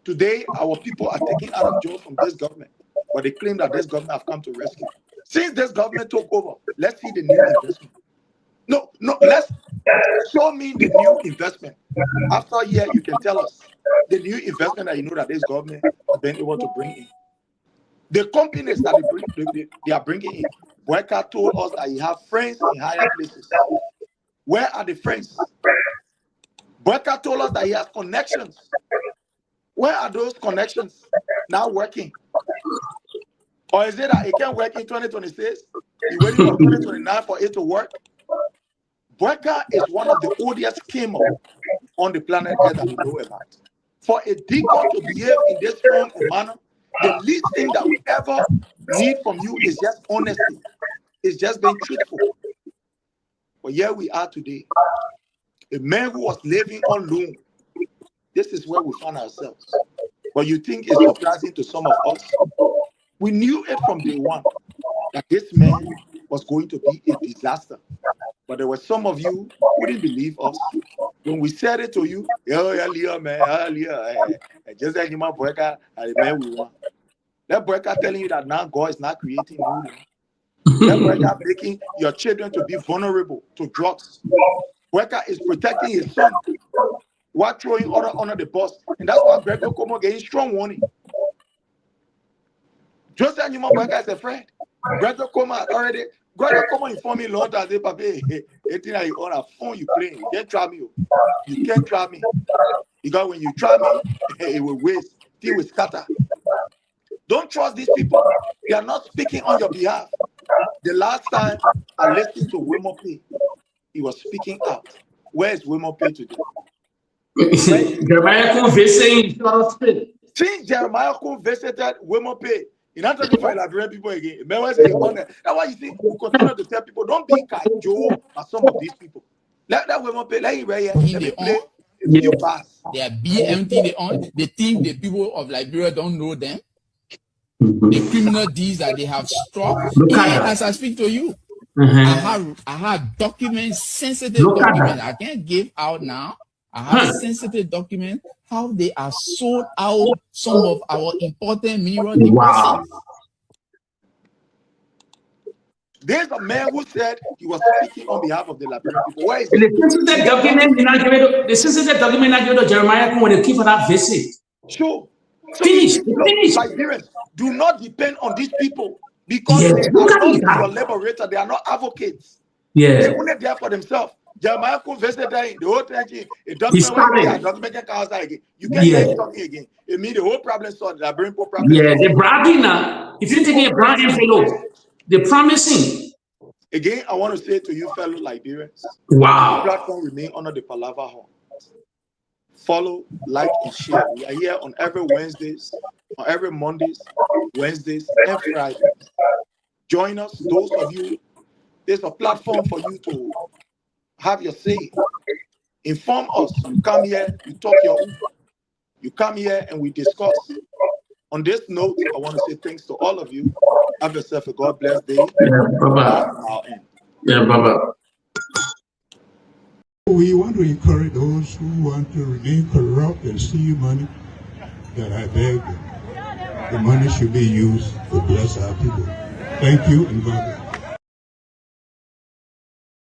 Today, our people are taken out of jail from this government, but they claim that this government have come to rescue. Since this government took over, let's see the new investment. No, let's show me the new investment. After a year, you can tell us the new investment that you know that this government has been able to bring in. The companies that they are bringing in. Boakai told us that he have friends in higher places. Where are the friends? Boakai told us that he has connections. Where are those connections now working? Or is it that it can work in 2026? You're waiting for 2029 for it to work? Boakai is one of the oldest schemers on the planet Earth that we know about. For a deacon to behave in this form and manner, the least thing that we ever need from you is just honesty. It's just being truthful. But here we are today. A man who was living on loan. This is where we find ourselves. But you think it's surprising to some of us? We knew it from day one that this man was going to be a disaster. But there were some of you who didn't believe us. When we said it to you, just like my Boakai, the man we want. That Boakai telling you that now God is not creating new. That Boakai making your children to be vulnerable to drugs. Boakai is protecting his son while throwing other under the bus. And that's why Gregor Como getting strong warning. Just like my Boakai is a friend. Gregor Como already. Gregor Como informed me long time. Say, Papi, anything that you on a phone you playing, you can't try me. You can't try me. Because when you try me, it will waste. It will scatter. Don't trust these people. They are not speaking on your behalf. The last time I listened to Wemope, he was speaking out. Where is Wemope today? Jeremiah Kun visited. Since Jeremiah Kun visited Wemope, you're not talking for Liberian people again. That's why you see, we continue to tell people, don't be Kajo or some of these people. Let Wemope, let him right here. Let me play a few bars. They are BMT, they think the people of Liberia don't know them. The criminal deeds that they have struck. Even as I speak to you, I have documents, sensitive documents. I can't give out now. I have sensitive documents how they are sold out some of our important mineral deposits. There's a man who said he was speaking on behalf of the Liberian people. Where is it? The sensitive document not given to Jeremiah when they came for that visit. Sure. So look, Liberians, do not depend on these people because they are not your liberator. They are not advocates. Yeah. They're only there for themselves. Jeremiah invested the whole thing. A document again. You can't hear him talking again. It means the whole problem solved. That bring problem. Yeah, they're bragging now. If you take a brand envelope, they're promising. Again, I want to say to you, fellow Liberians, wow. the platform remain under the Palava Hall. Follow, like, and share. We are here on every Wednesdays, on every Mondays, Wednesdays, and Fridays. Join us, those of you. There's a platform for you to have your say. Inform us. You come here, you talk your own. You come here and we discuss. On this note, I want to say thanks to all of you. Have yourself a God bless day. Yeah, bye-bye. Yeah, bye-bye. We want to encourage those who want to remain corrupt and steal money, that I beg them. The money should be used to bless our people. Thank you and God bless.